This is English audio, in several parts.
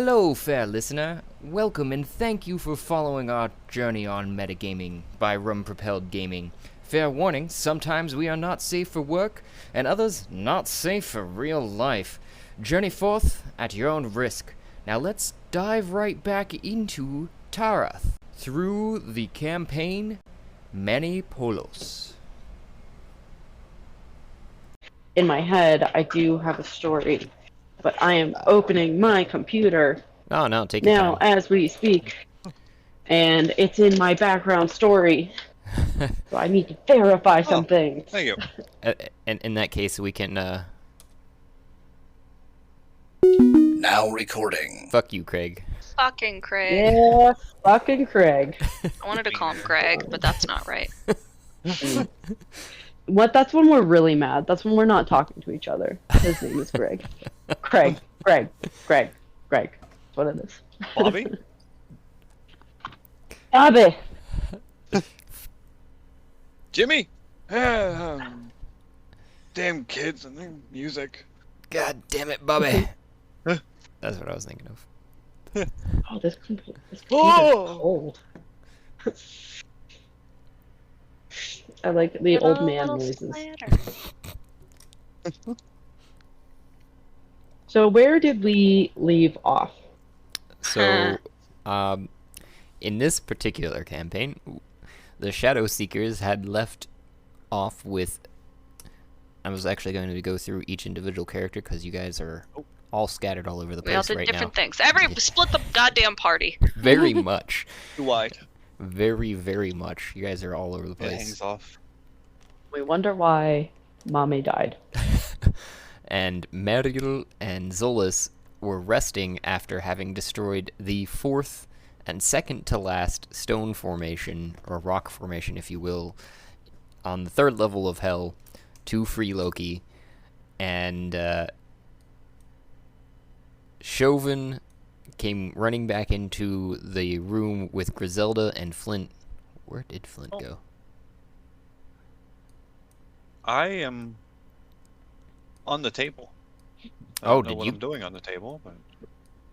Hello, fair listener. Welcome and thank you for following our journey on metagaming by Rum Propelled Gaming. Fair warning, sometimes we are not safe for work, and others not safe for real life. Journey forth at your own risk. Now let's dive right back into Tarath through the campaign Many Polos. In my head, I do have a story, but I am opening my computer Oh no, take your now time. as we speak, and it's in my background story, so I need to verify some things. Thank you. And in that case, we can, Now recording. fuck you, Craig. Fucking Craig. Yeah, fucking Craig. I wanted to call him Greg, but that's not right. What? That's when we're really mad. That's when we're not talking to each other. His name is Greg. Craig. That's what it is. Bobby? Abby. Jimmy? Damn kids and their music. God damn it, Bobby. That's what I was thinking of. Oh, this computer is Oh! cold. I like the old man noises. So where did we leave off? So, in this particular campaign, the Shadow Seekers had left off with... I was actually going to go through each individual character because you guys are all scattered all over the We all place did right different now. things. Split the goddamn party. Very much. Too wide. Very, very much. You guys are all over the It place. hangs off. We wonder why Mame died. And Meril and Zolas were resting after having destroyed the fourth and second to last stone formation, or rock formation if you will, on the third level of Hell to free Loki. And Chauvin came running back into the room with Griselda and Flint. Where did Flint go? I am on the table. I Oh, don't know did what you- I'm doing on the table, but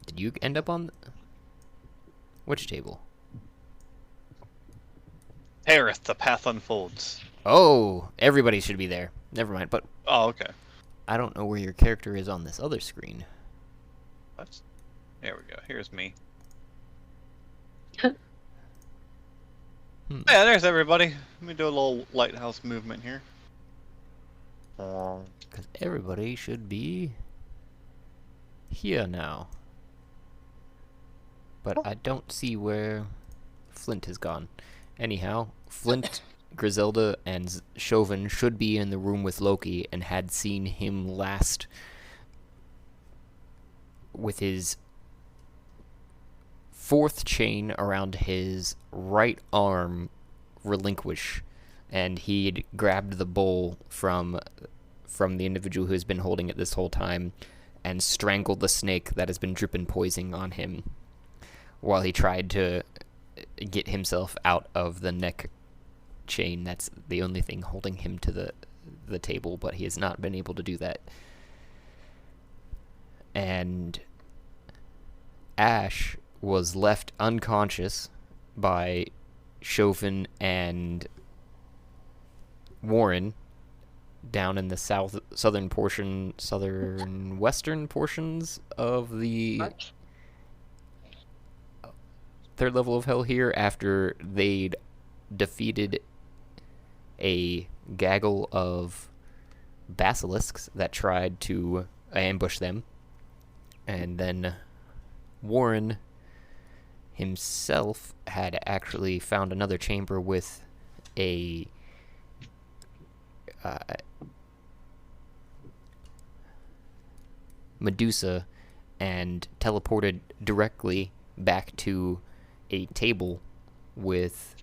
Did you end up on... Which table? Harith, the path unfolds. Oh, everybody should be there. Never mind, but Oh, okay. I don't know where your character is on this other screen. There we go. Here's me. Hmm. Yeah, there's everybody. Let me do a little lighthouse movement here. Because everybody should be here now. But I don't see where Flint has gone. Anyhow, Flint, Griselda, and Chauvin should be in the room with Loki and had seen him last with his fourth chain around his right arm relinquish, and he'd grabbed the bowl from the individual who has been holding it this whole time and strangled the snake that has been dripping poison on him while he tried to get himself out of the neck chain. That's the only thing holding him to the table, but he has not been able to do that. And Ash was left unconscious by Chauvin and Warren down in the southern western portions of the third level of Hell here after they'd defeated a gaggle of basilisks that tried to ambush them. And then Warren himself had actually found another chamber with a Medusa and teleported directly back to a table with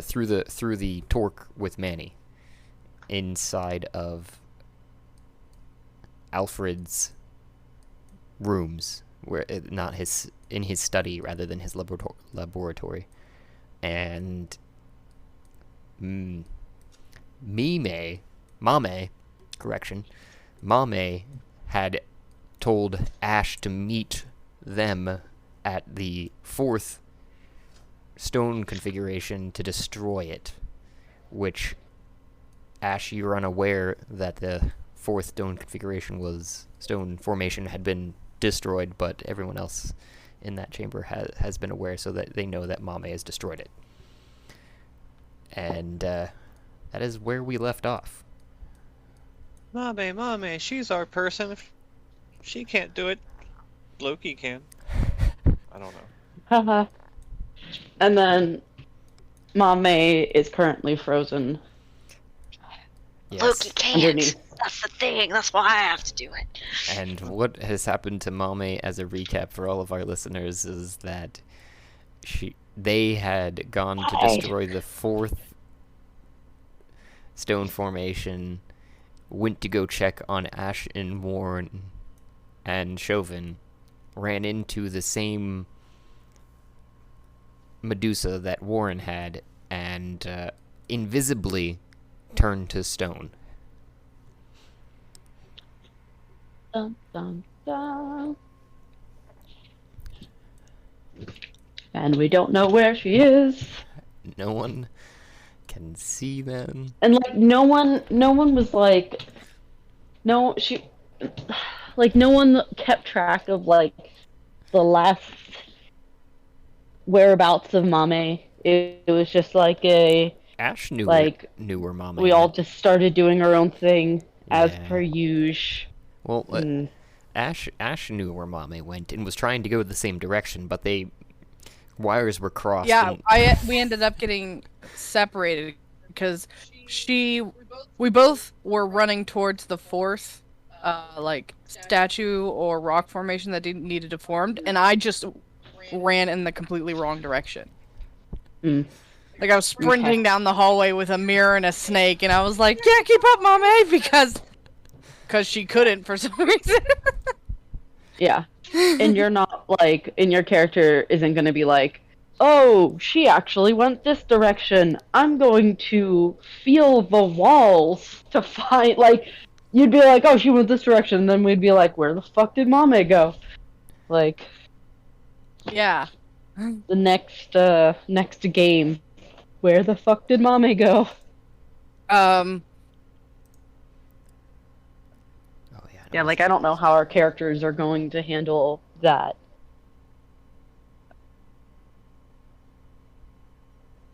through the torque with Manny inside of Alfred's rooms, where not his in his study rather than his laboratory. And Mame had told Ash to meet them at the 4th stone configuration to destroy it, which Ash, you were unaware that the 4th stone formation had been destroyed, but everyone else in that chamber has been aware, so that they know that Mame has destroyed it. And that is where we left off. Mame, she's our person. If she can't do it, Loki can. I don't know. Haha. And then Mame is currently frozen Yes. Loki can't. underneath. That's the thing. That's why I have to do it. And what has happened to Mame, as a recap for all of our listeners, is that they had gone to destroy the 4th stone formation, went to go check on Ash and Warren and Chauvin, ran into the same Medusa that Warren had, and invisibly turned to stone. Dun, dun, dun. And we don't know where she is. No one can see them. And like no one was like no one kept track of like the last whereabouts of Mame. It was just like Ash knew knew where Mame we all just started doing our own thing as Yeah. per usual. Well, Ash knew where Mame went and was trying to go the same direction, but wires were crossed. Yeah, and- we ended up getting separated because we both were running towards the 4th, like statue or rock formation that needed to form, and I just ran in the completely wrong direction. Mm. Like I was sprinting down the hallway with a mirror and a snake, and I was like, "Yeah, keep up, Mame," because she couldn't for some reason. Yeah. And you're not like, and your character isn't going to be like, oh, she actually went this direction. I'm going to feel the walls to find, like, you'd be like, oh, she went this direction. And then we'd be like, where the fuck did Mame go? Like, Yeah. the next game, where the fuck did Mame go? Oh, yeah. Yeah, like, I don't know how our characters are going to handle that.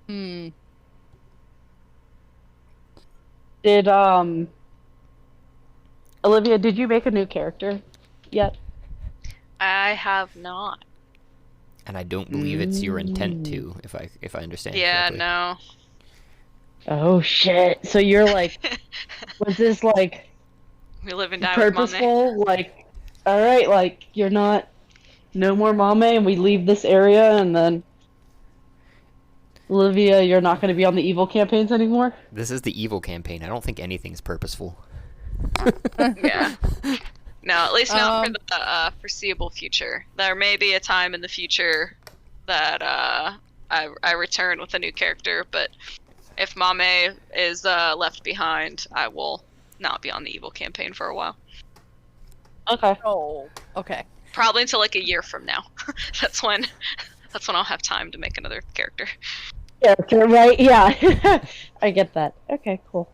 Hmm. Did, Olivia, did you make a new character yet? I have not. And I don't believe it's your intent to, if I understand Yeah, correctly. no. Oh shit! So you're like, was this like We live and die with Mame. purposeful? Like, all right, like you're not, no more Mame, and we leave this area, and then Olivia, you're not going to be on the evil campaigns anymore. This is the evil campaign. I don't think anything's purposeful. Yeah. No, at least not for Um, the foreseeable future. There may be a time in the future that I return with a new character, but if Mame is left behind, I will not be on the evil campaign for a while. Okay. Oh. Okay. Probably until like a year from now. That's when I'll have time to make another character. Character, right? Yeah. I get that. Okay, cool.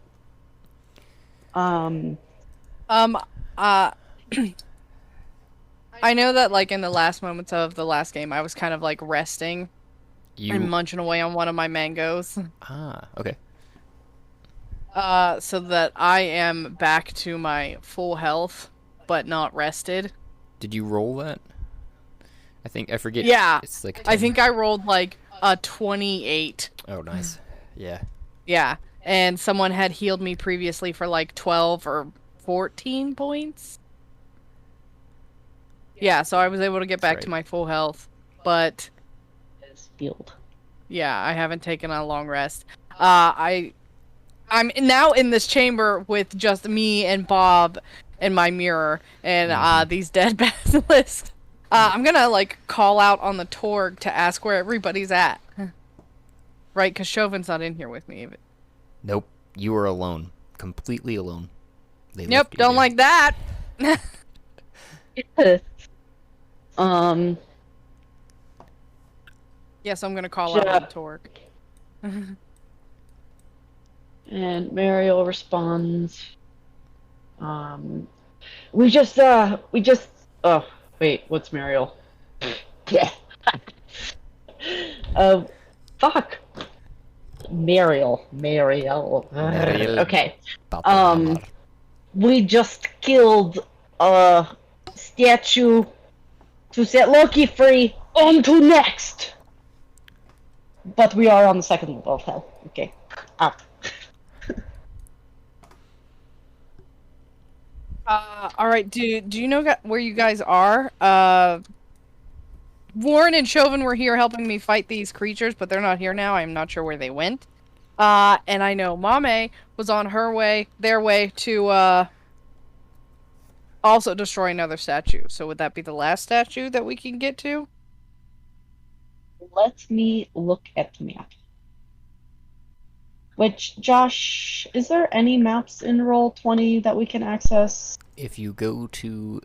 I know that like in the last moments of the last game, I was kind of like resting and munching away on one of my mangoes. Okay. So that I am back to my full health, but not rested. Did you roll that? I forget. Yeah, It's like I think I rolled like a 28. Oh, nice. Yeah. Yeah, and someone had healed me previously for like 12 or 14 points. Yeah, so I was able to get back right. to my full health, but Healed. yeah, I haven't taken a long rest. I'm now in this chamber with just me and Bob and my mirror and these dead basilisks. I'm gonna like call out on the Torg to ask where everybody's at. Right, because Chauvin's not in here with me. Nope. You were alone. Completely alone. They Yep, left you don't there. like that. Um, Yes, I'm gonna call out on Torque. and Mariel responds, um, oh, wait, what's Mariel? Yeah. Uh, fuck. Mariel. Mariel Okay. Battlehammer. We just killed a statue to set Loki free. On to next! But we are on the second level of hell. Okay. Up. All right. Do you know where you guys are? Warren and Chauvin were here helping me fight these creatures, but they're not here now. I'm not sure where they went. And I know Mame was on their way to also destroy another statue. So would that be the last statue that we can get to? Let me look at the map. Which, Josh, is there any maps in Roll20 that we can access? If you go to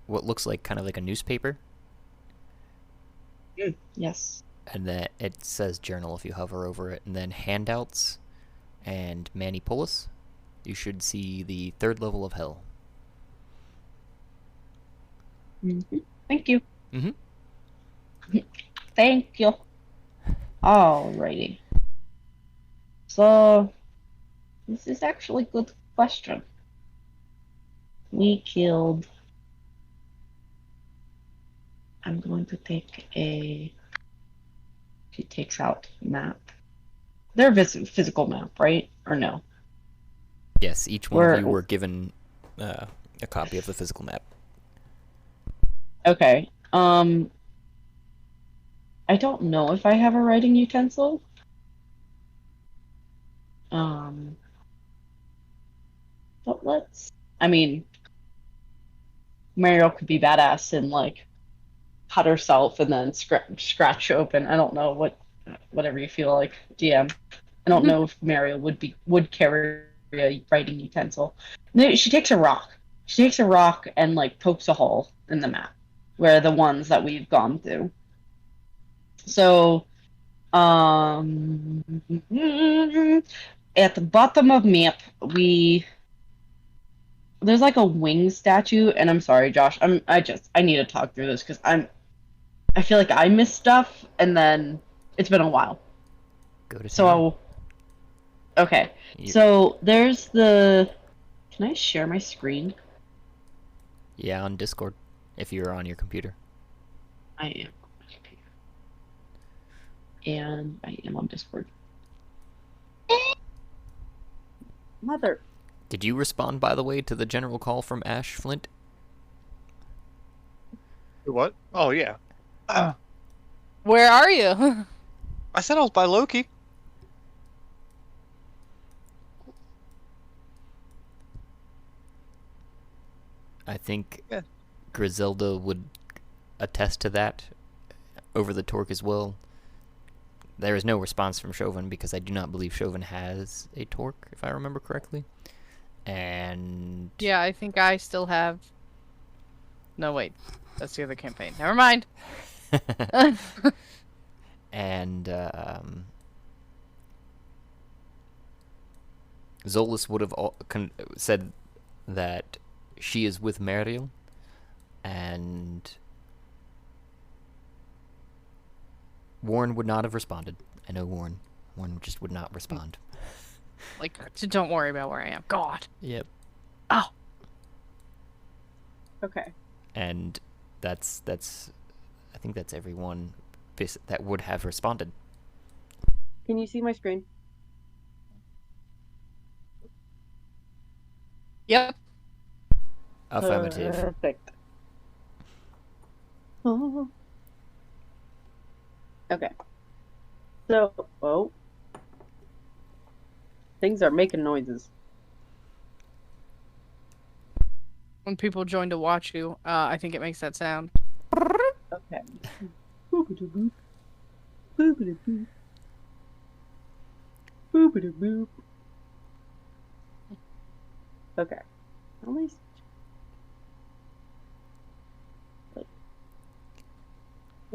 what looks like kind of like a newspaper, Yes. and then it says journal if you hover over it, and then handouts and Manipulus, you should see the third level of hell. Mm-hmm. Thank you. Mm-hmm. Thank you. Alrighty. So, this is actually a good question. We killed... I'm going to take a... She takes out map. They're physical map, right? Or no? Yes, each one of you were given a copy of the physical map. Okay. I don't know if I have a writing utensil. But I mean, Mariel could be badass and like cut herself and then scratch open. I don't know whatever you feel like, DM. I don't know if Mariel would carry a writing utensil. No, she takes a rock. She takes a rock and like pokes a hole in the map where the ones that we've gone through. So, at the bottom of map, there's like a wing statue, and I'm sorry, Josh. I need to talk through this because I feel like I missed stuff, and then it's been a while. Go to town. So, okay. So there's the. Can I share my screen? Yeah, on Discord, if you're on your computer. I am on my computer. And I am on Discord. Mother. Did you respond, by the way, to the general call from Ash Flint? What? Oh, yeah. Where are you? I said I was by Loki. I think Yeah. Griselda would attest to that over the Torque as well. There is no response from Chauvin because I do not believe Chauvin has a Torque, if I remember correctly. And... Yeah, I think I still have... No, wait. That's the other campaign. Never mind. And, Zolas would have said that she is with Mariel, and Warren would not have responded. I know Warren. Warren just would not respond. Like, don't worry about where I am. God. Yep. Oh. Okay. And that's I think that's everyone that would have responded. Can you see my screen? Yep. Affirmative. Perfect. Oh. Okay. So, things are making noises. When people join to watch you, I think it makes that sound. Okay. Boop-a-doo-boop. Boop-a-doo-boop. Boop-a-doo-boop. Okay. At least.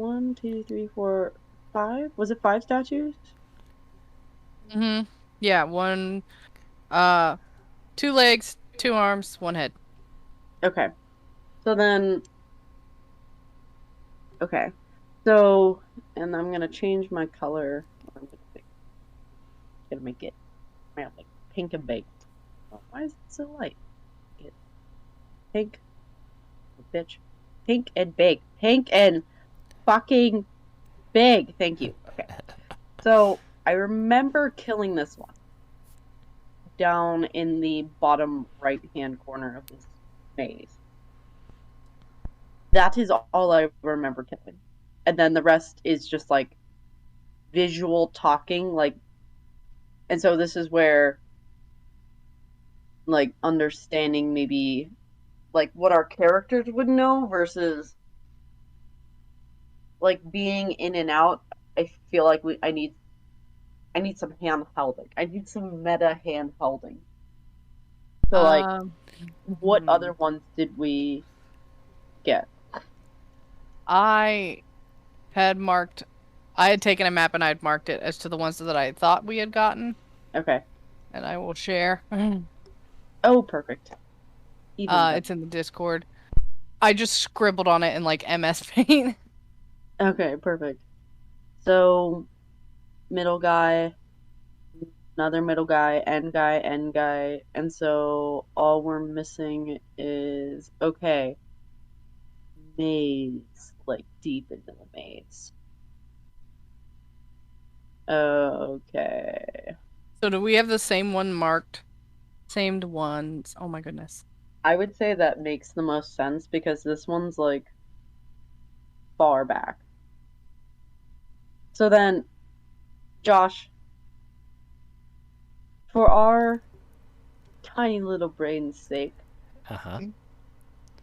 1, 2, 3, 4, 5. Was it 5 statues? Mm-hmm. Yeah, one, 2 legs, 2 arms, 1 head. Okay. So then, okay. So, and I'm gonna change my color. I'm gonna make it like pink and baked. Oh, why is it so light? Get pink, bitch. Pink and baked. Pink and fucking big. Thank you. Okay. So I remember killing this one down in the bottom right hand corner of this maze. That is all I remember killing. And then the rest is just like visual talking, like, and so this is where like understanding maybe like what our characters would know versus like being in and out. I feel like I need some hand holding. I need some meta hand holding. So like what other ones did we get? I had taken a map and I had marked it as to the ones that I thought we had gotten. Okay. And I will share. Oh, perfect. It's in the Discord. I just scribbled on it in like MS Paint. Okay, perfect. So, middle guy, another middle guy, end guy, end guy, and so all we're missing is okay. Maze, like deep into the maze. Okay. So do we have the same one marked? Same ones. Oh my goodness. I would say that makes the most sense because this one's like far back. So then, Josh, for our tiny little brain's sake,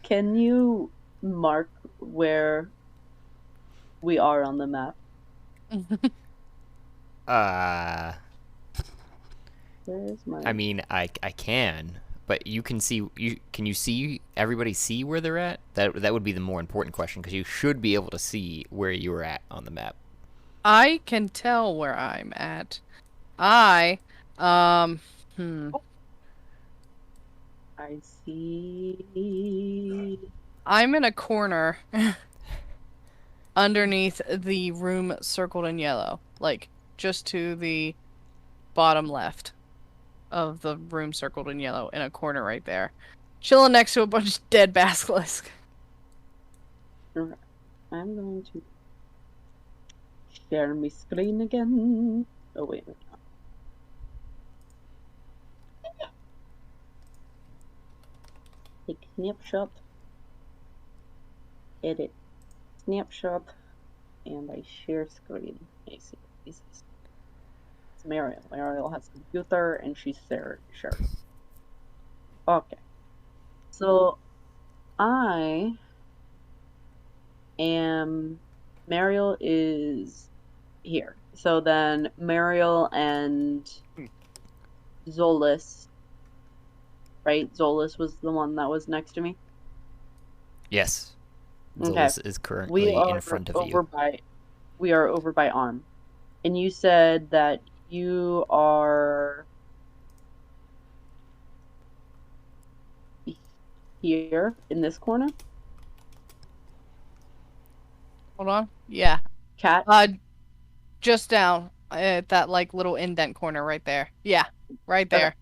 can you mark where we are on the map? Where's my... I mean, I can, but you can see. Can you see everybody see where they're at? That would be the more important question because you should be able to see where you're at on the map. I can tell where I'm at. I see. I'm in a corner underneath the room circled in yellow, like just to the bottom left of the room circled in yellow, in a corner right there, chilling next to a bunch of dead basilisk. I'm going to share my screen again. Oh wait. Take snapshot, edit, snapshot, and I share screen. I see. It's Mariel. Mariel has a computer and she's there. Sure. Okay. So I am. Mariel is here. So then Mariel and Zolas. Right? Zolas was the one that was next to me? Yes. Okay. Zolas is currently in front of you. We are over by Arm. And you said that you are here in this corner? Hold on. Yeah. Cat? Just down at that like little indent corner right there. Yeah. Right there.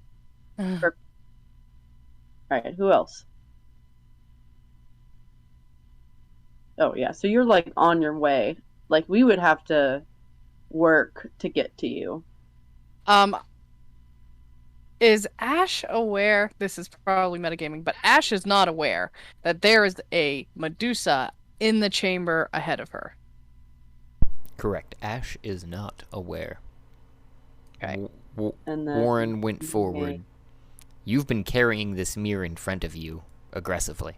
Okay. Alright, who else? Oh yeah, so you're like on your way. Like we would have to work to get to you. Is Ash aware? This is probably metagaming, but Ash is not aware that there is a Medusa in the chamber ahead of her. Correct. Ash is not aware. Okay. And then Warren went forward. You've been carrying this mirror in front of you aggressively.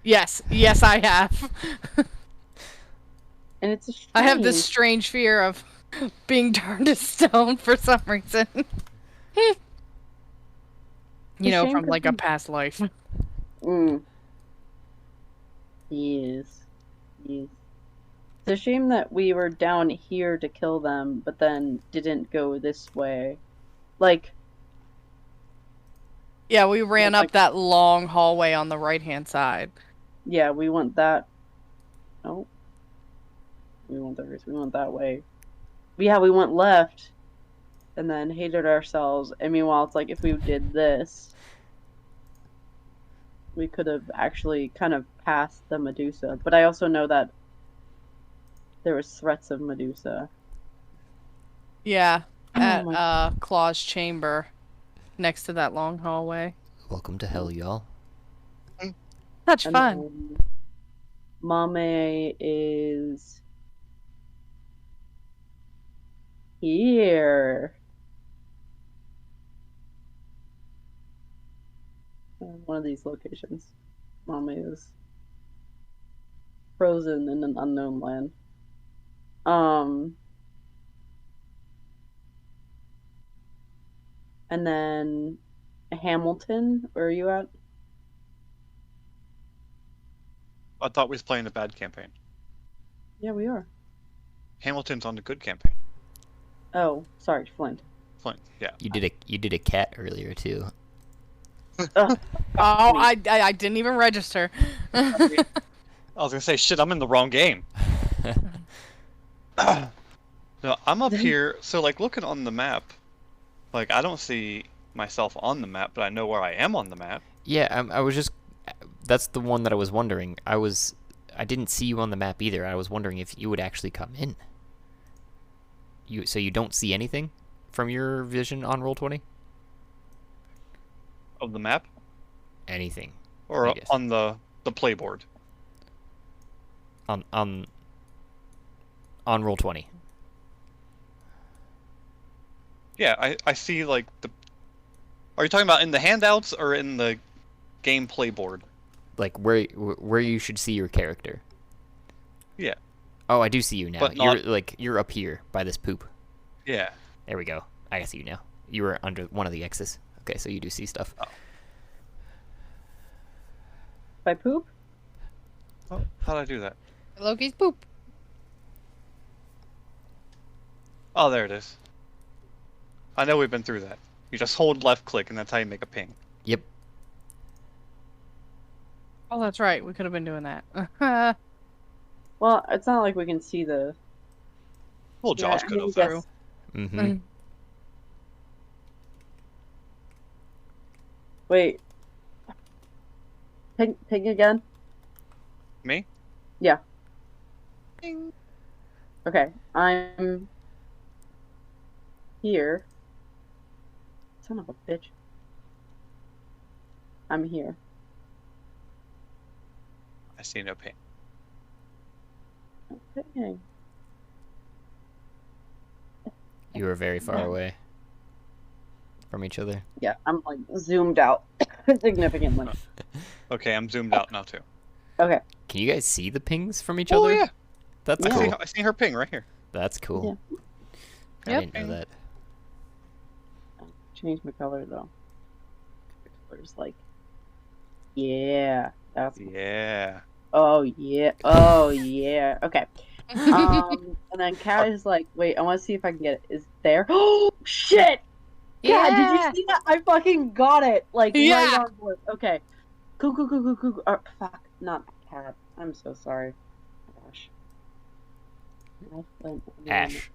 Yes, I have. And it's I have this strange fear of being turned to stone for some reason. You know, from like a past life. Yes. It's a shame that we were down here to kill them, but then didn't go this way. Like, Yeah, we ran like- up that long hallway on the right-hand side. yeah, we went that. Oh, we went that way. Yeah, we went left, and then hated ourselves. And meanwhile, it's like if we did this, we could have actually kind of passed the Medusa. But I also know that there was threats of Medusa. Yeah, Oh at my- Claw's chamber, next to that long hallway. Welcome to hell, y'all. Such And fun. then Mame is here. One of these locations. Mame is frozen in an unknown land. And then Hamilton, where are you at? I thought we was playing a bad campaign. Yeah, we are. Hamilton's on the good campaign. Oh, sorry, Flint. Flint, yeah. You did a cat earlier too. Ugh, Oh, I didn't even register. I was gonna say, shit, I'm in the wrong game. No, I'm up here, so like looking on the map, like I don't see myself on the map, but I know where I am on the map. Yeah, I was just. That's the one that I was wondering. I didn't see you on the map either. I was wondering if you would actually come in. So you don't see anything from your vision on Roll20? Of the map? Anything Or I guess. on the playboard? on Roll20? Yeah, I see like the... Are you talking about in the handouts or in the game playboard? Like where you should see your character. Yeah. Oh, I do see you now. But not- You're up here by this poop. Yeah. There we go. I see you now. You were under one of the X's. Okay, so you do see stuff. by poop? Oh, how'd I do that? Loki's poop. Oh, there it is. I know we've been through that. You just hold left click and that's how you make a ping. Yep. Oh, that's right. We could have been doing that. Well, it's not like we can see the. Well, Josh I could mean, have. yes. Mm-hmm. Wait. Ping again? Me? Yeah. Ping. Okay, I'm here. Son of a bitch. I'm here. I see no ping. Okay. You were very far away from each other. Yeah, I'm like zoomed out significantly. Okay, I'm zoomed out now too. Okay. Can you guys see the pings from each Oh other? yeah, That's Yeah. cool. I see her ping right here. That's cool. I Yep. didn't know that. Change my color though. Color's like, yeah, that's. Yeah. Oh yeah. Oh yeah. Okay. And then Kat is like, wait, I want to see if I can get it. Is there? Oh shit! Yeah. Did you see that? I fucking got it. Like Yeah. right on board. Okay. Cool. Fuck. Not Kat. I'm so sorry. Gosh. Ash.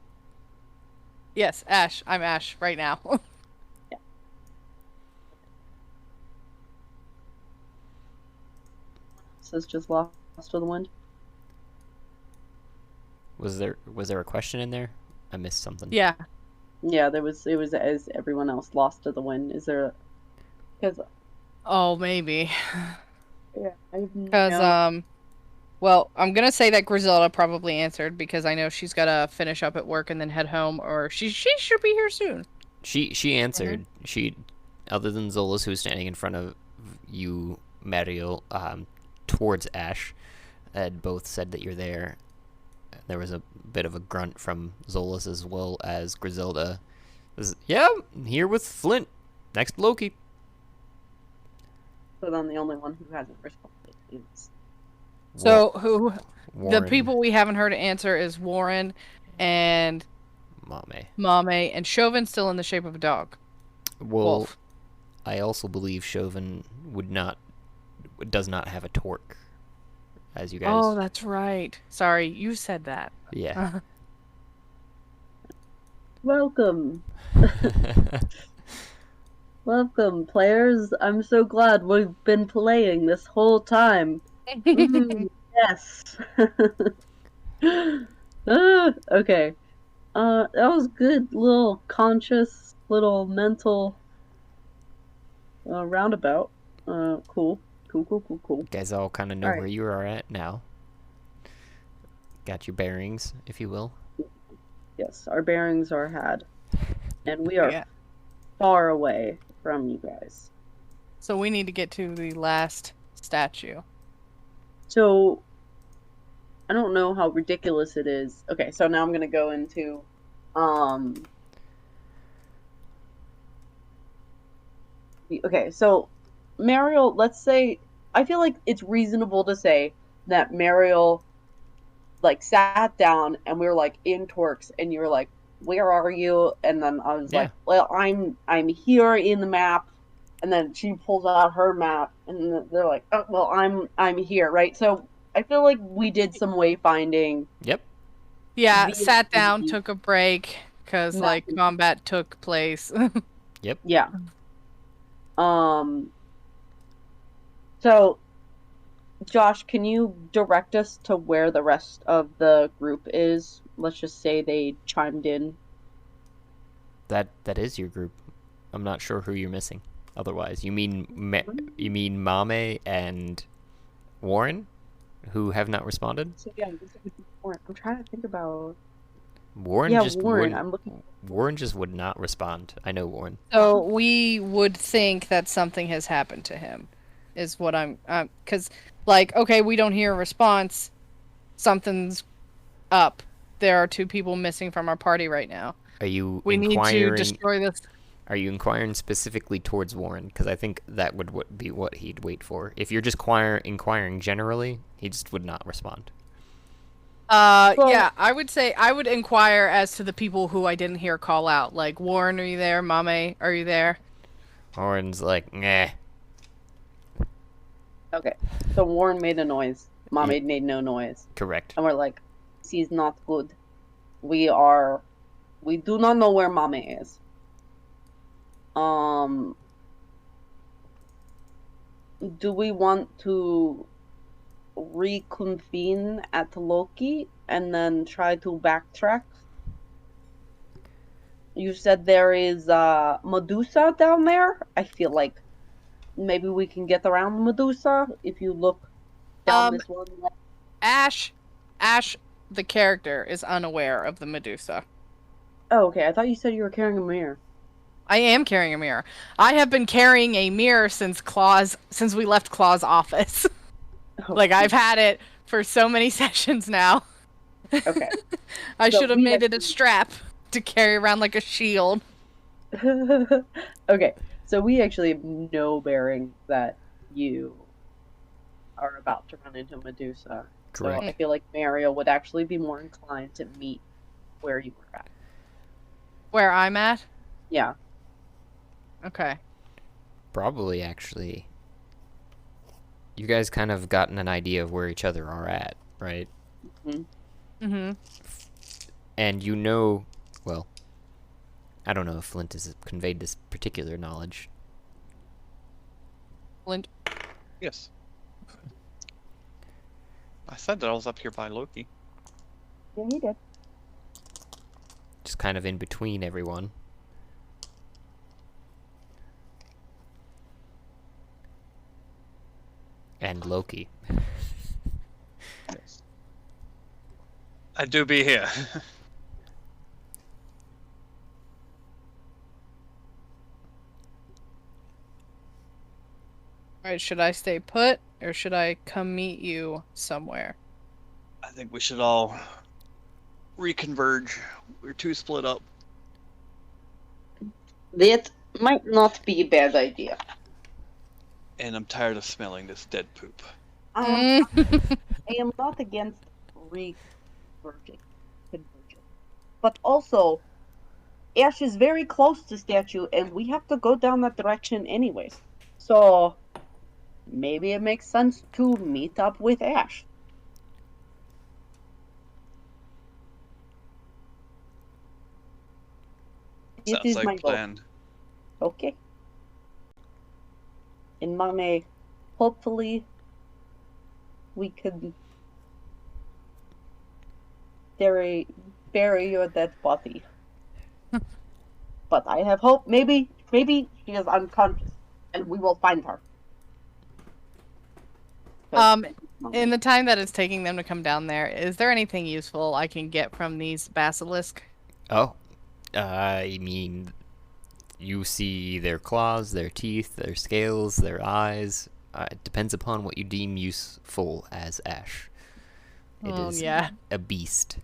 Yes, Ash. I'm Ash right now. Says just lost to the wind. Was there a question in there? I missed something. Yeah. Yeah, there was. It was as everyone else lost to the wind. Is there? Because Oh, maybe. yeah, Because, well, I'm gonna say that Griselda probably answered because I know she's gotta finish up at work and then head home, or she should be here soon. She answered. She, other than Zolas, who's standing in front of you, Mario, towards Ash, had both said that you're there. There was a bit of a grunt from Zolas as well as Griselda. Yeah, I'm here with Flint. Next Loki. So then the only one who hasn't responded is. So who Warren, The people we haven't heard answer is Warren and Mame. and Chauvin's still in the shape of a dog. Well, Wolf. I also believe Chauvin does not have a torque, as you guys. Oh, that's right. Sorry, you said that. Yeah. Welcome. Welcome, players. I'm so glad we've been playing this whole time. Yes. Okay. That was good. Little conscious, little mental roundabout. Cool. Cool. You guys all kind of know Alright. where you are at now. Got your bearings, if you will. Yes, our bearings are had. And we are Yeah. far away from you guys. So we need to get to the last statue. So, I don't know how ridiculous it is. Okay, so now I'm gonna go into, okay, so, Mariel, let's say, I feel like it's reasonable to say that Mariel, like, sat down and we were, like, in Torx, and you were like, where are you? And then I was like, well, I'm here in the map. And then she pulls out her map, and they're like, oh, well, I'm here, right? So I feel like we did some wayfinding. Yep. Yeah, Via sat down, 3D. took a break, because, like, combat took place. Yeah. So, Josh, can you direct us to where the rest of the group is? Let's just say they chimed in. That is your group. I'm not sure who you're missing. Otherwise, you mean Mame and Warren, who have not responded? So yeah, this is Warren. I'm trying to think about. Warren Yeah, just Warren. wouldn't- I'm looking. Warren just would not respond. I know Warren. So we would think that something has happened to him, is what I'm, because, like, okay, we don't hear a response, something's up. There are 2 people missing from our party right now. Are you We need inquiring? to destroy this. Are you inquiring specifically towards Warren? Because I think that would be what he'd wait for. If you're just inquiring generally, he just would not respond. Yeah, I would say I would inquire as to the people who I didn't hear call out. Like, Warren, are you there? Mame, are you there? Warren's like, nah. Okay, so Warren made a noise. Mame made no noise. Correct. And we're like, this is not good. We do not know where Mame is. Do we want to reconvene at Loki and then try to backtrack? You said there is Medusa down there. I feel like maybe we can get around Medusa if you look down this one. Ash, the character, is unaware of the Medusa. Oh, okay. I thought you said you were carrying a mirror. I am carrying a mirror. I have been carrying a mirror since we left Claw's office. Oh, Like, I've had it for so many sessions now. Okay. I So should have we made it a actually- strap to carry around like a shield. Okay, so we actually have no bearing that you are about to run into Medusa. Correct. So I feel like Mario would actually be more inclined to meet where you were at. Where I'm at? Yeah. Okay. Probably, actually. You guys kind of gotten an idea of where each other are at, right? Mm-hmm. And well, I don't know if Flint has conveyed this particular knowledge. Flint. Yes. I said that I was up here by Loki. Yeah, he did. Just kind of in between everyone. And Loki. Yes. I do be here. Alright, should I stay put, or should I come meet you somewhere? I think we should all reconverge. We're too split up. That might not be a bad idea. And I'm tired of smelling this dead poop. I am not against converging. But also, Ash is very close to statue, and we have to go down that direction anyways. So maybe it makes sense to meet up with Ash. It Sounds is like my goal. plan. Okay. And Mame, hopefully we could bury your dead body. But I have hope. Maybe she is unconscious, and we will find her. In the time that it's taking them to come down there, is there anything useful I can get from these basilisk? Oh, I mean, you see their claws, their teeth, their scales, their eyes. It depends upon what you deem useful as Ash. It is Yeah. a beast.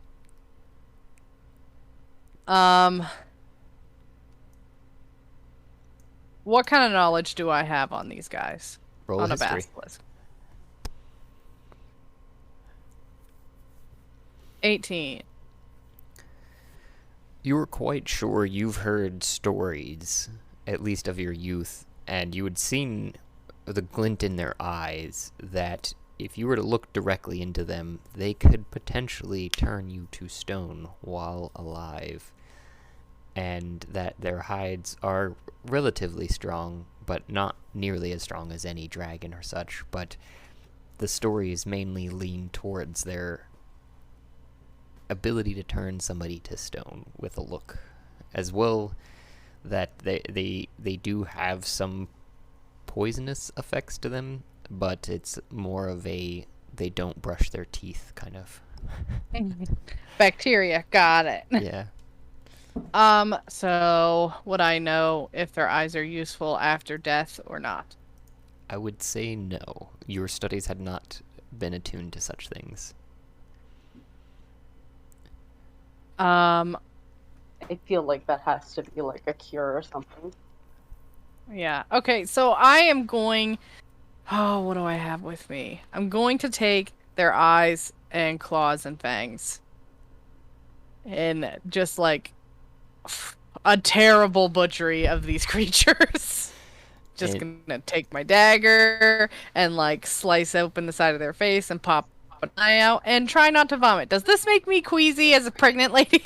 What kind of knowledge do I have on these guys? Roll on history. a basilisk. 18. You're quite sure you've heard stories, at least of your youth, and you had seen the glint in their eyes that if you were to look directly into them, they could potentially turn you to stone while alive. And that their hides are relatively strong, but not nearly as strong as any dragon or such, but the stories mainly lean towards their ability to turn somebody to stone with a look, as well that they do have some poisonous effects to them, but it's more of a they don't brush their teeth kind of. Bacteria, got it. Yeah. So would I know if their eyes are useful after death or not? I would say no. Your studies had not been attuned to such things. I feel like that has to be like a cure or something. Yeah. Okay, so I am going... Oh, what do I have with me? I'm going to take their eyes and claws and fangs. And just like a terrible butchery of these creatures. Just gonna take my dagger and like slice open the side of their face and pop an eye out and try not to vomit. Does this make me queasy as a pregnant lady?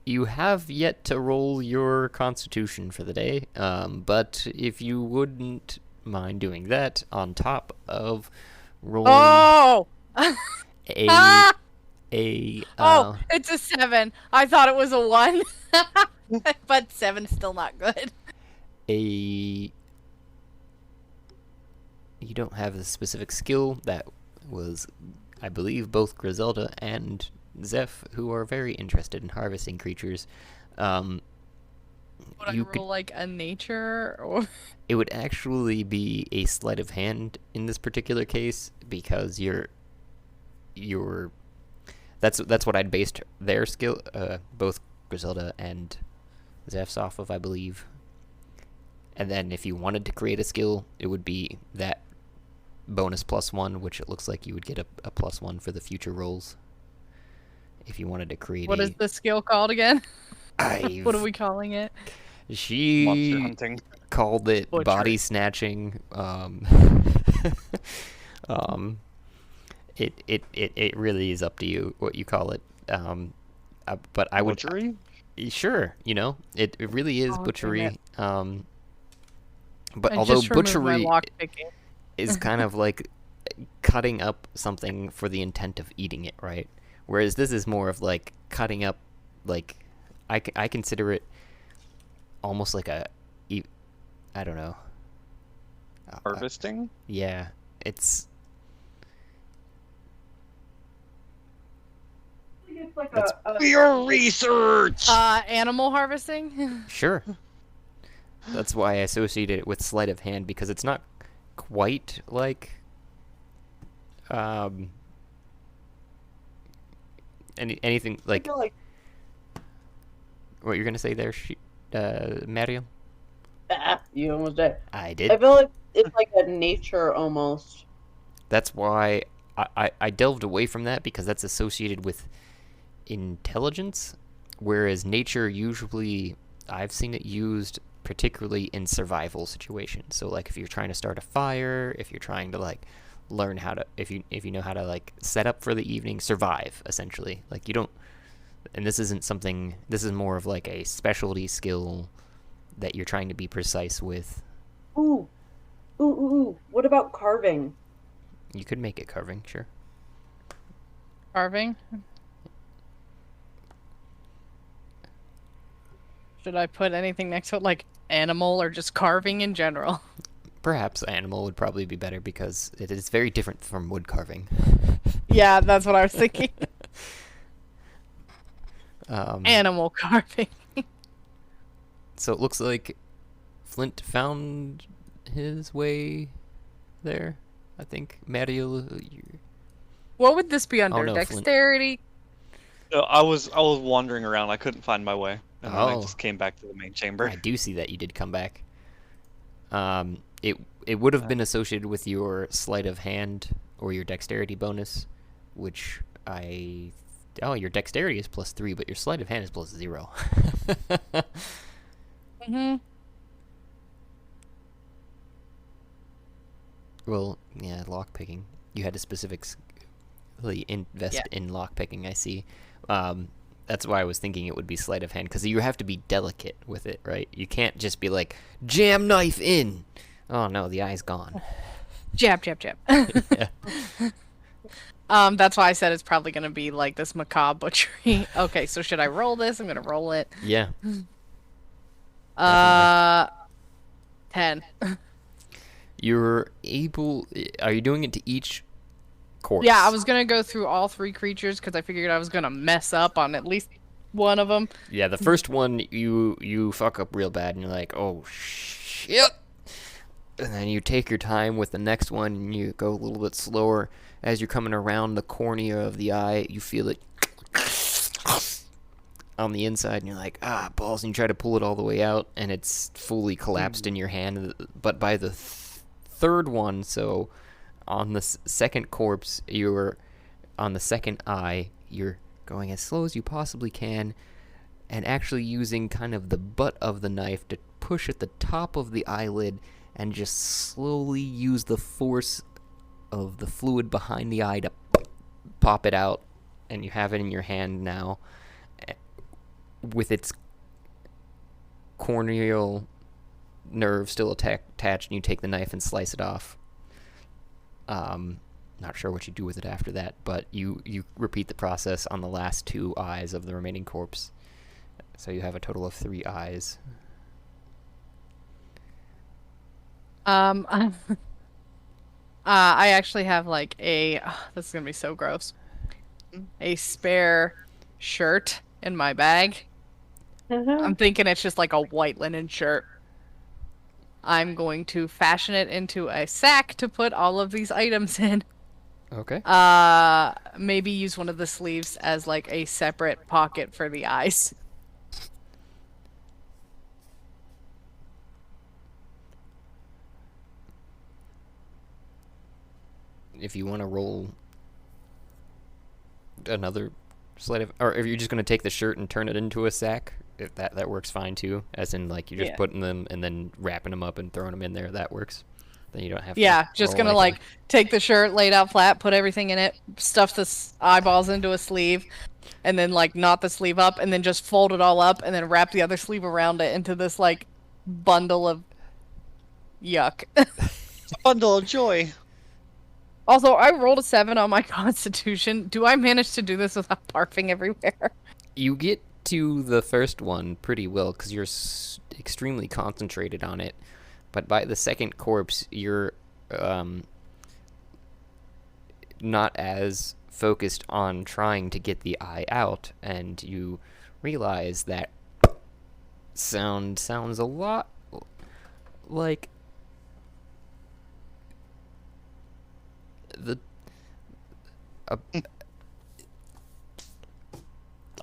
You have yet to roll your constitution for the day, but if you wouldn't mind doing that on top of rolling Oh! oh, It's a 7. I thought it was a 1. But 7's still not good. you don't have the specific skill. That was, I believe, both Griselda and Zeph, who are very interested in harvesting creatures. Would I roll like a nature or? It would actually be a sleight of hand in this particular case, because you're that's what I'd based their skill, both Griselda and Zeph's off of, I believe. And then if you wanted to create a skill, it would be that bonus +1, which it looks like you would get a +1 for the future rolls. If you wanted to create What is the skill called again? What are we calling it? Monster She hunting. called it Butchery. body snatching. It really is up to you what you call it. But I would Butchery? sure, it really is Oh, butchery. damn But I although just removed my butchery lockpicking. is kind of like cutting up something for the intent of eating it, right? Whereas this is more of like cutting up, like I consider it almost like I don't know. Harvesting? Yeah, it's It's like That's- Your research! Animal harvesting? sure. That's why I associated it with sleight of hand, because it's not quite like anything I like feel like what you're gonna say there, Mario. you almost did. I I did. feel like it's like a nature almost. That's why I delved away from that because that's associated with intelligence, whereas nature usually I've seen it used particularly in survival situations. So like if you're trying to start a fire, if you're trying to like learn how to if you know how to like set up for the evening, survive essentially. Like you don't and this isn't something this is more of like a specialty skill that you're trying to be precise with. Ooh. Ooh. What about carving? You could make it carving, sure. Carving? Should I put anything next to it, like animal or just carving in general? Perhaps animal would probably be better because it is very different from wood carving. Yeah, that's what I was thinking. Animal carving. So it looks like Flint found his way there, I think. Mario, What would this be under? Oh, no, Flint. Dexterity? No, I was wandering around. I couldn't find my way, and then I Oh. just came back to the main chamber. I do see that you did come back. It would have been associated with your sleight of hand or your dexterity bonus, which your dexterity is +3, but your sleight of hand is +0. Mm-hmm. Well, yeah, lockpicking. You had to specifically invest in lockpicking, I see. That's why I was thinking it would be sleight of hand, because you have to be delicate with it, right? You can't just be like, jam knife in! Oh no, the eye's gone. Jab. Yeah. That's why I said it's probably gonna be like this macabre butchery. Okay, so should I roll this? I'm gonna roll it. Yeah. 10. You're able... Are you doing it to each corpse? Yeah, I was gonna go through all 3 creatures because I figured I was gonna mess up on at least one of them. Yeah, the first one, you fuck up real bad, and you're like, oh, shit! And then you take your time with the next one, and you go a little bit slower. As you're coming around the cornea of the eye, you feel it on the inside, and you're like, ah, balls, and you try to pull it all the way out, and it's fully collapsed in your hand. But by the third one, so on the second corpse, on the second eye, you're going as slow as you possibly can, and actually using kind of the butt of the knife to push at the top of the eyelid and just slowly use the force of the fluid behind the eye to pop it out, and you have it in your hand now with its corneal nerve still attached, and you take the knife and slice it off. Not sure what you do with it after that, but you repeat the process on the last 2 eyes of the remaining corpse. So you have a total of 3 eyes. I actually have like this is gonna be so gross. A spare shirt in my bag. I'm thinking it's just like a white linen shirt. I'm going to fashion it into a sack to put all of these items in. Okay. Maybe use one of the sleeves as like a separate pocket for the eyes. If you want to roll another sleight of, or if you're just going to take the shirt and turn it into a sack, if that works fine too. As in, like, you're just putting them and then wrapping them up and throwing them in there. That works. Then you don't have to. Yeah, just roll gonna anything. like take the shirt, lay it out flat, put everything in it, stuff the eyeballs into a sleeve, and then like knot the sleeve up, and then just fold it all up, and then wrap the other sleeve around it into this like bundle of yuck. It's a bundle of joy. Also, I rolled a 7 on my constitution. Do I manage to do this without barfing everywhere? You get to the first one pretty well because you're extremely concentrated on it, but by the second corpse, you're not as focused on trying to get the eye out, and you realize that sounds a lot like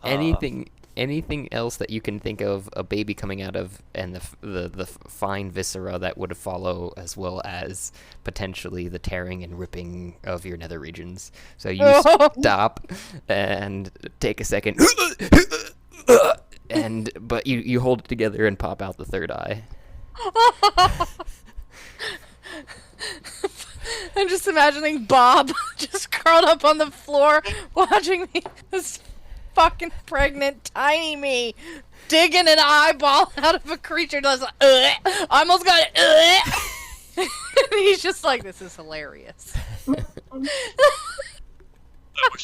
anything anything else that you can think of a baby coming out of, and the fine viscera that would follow, as well as potentially the tearing and ripping of your nether regions. So you stop and take a second, but you hold it together and pop out the third eye. I'm just imagining Bob just curled up on the floor watching me, this fucking pregnant tiny me, digging an eyeball out of a creature that's like, I almost got it. And he's just like, this is hilarious. I wish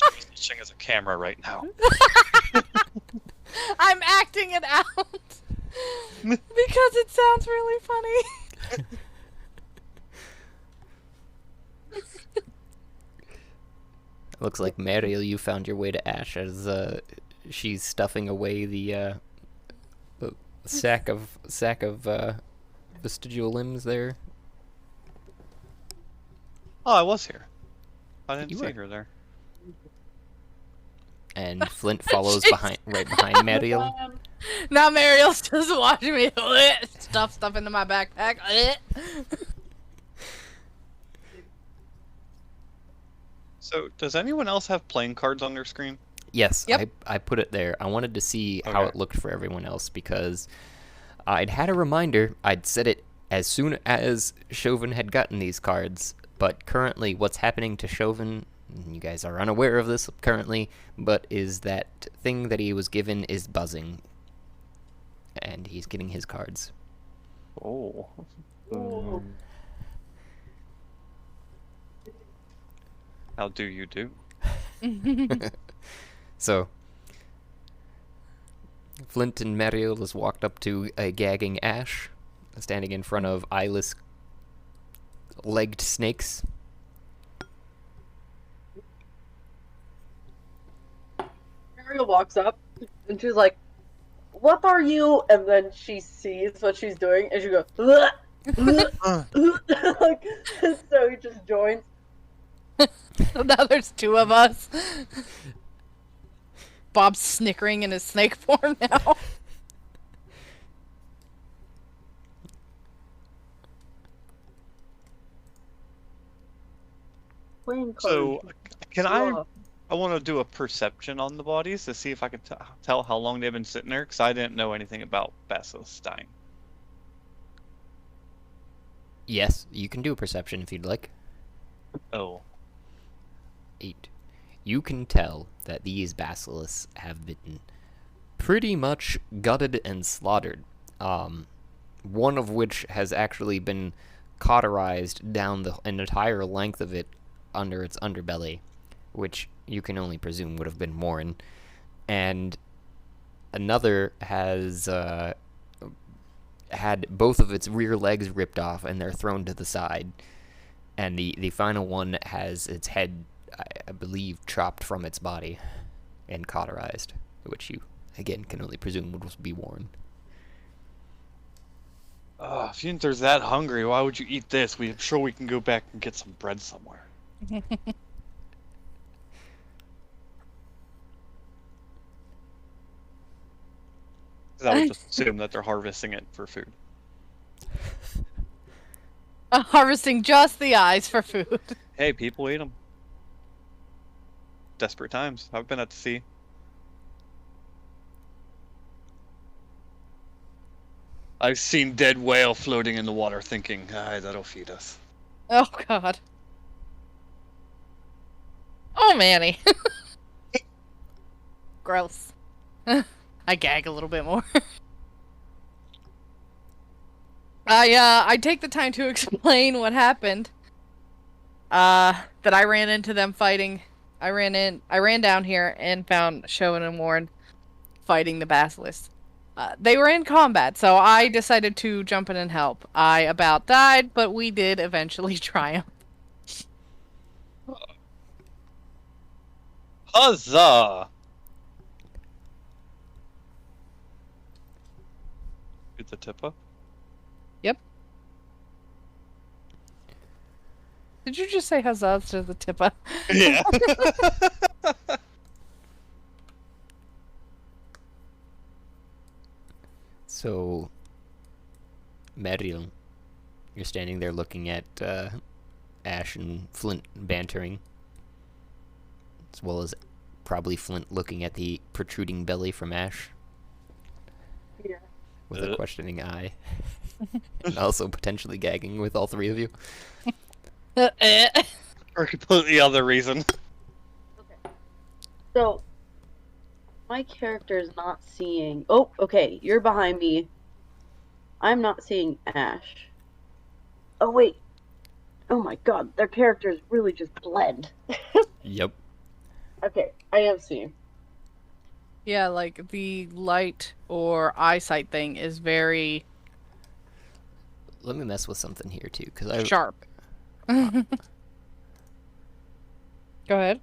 I was listening as a camera right now. I'm acting it out because it sounds really funny. Looks like Mariel, you found your way to Ash as she's stuffing away the sack of vestigial limbs there. Oh, I was here. I didn't You see were. her there. And Flint follows right behind Mariel. Now Mariel's just watching me stuff into my backpack. So, does anyone else have playing cards on their screen? Yes, Yep. I put it there. I wanted to see how Okay. it looked for everyone else because I'd had a reminder. I'd set it as soon as Chauvin had gotten these cards, but currently what's happening to Chauvin, you guys are unaware of this currently, but is that thing that he was given is buzzing. And he's getting his cards. Oh. How do you do? So, Flint and Mariel has walked up to a gagging Ash, standing in front of eyeless, legged snakes. Ariel walks up and she's like, "What are you?" And then she sees what she's doing and she goes, "Ugh, ugh, ugh." Like, so he just joins. Now there's two of us. Bob's snickering in his snake form now. Playing cards. So, can I Ugh. I want to do a perception on the bodies to see if I can tell how long they've been sitting there, because I didn't know anything about basilisks dying. Yes, you can do a perception if you'd like. Oh. 8. You can tell that these basilisks have been pretty much gutted and slaughtered. One of which has actually been cauterized down the entire length of it under its underbelly, which you can only presume would have been worn. And another has had both of its rear legs ripped off and they're thrown to the side. And the final one has its head, I believe, chopped from its body and cauterized, which you, again, can only presume would be worn. If you think they're that hungry, why would you eat this? I'm sure we can go back and get some bread somewhere. I would just assume that they're harvesting it for food. Harvesting just the eyes for food. Hey, people eat them. Desperate times. I've been at the sea. I've seen dead whale floating in the water thinking, that'll feed us. Oh god. Oh Manny. Gross. I gag a little bit more. I take the time to explain what happened. That I ran into them fighting. I ran down here and found Chauvin and Warren fighting the basilisk. They were in combat, so I decided to jump in and help. I about died, but we did eventually triumph. Huzzah! Get the tip up. Yep. Did you just say huzzah to the tippa? Yeah. So, Meryl, you're standing there looking at Ash and Flint bantering, as well as probably Flint looking at the protruding belly from Ash. Yeah. With a questioning eye. And also potentially gagging with all three of you. For a completely other reason. Okay. So, my character is not seeing... Oh, okay, you're behind me. I'm not seeing Ash. Oh, wait. Oh my god, their characters really just blend. Yep. Okay, I am seeing. Yeah, like the light or eyesight thing is very Let me mess with something here too, because I. sharp. Go ahead.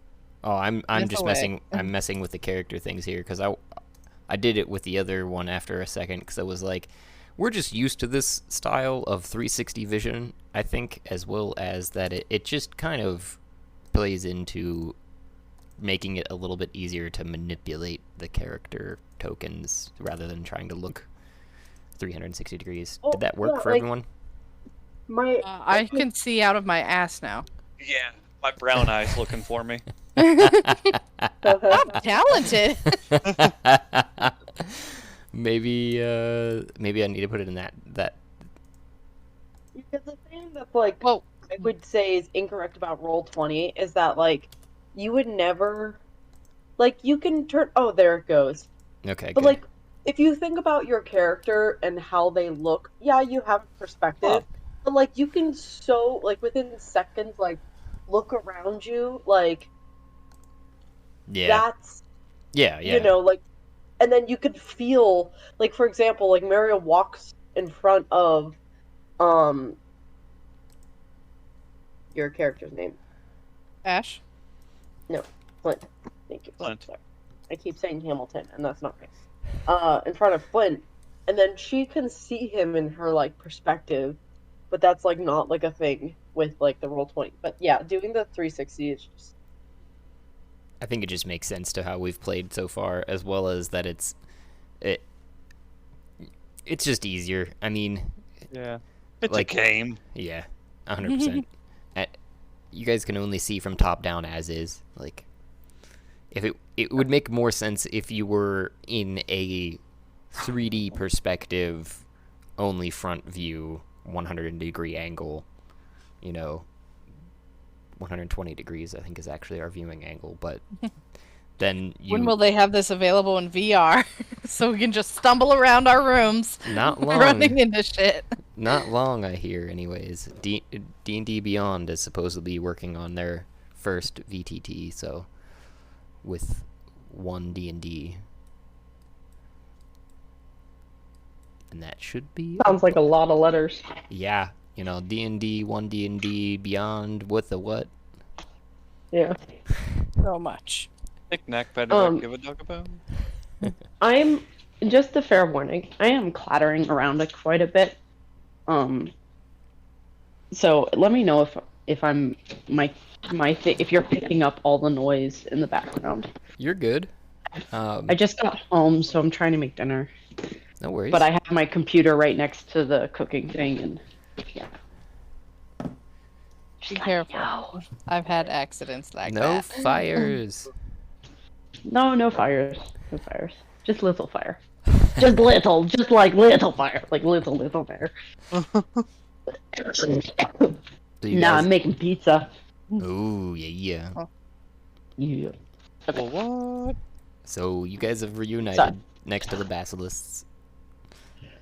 Oh, I'm Mess just away. messing. I'm messing with the character things here because I did it with the other one after a second because I was like, we're just used to this style of 360 vision, I think, as well as that it just kind of plays into making it a little bit easier to manipulate the character tokens rather than trying to look 360 degrees. Oh, Did that work yeah, for like- everyone? My I can see out of my ass now. Yeah, my brown eyes looking for me. Talented. Maybe I need to put it in that. Because the thing that's like Well, I would say is incorrect about Roll20 is that like you would never like you can turn oh there it goes. Okay, But good. like if you think about your character and how they look, yeah, you have perspective. Oh. But like you can so like within seconds like look around you like yeah, that's yeah. you know like and then you could feel like for example like Mario walks in front of your character's name. Ash. Flint. Thank you. Flint. Sorry. I keep saying Hamilton, and that's not right. In front of Flint, and then she can see him in her like perspective, but that's like not like a thing with like the Roll20. But yeah, doing the 360 is just I think it just makes sense to how we've played so far, as well as that it's just easier. I mean, Yeah. It's Like- a game. yeah, 100%. You guys can only see from top down as is. Like, if it would make more sense if you were in a 3D perspective, only front view, 100-degree angle. You know, 120 degrees I think is actually our viewing angle, but then you When will they have this available in VR so we can just stumble around our rooms not long. running into shit? Not long, I hear. Anyways, D&D Beyond is supposedly working on their first VTT, so with one D&D, and that should be sounds like a lot of letters. yeah. You know, D&D, one D&D Beyond with the what? Yeah. So much. Knick-knack, better give a dog a bone. I'm just a fair warning. I am clattering around it quite a bit. So let me know if I'm if you're picking up all the noise in the background. You're good. I just got home, so I'm trying to make dinner. No worries. But I have my computer right next to the cooking thing, and yeah. Be careful. I've had accidents like no that. fires. No fires. No fires. Just little fire. Just little. Just like little fire. Like little fire. So you Nah, guys- I'm making pizza. Ooh, yeah. Yeah. Well, what? So you guys have reunited Son. next to the basilisks,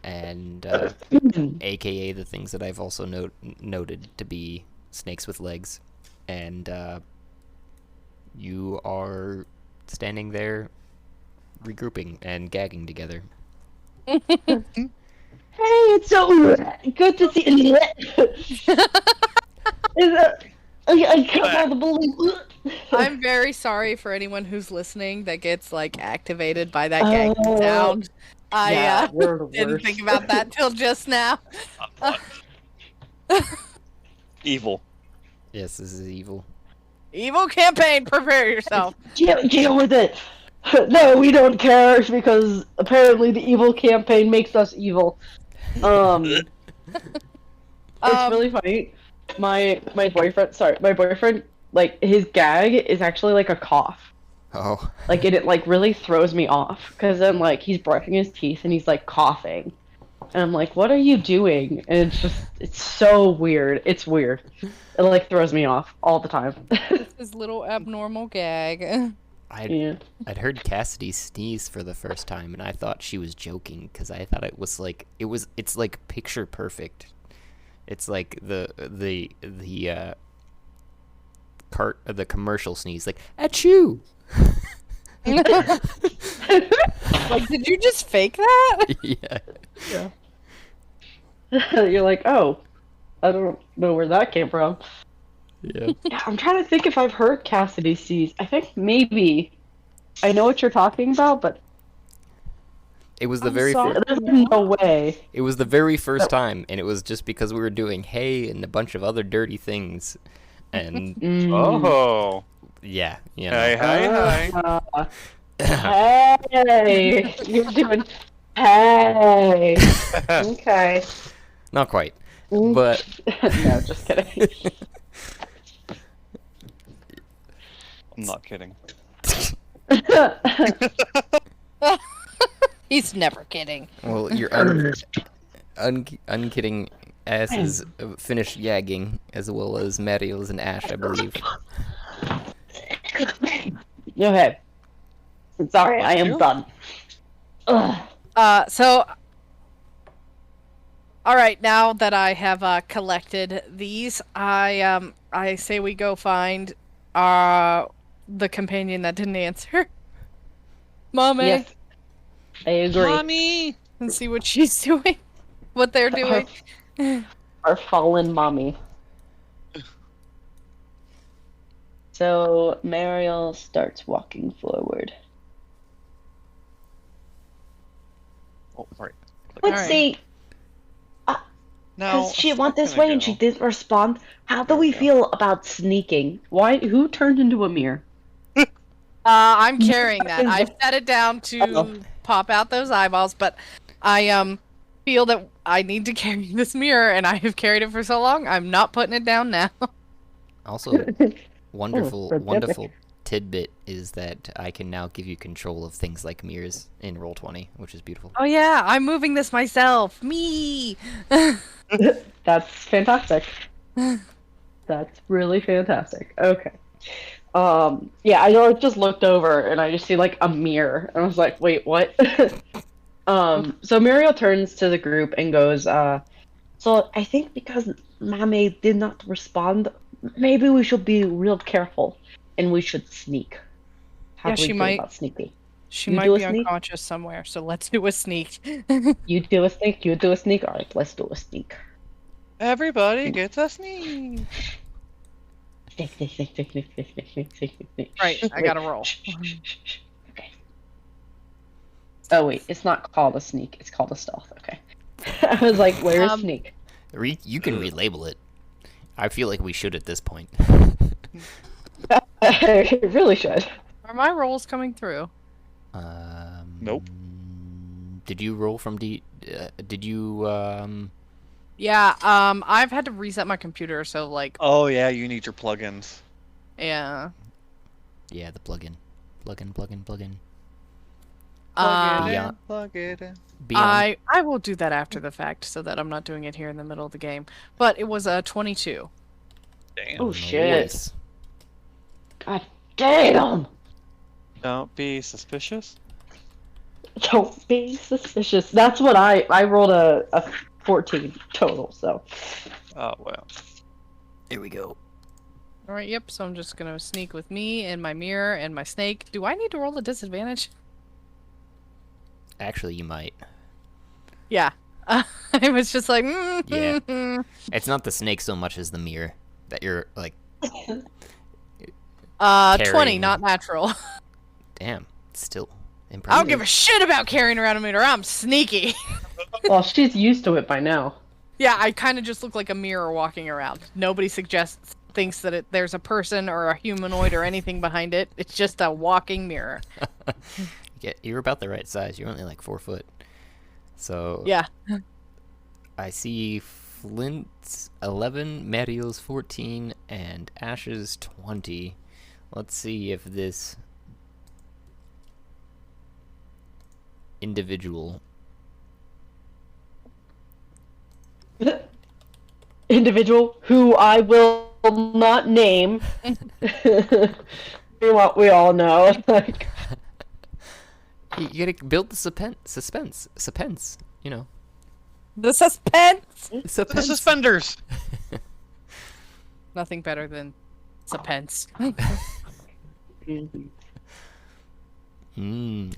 and Mm-hmm. AKA the things that I've also noted to be snakes with legs, and you are standing there, regrouping and gagging together. Hey, it's so good to see you. I can't hardly believe. I'm very sorry for anyone who's listening that gets like activated by that gagging Oh. sound. I we're the didn't worst. think about that till just now. Evil. Yes, this is evil. Evil campaign, prepare yourself. Deal with it. No, we don't care because apparently the evil campaign makes us evil. It's really funny. My boyfriend, like his gag is actually like a cough. Oh. Like it like really throws me off because then like he's brushing his teeth and he's like coughing, and I'm like, what are you doing? And it's so weird. It's weird. It like throws me off all the time. His little abnormal gag. I'd heard Cassidy sneeze for the first time, and I thought she was joking because I thought it's like picture perfect. It's like the commercial sneeze, like achoo. Like, did you just fake that? Yeah. You're like, oh, I don't know where that came from. Yeah. Yeah, I'm trying to think if I've heard Cassidy sneeze. I think maybe I know what you're talking about, but It was the I'm very sorry. there's no way. It was the very first time, and it was just because we were doing hay and a bunch of other dirty things, and Oh. yeah, you know. Hey. Hey, you're doing. Hey. Okay. Not quite, but No, just kidding. I'm not kidding. He's never kidding. well, your unkidding ass is finished yagging, as well as Mariel's and Ash, I believe. Okay. Sorry, I am you? done. Ugh. So, all right. Now that I have collected these, I say we go find the companion that didn't answer, Mommy, Yes, I agree. Mommy! and see what she's doing, what they're doing. Our fallen mommy. So Mariel starts walking forward. Oh, right. Let's Alright. see, Now, because she a went this second way and she ago- didn't respond. How do we Okay. feel about sneaking? Why? Who turned into a mirror? I'm carrying that. I've set it down to Uh-oh. pop out those eyeballs, but I feel that I need to carry this mirror, and I have carried it for so long. I'm not putting it down now. Also, wonderful fantastic. tidbit is that I can now give you control of things like mirrors in Roll20, which is beautiful. Oh yeah, I'm moving this myself. Me. That's fantastic. That's really fantastic. Okay. Yeah, I just looked over and I just see like a mirror. And I was like, wait, what? So Muriel turns to the group and goes, so I think because Mame did not respond, maybe we should be real careful and we should sneak. How Yeah, do we she feel might- about sneaking? She You might do a be sneak? unconscious somewhere, so let's do a sneak. You do a sneak, you do a sneak? Alright, let's do a sneak. Everybody gets a sneak. Sneak, sneak, sneak, sneak, sneak, sneak, sneak, sneak, sneak, sneak. Right, I Wait, gotta roll. shh, shh, shh, shh, shh. Okay. Oh wait, it's not called a sneak, it's called a stealth. Okay. I was like, where's sneak? You can relabel it. I feel like we should at this point. I really should. Are my rolls coming through? Nope. Did you roll from did you Yeah, I've had to reset my computer, so like, Oh yeah, you need your plugins. yeah. yeah, the plugin. Plugin. Plug Uh, it Yeah. in, plug it in. Beyond. I will do that after the fact, so that I'm not doing it here in the middle of the game. But it was a 22. Damn. Oh shit. Noise. God damn! Don't be suspicious. Don't be suspicious. That's what I rolled a 14 total, so. Oh well. Here we go. All right, yep. So I'm just gonna sneak with me and my mirror and my snake. Do I need to roll a disadvantage? Actually, you might. Yeah. I was just like, Yeah. It's not the snake so much as the mirror that you're like, 20, Carrying. not natural. damn, still I impressive. don't give a shit about carrying around a mirror. I'm sneaky. Well, she's used to it by now. Yeah, I kind of just look like a mirror walking around. Nobody suggests thinks that there's a person or a humanoid or anything behind it. It's just a walking mirror. You're about the right size. You're only like 4 foot. So Yeah. I see Flint's 11, Mariel's 14, and Ash's 20. Let's see if this individual Individual who I will not name. we all know. Like, you gotta build the suspense, you know. The suspense. The suspenders. Nothing better than suspense.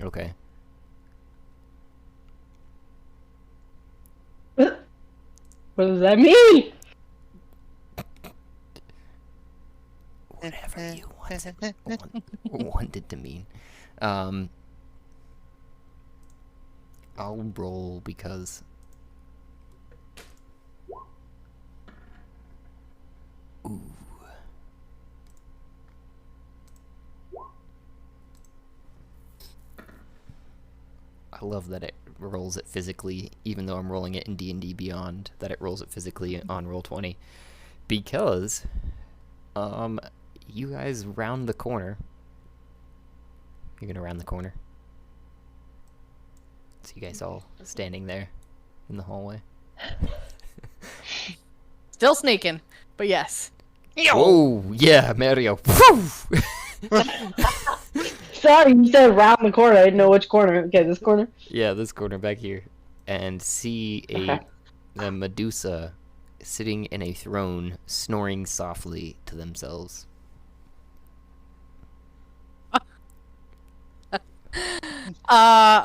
Okay. what does that mean? Whatever you wanted to mean. I'll roll because ooh. I love that it rolls it physically, even though I'm rolling it in D&D Beyond, that it rolls it physically on Roll20. Because, you guys round the corner. You're gonna round the corner. So you guys all standing there in the hallway. Still sneaking, but yes. Oh, yeah, Mario. Sorry, you said round the corner. I didn't know which corner. Okay, this corner? Yeah, this corner back here. And see a Medusa sitting in a throne, snoring softly to themselves.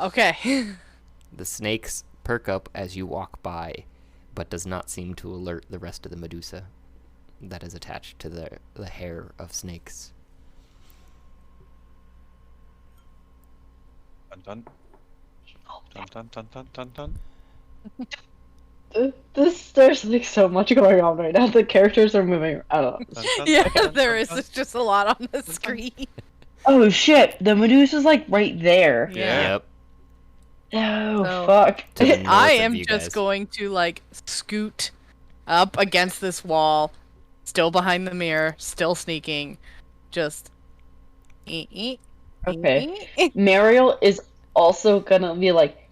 Okay. The snakes perk up as you walk by, but does not seem to alert the rest of the Medusa that is attached to the hair of snakes. Dun dun dun dun dun dun dun. There's like so much going on right now. The characters are moving. I don't know. Dun, dun, Yeah, dun, dun, there dun, is. dun. There's just a lot on the screen. Oh shit! The Medusa's like right there. Yeah. Yep. Oh So- fuck! To the north I of am you just guys. going to like scoot up against this wall, still behind the mirror, still sneaking, just. Okay. Mariel is also gonna be like,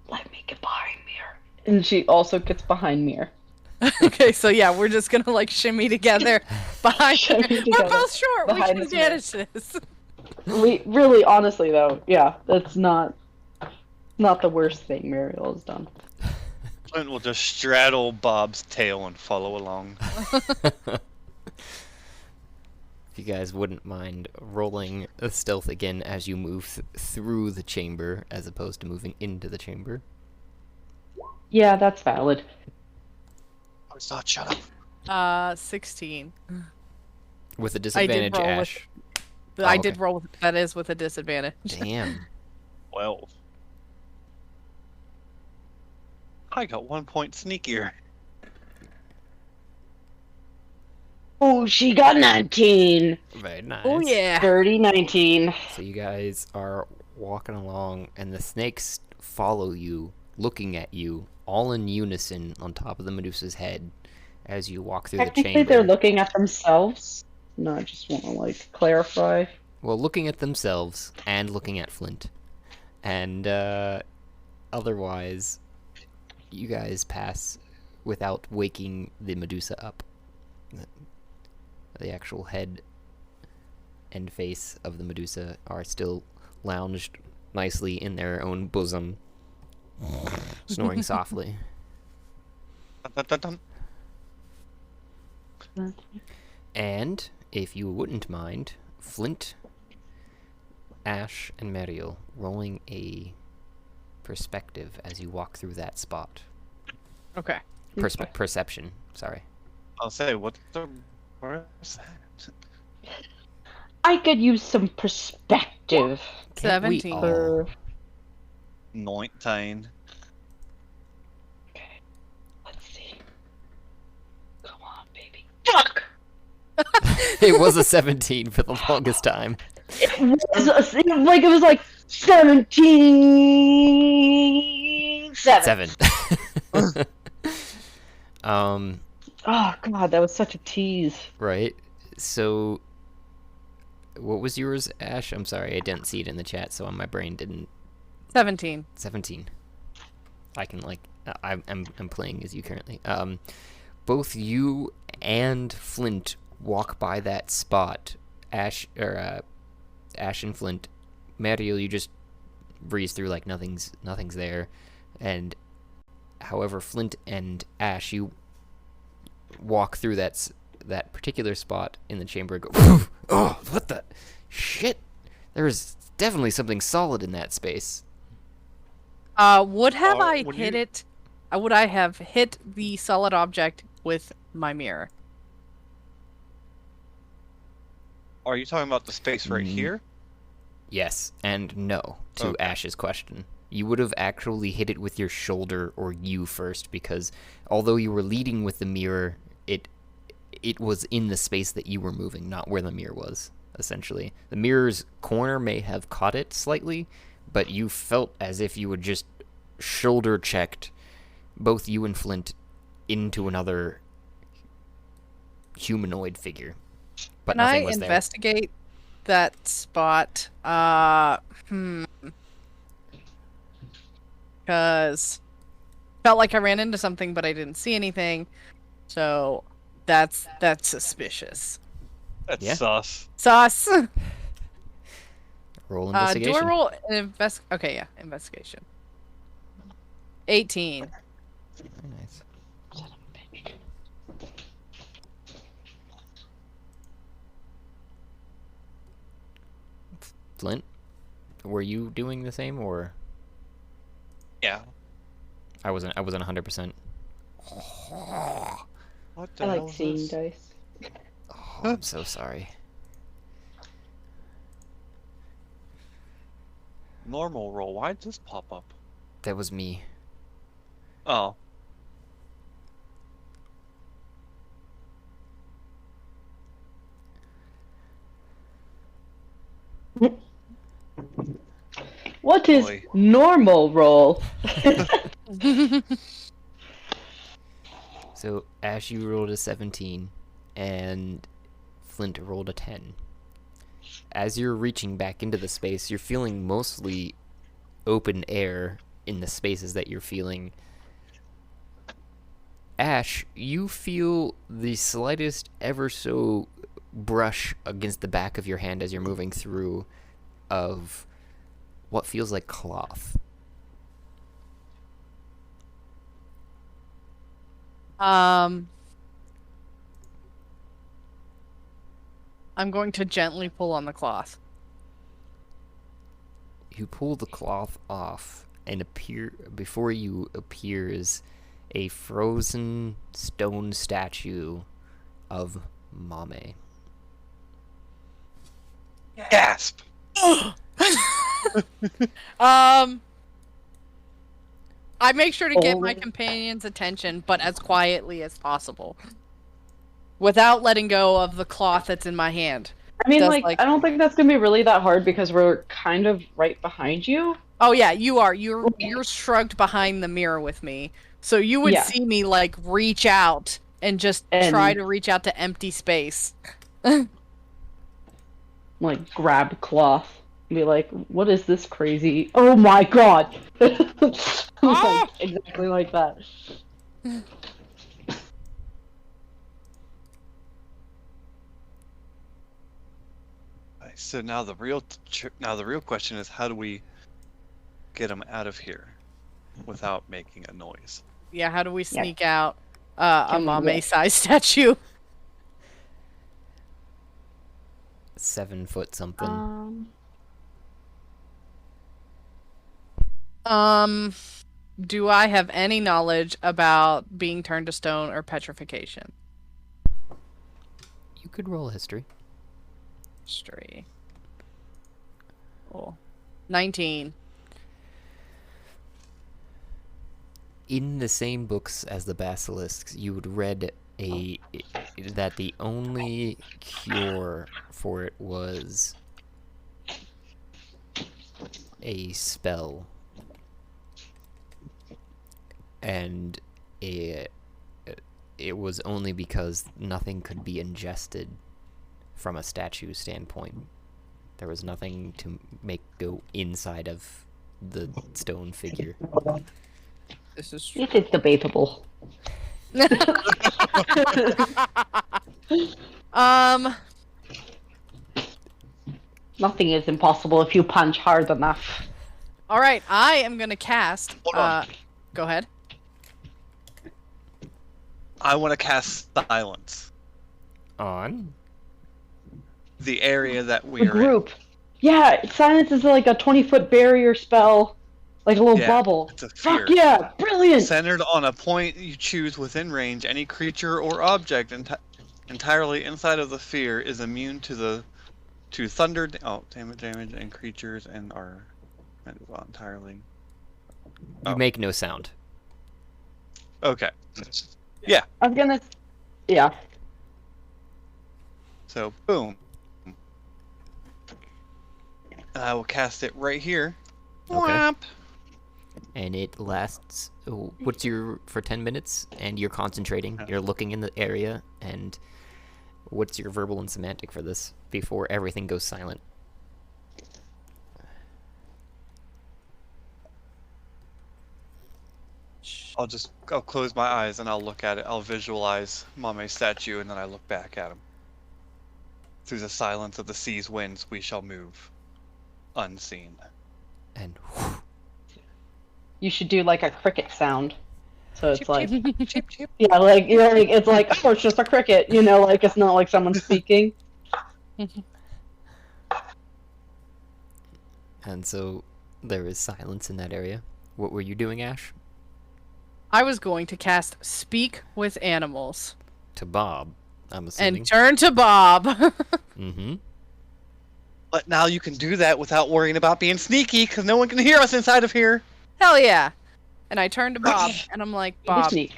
let me get behind Mirror, and she also gets behind Mirror. Okay, so yeah, we're just gonna like shimmy together behind. Shimmy We're together both short. behind We this can manage this. We really, honestly though, yeah, that's not the worst thing Mariel has done. Flint will just straddle Bob's tail and follow along. If you guys wouldn't mind rolling a stealth again as you move through the chamber, as opposed to moving into the chamber. Yeah, that's valid. Oh, stop, shut up. 16. With a disadvantage, roll with- Ash. I okay. did roll. That is with a disadvantage. Damn. 12. I got 1 point sneakier. Oh, she got 19. Very nice. Oh yeah. 30, 19. So you guys are walking along, and the snakes follow you, looking at you, all in unison on top of the Medusa's head as you walk through the Technically, chamber. they're looking at themselves. No, I just want to like clarify. Well, looking at themselves and looking at Flint. And otherwise, you guys pass without waking the Medusa up. The actual head and face of the Medusa are still lounged nicely in their own bosom, snoring softly. Dun, dun, dun, dun. And, if you wouldn't mind, Flint, Ash, and Mariel rolling a perspective as you walk through that spot. Okay. Perception, sorry. I'll say, what is that? I could use some perspective. Can't we 17. all? 19. Okay. Let's see. Come on, baby. Fuck! It was a 17 for the longest time. It was like 17, 7. 7. um, Oh god, that was such a tease. right. So, what was yours, Ash? I'm sorry, I didn't see it in the chat, so my brain didn't. 17. 17. I can I'm playing as you currently. Both you and Flint walk by that spot. Ash and Flint. Mario, you just breeze through like nothing's there, and however, Flint and Ash, you walk through that particular spot in the chamber and go, oh, what the shit? There's definitely something solid in that space. Would I have hit the solid object with my mirror? Are you talking about the space right here? Yes and no to Okay. Ash's question. You would have actually hit it with your shoulder or you first, because although you were leading with the mirror, it was in the space that you were moving, not where the mirror was, essentially. The mirror's corner may have caught it slightly, but you felt as if you had just shoulder checked both you and Flint into another humanoid figure. But Can I nothing was there. investigate that spot? Because felt like I ran into something, but I didn't see anything. So that's suspicious. That's Yeah. sus. Sus. Roll Do investigation. I roll an Okay, yeah, investigation. 18. Very nice. Flint, were you doing the same, or Yeah. I wasn't 100%. What the I hell like is seeing this? dice. Oh, I'm so sorry. Normal roll. Why did this pop up? That was me. Oh. What is Boy. normal roll? So Ash, you rolled a 17, and Flint rolled a 10. As you're reaching back into the space, you're feeling mostly open air in the spaces that you're feeling. Ash, you feel the slightest ever so brush against the back of your hand as you're moving through of what feels like cloth. I'm going to gently pull on the cloth. You pull the cloth off, and before you appears a frozen stone statue of Mame. Gasp! I make sure to get my Oh. companion's attention, but as quietly as possible. Without letting go of the cloth that's in my hand. I mean, Does, I don't think that's gonna be really that hard because we're kind of right behind you. Oh yeah, you are. You're shrugged behind the mirror with me. So you would Yeah. see me like reach out and just try to reach out to empty space. Like, grab cloth. And be like, what is this crazy? Oh my god! Like, exactly like that. So now the real question is, how do we get him out of here without making a noise? Yeah, how do we sneak out a Can we walk? Mame-sized statue? 7 foot something. Do I have any knowledge about being turned to stone or petrification? You could roll history. History. Cool. 19. In the same books as the basilisks, you would read that the only cure for it was a spell, and it was only because nothing could be ingested from a statue standpoint. There was nothing to make go inside of the stone figure. This is true. It is debatable. Nothing is impossible if you punch hard enough. All right, I am gonna cast. Hold on. Go ahead. I want to cast silence. On? The area that we The are group. Yeah, silence is like a 20-foot barrier spell. Like a little Yeah, bubble. It's a fear. Fuck yeah! Brilliant! Centered on a point you choose within range, any creature or object entirely inside of the sphere is immune to thunder. Damage, and creatures and are entirely. You make no sound. Okay. I was gonna. Yeah. So boom. And I will cast it right here. Okay. Whap. And it lasts. What's your for 10 minutes? And you're concentrating. You're looking in the area. And what's your verbal and semantic for this before everything goes silent? I'll close my eyes and I'll look at it. I'll visualize Mame's statue and then I look back at him. Through the silence of the sea's winds, we shall move, unseen. And You should do like a cricket sound. So it's like. Chip, chip. Yeah, like, it's like, oh, it's just a cricket, like it's not like someone speaking. and so there is silence in that area. What were you doing, Ash? I was going to cast Speak with Animals To Bob, I'm assuming. and turn to Bob. Mm-hmm. But now you can do that without worrying about being sneaky, because no one can hear us inside of here. Hell yeah! And I turn to Bob and I'm like, Bob, Sneak.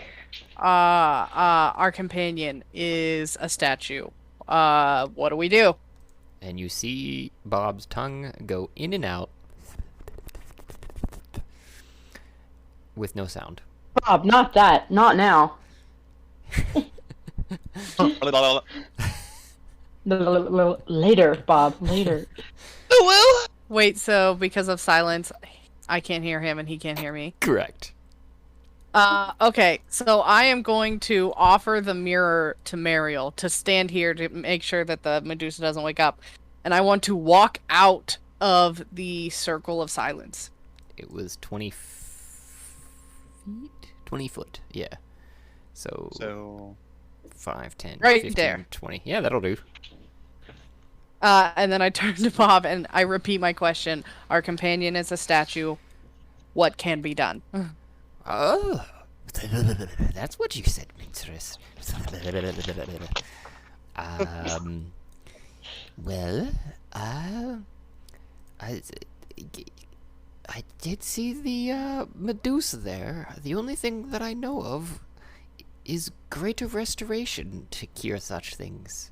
our companion is a statue. What do we do? And you see Bob's tongue go in and out with no sound. Bob, not that. Not now. Later, Bob. Later. Oh well. Wait, so because of silence, I can't hear him and he can't hear me. Correct. Okay, so I am going to offer the mirror to Mariel to stand here to make sure that the Medusa doesn't wake up. And I want to walk out of the circle of silence. It was 20 feet? 20 foot, yeah. So 5, 10, Right 15, there. 20. Yeah, that'll do. And then I turn to Bob and I repeat my question. Our companion is a statue. What can be done? Oh, that's what you said, Minstress. Well, I did see the Medusa there. The only thing that I know of is greater restoration to cure such things.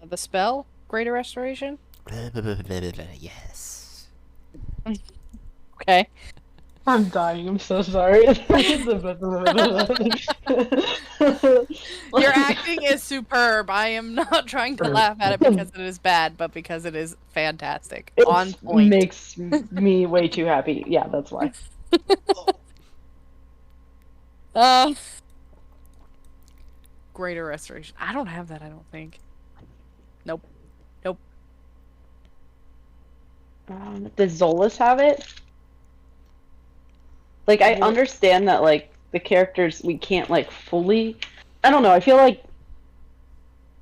The spell? Greater Restoration? Yes. Okay. I'm dying. I'm so sorry. Your acting is superb. I am not trying to laugh at it because it is bad, but because it is fantastic. On point. Makes me way too happy. Yeah, that's why. Greater Restoration. I don't have that, I don't think. Nope. Does Zolas have it? Like, I understand that, like, the characters, we can't, like, fully... I don't know, I feel like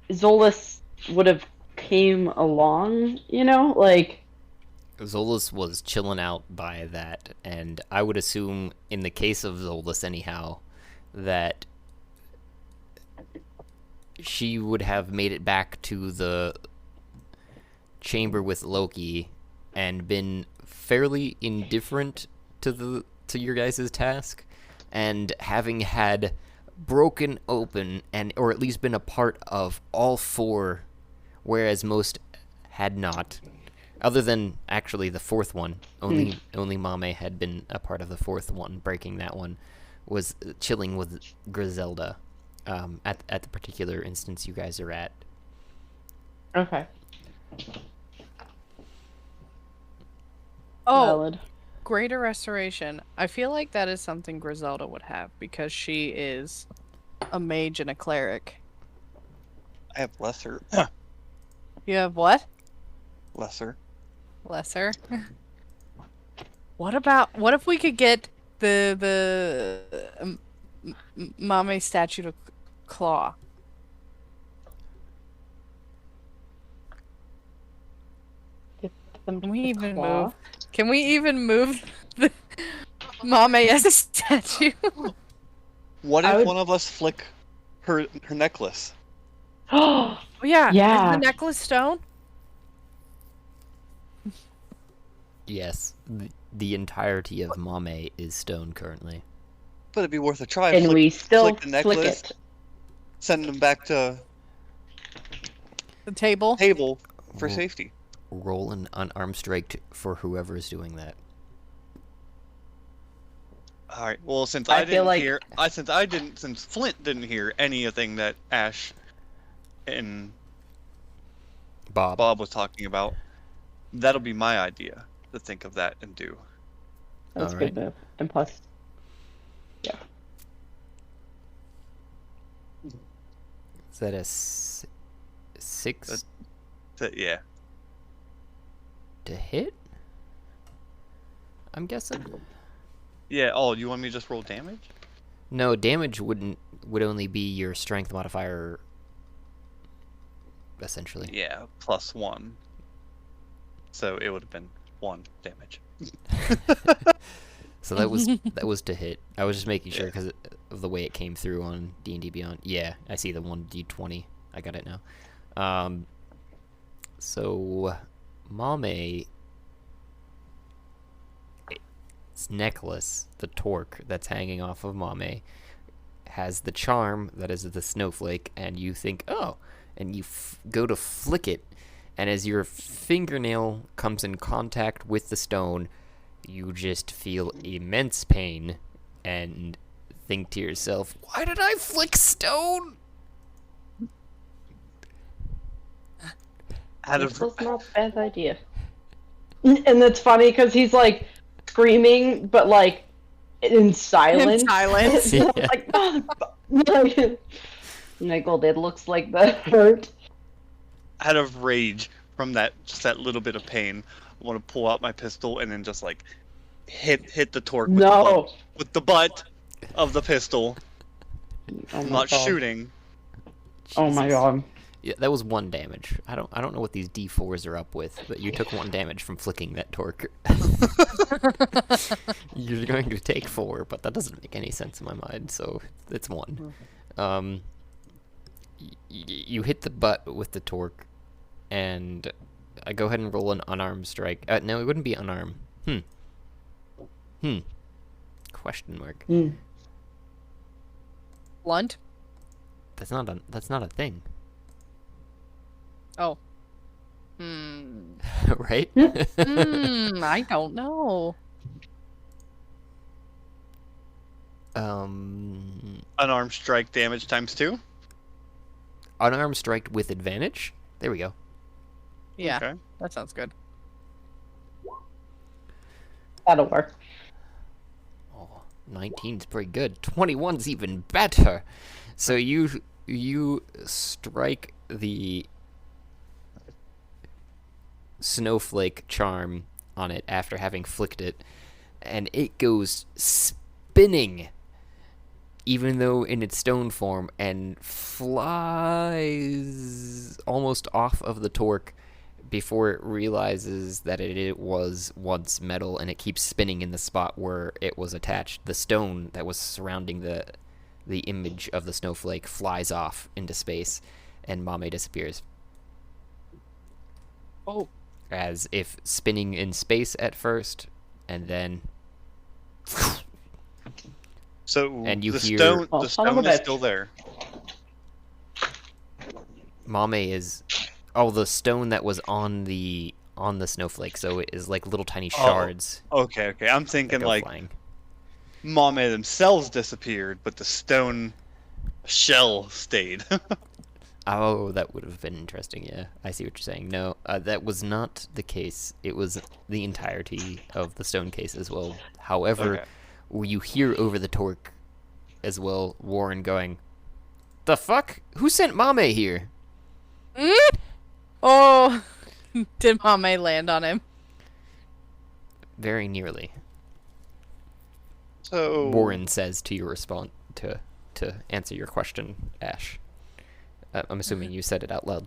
Zolas would have came along, Like... Zolas was chilling out by that, and I would assume, in the case of Zolas anyhow, that she would have made it back to the chamber with Loki and been fairly indifferent to your guys' task, and having had broken open and or at least been a part of all 4, whereas most had not. Other than actually the 4th one, only Mame had been a part of the 4th one. Breaking that one was chilling with Griselda at the particular instance you guys are at. Okay. Oh, Valid. Greater Restoration. I feel like that is something Griselda would have because she is a mage and a cleric. I have lesser. You have what? Lesser. Lesser. What if we could get the Mame statue of claw? Can we even move? Can we even move the Mame as a statue? What if one of us flick her necklace? Oh, Oh yeah. Yeah. Is the necklace stone? Yes, the entirety of Mame is stone currently. But it'd be worth a try. and we still flick the necklace, flick it. send them back to The table? table for Ro- safety. Roll an unarmed strike for whoever is doing that. All right. Well, since I I feel didn't like- hear, since Flint didn't hear anything that Ash and Bob. was talking about, that'll be my idea to think of that and do. That's a Alright. good move. And plus, yeah. Is that a 6 Yeah. to hit? I'm guessing. Yeah. Oh, you want me to just roll damage? No, damage would only be your strength modifier, essentially. Yeah, +1. So it would have been 1 damage. So that was to hit. I was just making sure because of the way it came through on D&D Beyond. Yeah, I see the 1d20. I got it now. So Mame, its necklace, the torque that's hanging off of Mame, has the charm that is the snowflake, and you think, oh, and you go to flick it, and as your fingernail comes in contact with the stone, you just feel immense pain and think to yourself, why did I flick stone? This was not a bad idea. And it's funny because he's like screaming, but like in silence. In silence. Yeah. Like, Nickel, it looks like that hurt. Out of rage from that little bit of pain, I want to pull out my pistol and then just like hit the torque No. with the butt of the pistol. Oh I'm my not God. shooting. Oh my Jesus. God. Yeah, that was 1 damage. I don't know what these D4s are up with, but you took 1 damage from flicking that torque. You're going to take 4, but that doesn't make any sense in my mind, so it's 1. You hit the butt with the torque, and I go ahead and roll an unarmed strike. No, it wouldn't be unarmed. Question mark. Blunt? That's not a thing. Oh. Right? I don't know. Unarmed strike damage ×2. Unarmed strike with advantage? There we go. Yeah, Okay. that sounds good. That'll work. Oh, 19's pretty good. 21's even better. So you strike the snowflake charm on it after having flicked it, and it goes spinning, even though in its stone form, and flies almost off of the torque before it realizes that it was once metal, and it keeps spinning in the spot where it was attached. The stone that was surrounding the image of the snowflake flies off into space, and Mame disappears. Oh. As if spinning in space at first, and then So And you the hear- stone, Oh, the son of a stone is bitch. still there. Mame is... Oh, the stone that was on the snowflake, so it is like little tiny shards Okay, I'm that thinking go like flying. Mame themselves disappeared, but the stone shell stayed. Oh, that would have been interesting, yeah. I see what you're saying. No, that was not the case. It was the entirety of the stone case as well. However, Okay. you hear over the torque as well Warren going, "The fuck? Who sent Mame here?" Oh, did Mame land on him? Very nearly. So Warren says to your response to answer your question, Ash. I'm assuming you said it out loud.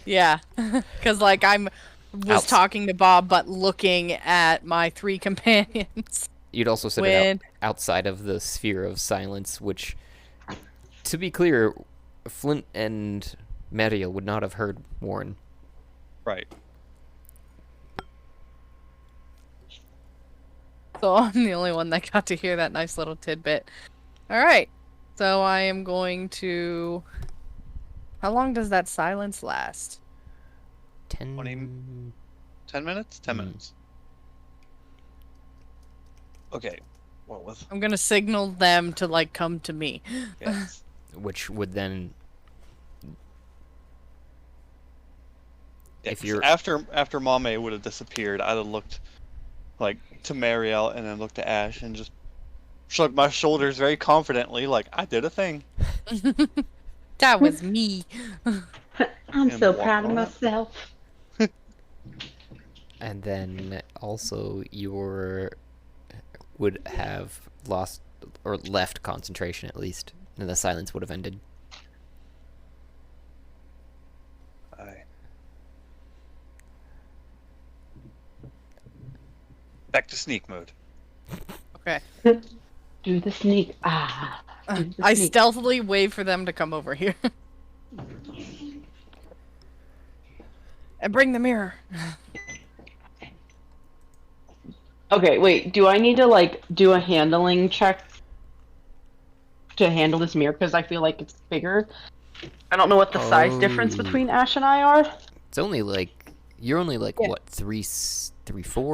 Yeah, because like was Outs- talking to Bob, but looking at my 3 companions. You'd also said it outside of the sphere of silence, which, to be clear, Flint and Mariel would not have heard Warren. right. So I'm the only one that got to hear that nice little tidbit. Alright, so I am going to... How long does that silence last? 10 10 minutes? 10 Hmm. minutes. Okay. What was I'm gonna signal them to, like, come to me. yes. which would then, Yeah, if 'cause you're after Mame would have disappeared, I'd have looked like to Mariel and then looked to Ash and just shrugged my shoulders very confidently, like I did a thing. That was me. I'm And so walk proud of on. myself. and then also would have lost or left concentration at least, and the silence would have ended. Aye. Back to sneak mode. Okay. Do the sneak. Ah. Do the I sneak. stealthily wave for them to come over here. And bring the mirror. Okay, wait. Do I need to like do a handling check to handle this mirror? Because I feel like it's bigger. I don't know what the size difference Oh. between Ash and I are. It's only like you're only like Yeah. what 3'4",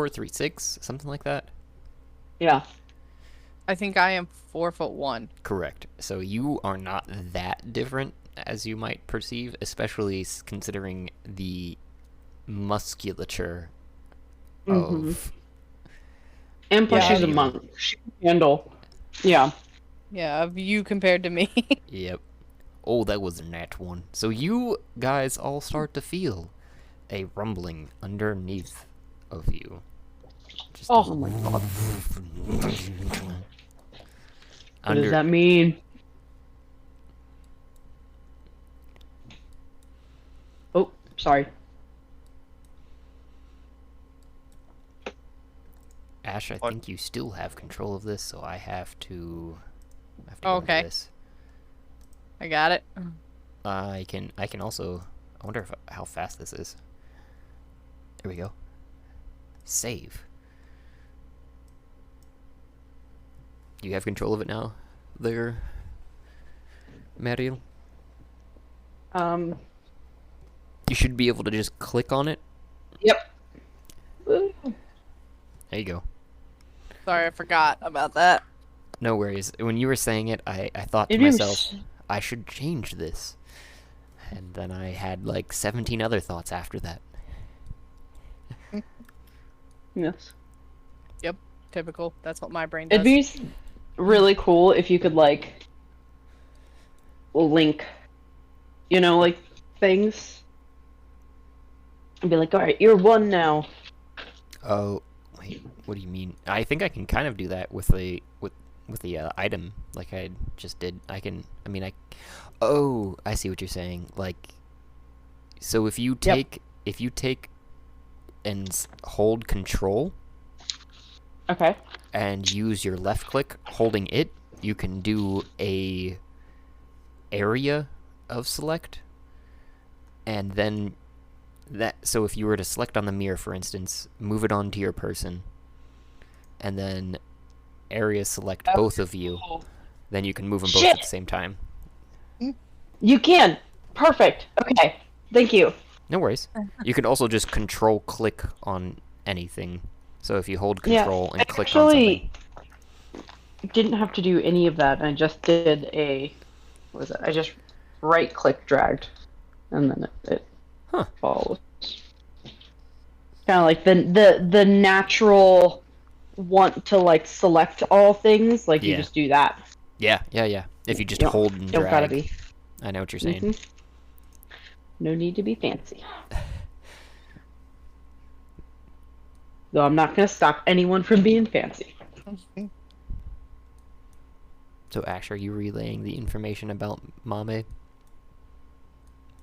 3'6", something like that. Yeah. I think I am 4'1". Correct. So you are not that different as you might perceive, especially considering the musculature of. And plus, Yeah. she's a monk. She can handle. Yeah. Yeah, of you compared to me. Yep. Oh, that was a nat one. So you guys all start to feel a rumbling underneath of you. Just Oh my god. What does that mean? Oh, sorry. Ash, I What? think you still have control of this, so I have to go into Okay. this. I got it. I can also. I wonder how fast this is. There we go. Save. You have control of it now, there, Mariel? Um. You should be able to just click on it. Yep. There you go. Sorry, I forgot about that. No worries. When you were saying it, I thought to It is- myself, I should change this. And then I had like 17 other thoughts after that. Yes. Typical. That's what my brain does. It'd be really cool if you could like link, like things, and be like, all right, you're one now. Oh, wait, what do you mean? I think I can kind of do that with the item, like I just did. Oh, I see what you're saying. Like, so if you take and hold control Okay. and use your left click holding it, you can do a area of select, and then so if you were to select on the mirror, for instance, move it onto your person, and then area select both of you, then you can move them both Shit. at the same time. You can. Perfect. Okay. Thank you. No worries. You can also just control click on anything. So if you hold Yeah, control and I click on something. actually didn't have to do any of that. I just did what was it? I just right click dragged, and then it Huh. follows. Kind of like the natural want to like select all things. Like you Yeah. just do that. Yeah. If you just You hold and don't gotta drag. be. I know what you're saying. Mhm. No need to be fancy. Though I'm not gonna stop anyone from being fancy. So Ash, are you relaying the information about Mame?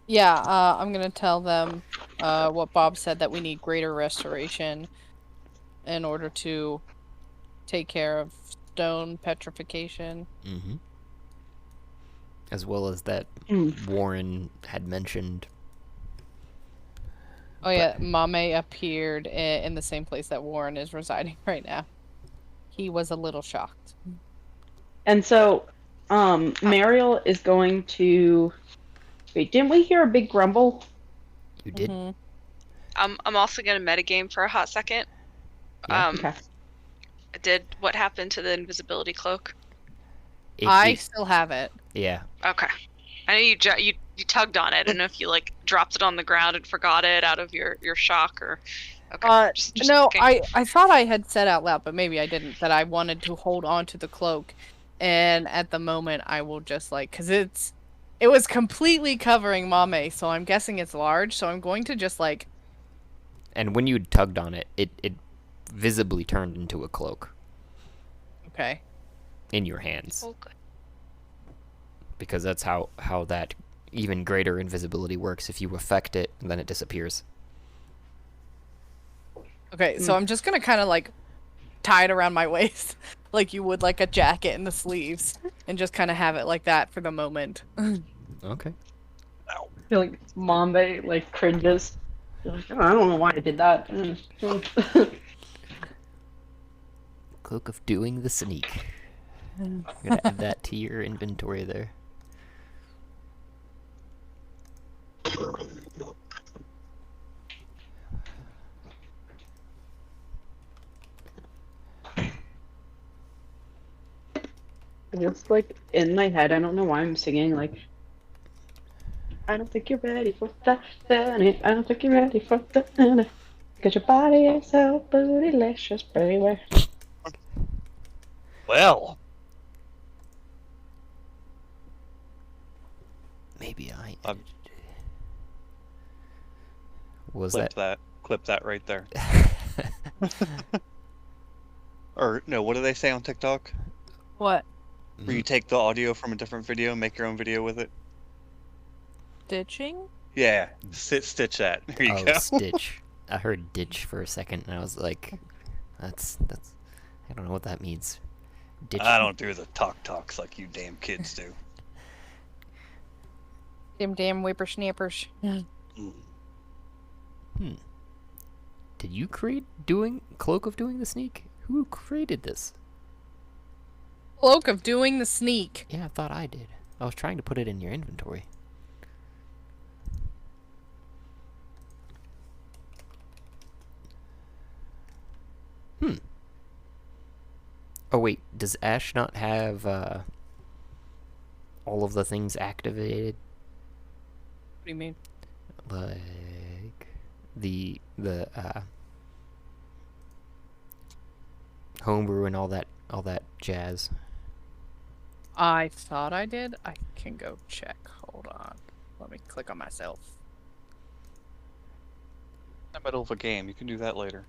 Yeah, I'm gonna tell them what Bob said, that we need greater restoration in order to take care of stone petrification. Mm-hmm. As well as that Warren had mentioned. Oh yeah, Mame appeared in the same place that Warren is residing right now. He was a little shocked. And so, Mariel is going to. Wait, didn't we hear a big grumble? You did? Mhm. I'm also gonna metagame for a hot second. Yeah. Okay. What happened to the invisibility cloak? I still have it. Yeah. Okay. I know you tugged on it. I don't know if you like dropped it on the ground and forgot it out of your shock or. Okay. Just no, checking. I thought I had said out loud, but maybe I didn't, that I wanted to hold on to the cloak, and at the moment I will just like, cause it was completely covering Mame, so I'm guessing it's large, so I'm going to just like. And when you tugged on it, it visibly turned into a cloak. Okay. In your hands. Oh, good. Because that's how that even greater invisibility works. If you affect it, then it disappears. Okay, so I'm just gonna kind of like tie it around my waist, like you would like a jacket in the sleeves, and just kind of have it like that for the moment. Okay. I feel like Mambe like cringes. Like, oh, I don't know why I did that. Cloak of doing the sneak. I'm gonna add that to your inventory there. Just like in my head, I don't know why I'm singing like. I don't think you're ready for that, Danny. I don't think you're ready for that, Danny. Cause your body is so bootylicious, baby. Well, Maybe I. Um, Was clip that right there. Or no, what do they say on TikTok? What? Where you take the audio from a different video, make your own video with it. Ditching? Yeah, stitch that. There you go. Stitch. I heard ditch for a second, and I was like, that's. I don't know what that means. Ditch. I don't do the talks like you damn kids do. Them damn whippersnappers. Did you create Cloak of Doing the Sneak? Who created this? Cloak of doing the sneak. Yeah, I thought I did. I was trying to put it in your inventory. Oh wait, does Ash not have all of the things activated? What do you mean? Like the homebrew and all that jazz. I thought I did. I can go check. Hold on. Let me click on myself. In the middle of a game, you can do that later.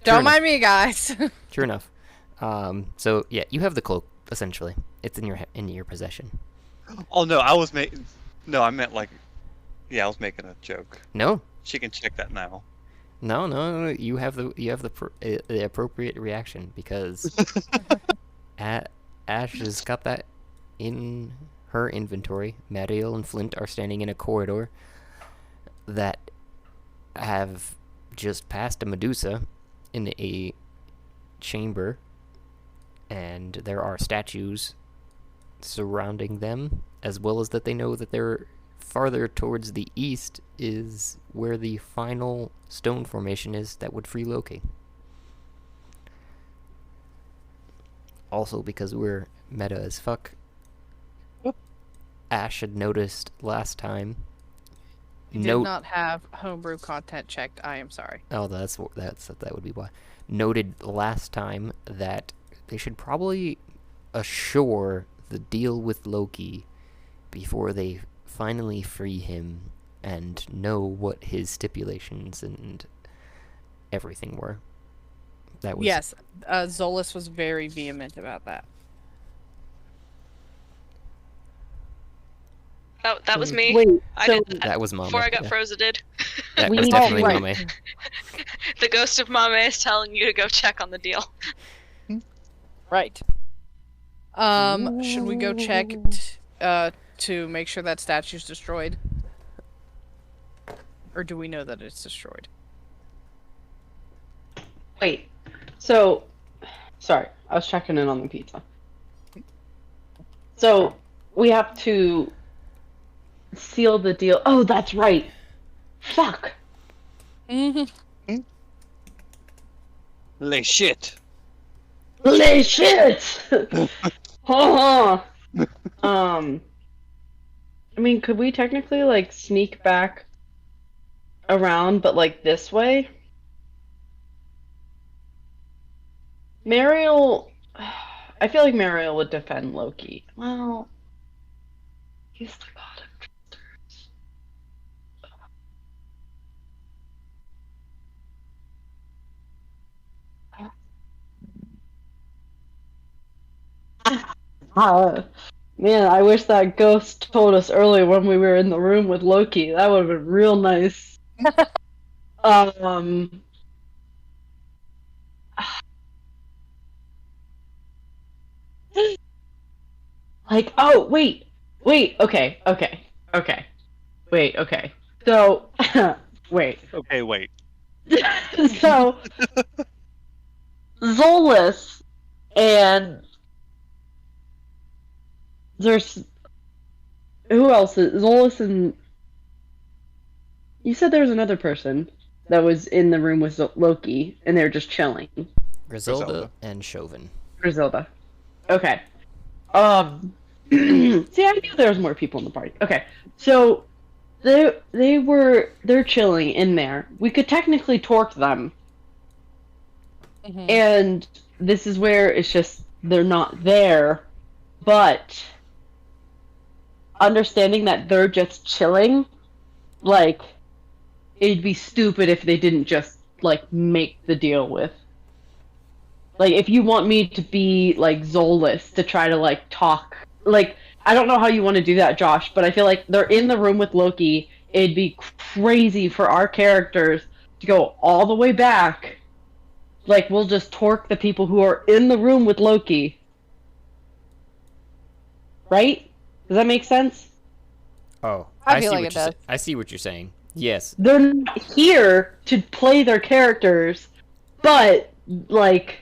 Don't mind me, guys. True enough. So yeah, you have the cloak essentially. It's in your possession. Oh no, I meant like, yeah, I was making a joke. No, She can check that now. no. You have the appropriate reaction because Ash has got that in her inventory. Mariel and Flint are standing in a corridor that have just passed a Medusa in a chamber, and there are statues surrounding them, as well as that they know that they're farther towards the east is where the final stone formation is that would free Loki. Also, because we're meta as fuck, Ash had noticed last time. You did not have homebrew content checked. I am sorry. Oh, that would be why. Noted last time that they should probably assure the deal with Loki before they finally free him and know what his stipulations and everything were. That was Yes, Zolas was very vehement about that. That was me. Wait, I so did that. that was Mame. Before I got yeah. frozeted. That We was need- definitely right. Mame. The ghost of Mame is telling you to go check on the deal. Right. Should we go check to make sure that statue's destroyed? Or do we know that it's destroyed? wait. So, sorry, I was checking in on the pizza. So, we have to seal the deal. Oh, that's right. Fuck. Mm-hmm. Le shit. Holy shit! I mean, could we technically, like, sneak back around, but, like, this way? Mariel... I feel like Mariel would defend Loki. Well... He's the god of tricksters. Man, I wish that ghost told us earlier when we were in the room with Loki. That would have been real nice. Um. Like, oh, wait. Okay. Wait, okay. So, wait. Okay, wait. So, Zolas and there's who else? Zolas and you said there was another person that was in the room with Loki, and they're just chilling. Griselda and Chauvin. Griselda. Okay. See, I knew there was more people in the party. Okay, so they're chilling in there. We could technically torque them, and this is where it's just they're not there, but understanding that they're just chilling, like it'd be stupid if they didn't just like make the deal with. Like, if you want me to be like Zolas to try to like talk, like I don't know how you want to do that, Josh, but I feel like they're in the room with Loki. It'd be crazy for our characters to go all the way back. Like, we'll just torque the people who are in the room with Loki. Right? Does that make sense? Oh, I feel like it does. I see what you're saying. Yes. They're not here to play their characters, but like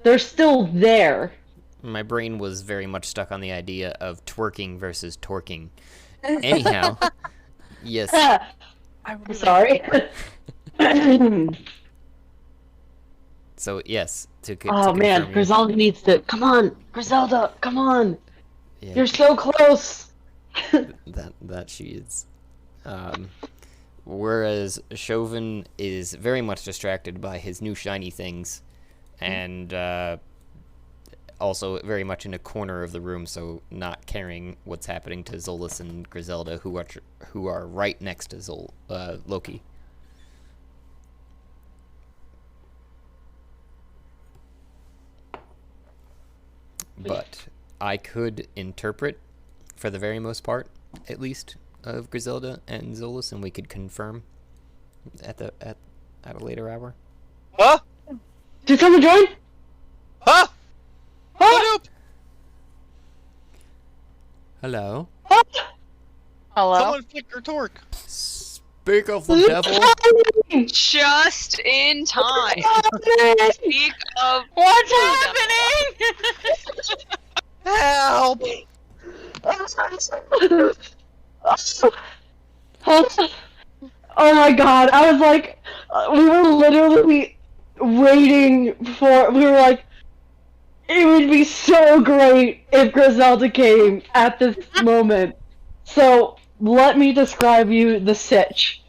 they're still there. My brain was very much stuck on the idea of twerking versus torquing. Anyhow, yes. I'm sorry. So yes, oh man, Griselda needs to come on, Griselda, come on. Yeah, You're so close. that she is. Whereas Chauvin is very much distracted by his new shiny things, and also very much in a corner of the room, so not caring what's happening to Zolas and Griselda, who are right next to Loki. But I could interpret, for the very most part, at least, of Griselda and Zolas, and we could confirm at a later hour. Huh? Did someone join? Huh? What up? Hello. Hello? Someone flick your torque. Speak of the devil. Just in time. Speak of What's the happening? Help! Oh my god, I was like, we were literally waiting for, we were like, it would be so great if Griselda came at this moment. So, let me describe you the sitch.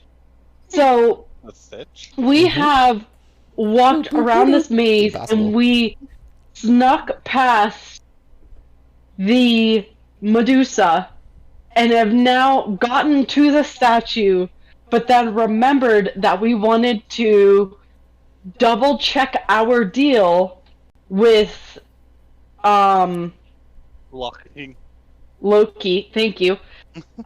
So, The Stitch? we have walked around this maze Impossible. and we snuck past the Medusa and have now gotten to the statue, but then remembered that we wanted to double check our deal with Locking. Loki. Thank you.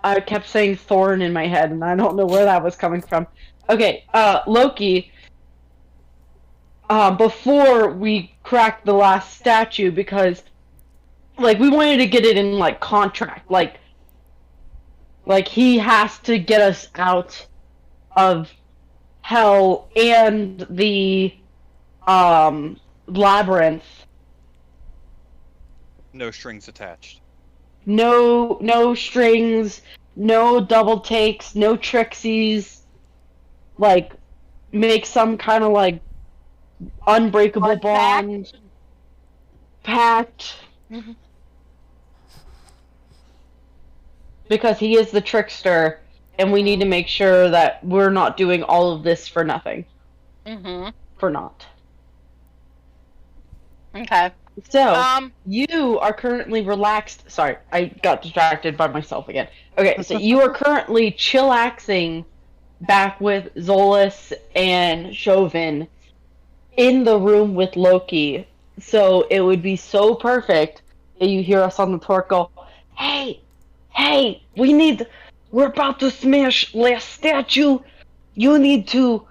I kept saying Thorn in my head and I don't know where that was coming from. Okay, Loki, before we cracked the last statue, because like we wanted to get it in like contract, like he has to get us out of hell and the labyrinth. No strings attached. No strings, no double takes, no trixies. Like, make some kind of like unbreakable bond pact. Because he is the trickster, and we need to make sure that we're not doing all of this for nothing. For naught. Okay. So, you are currently relaxed. Sorry, I got distracted by myself again. Okay, so you are currently chillaxing back with Zolas and Chauvin in the room with Loki. So, it would be so perfect that you hear us on the port go, Hey, we're about to smash last statue. You need to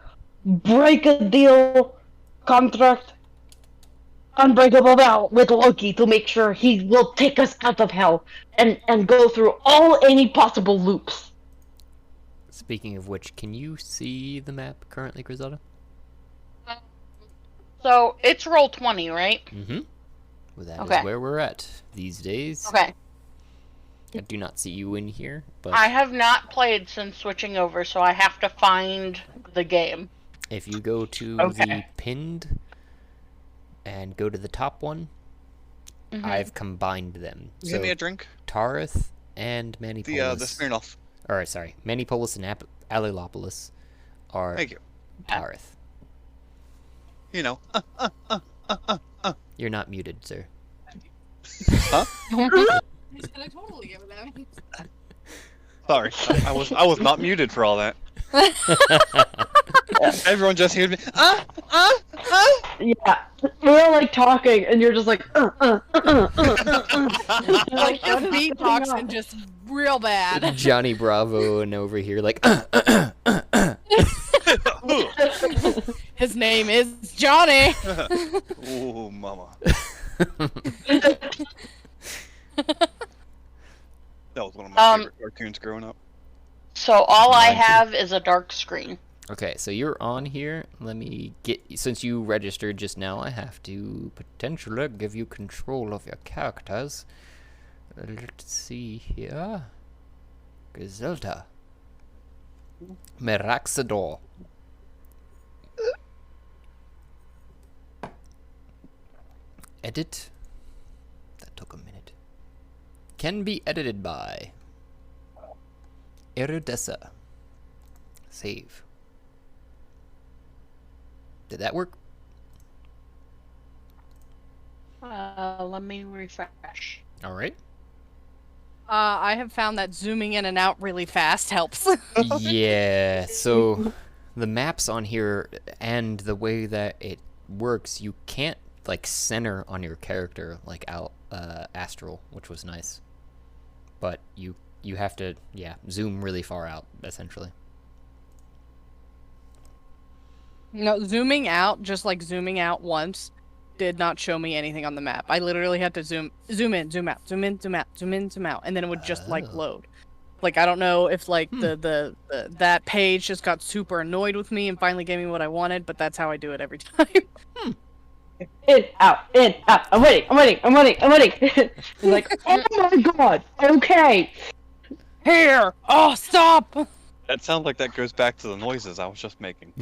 break a deal, contract, unbreakable vow with Loki to make sure he will take us out of hell and go through any possible loops. Speaking of which, can you see the map currently, Griselda? So it's roll 20, right? Mm-hmm. Well, that Okay. is where we're at these days. Okay. I do not see you in here, but I have not played since switching over, so I have to find the game. if you go to the Okay. pinned and go to the top one, I've combined them. Give me a drink. Tarith and The Manipolis. Smirnoff. Or sorry, Manipolis and Alilopolis are Thank you. Tarith. You know. You're not muted, sir. Huh? I totally get what that means. Sorry. I was not muted for all that. Everyone just heard me. Yeah, we're like talking, and you're just like, Like your beatboxing just real bad. Johnny Bravo and over here like His name is Johnny. Oh, mama. That was one of my favorite cartoons growing up. So all I Mine too. have is a dark screen. Okay, so you're on here. Let me get, since you registered just now, I have to potentially give you control of your characters. Let's see here. Griselda. Meraxador. Edit. That took a minute. Can be edited by Iridessa. Save. Did that work? Let me refresh. All right. I have found that zooming in and out really fast helps. Yeah, so the maps on here and the way that it works, you can't like center on your character like Astral, which was nice. But you have to zoom really far out essentially. No, zooming out, just like zooming out once, did not show me anything on the map. I literally had to zoom in, zoom out, zoom in, zoom out, zoom in, zoom out, and then it would just like Oh. load. Like, I don't know if like the that page just got super annoyed with me and finally gave me what I wanted, but that's how I do it every time. In, out, in, out. I'm waiting. It's like, oh my god. Okay. Here! Oh, stop! That sounds like that goes back to the noises I was just making.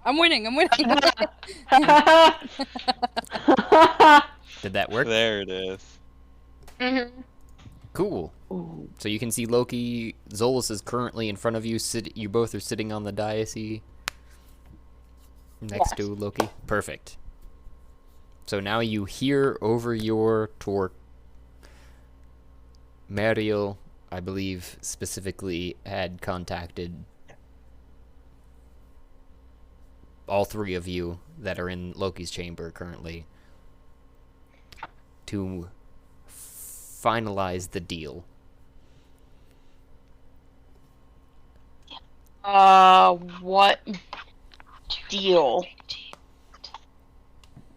I'm winning. Did that work? There it is. Cool. Ooh. So you can see Loki. Zolus is currently in front of you. You both are sitting on the dais next Yes. to Loki. Perfect. So now you hear over your torque. Mariel, I believe, specifically had contacted all three of you that are in Loki's chamber currently to finalize the deal. What deal?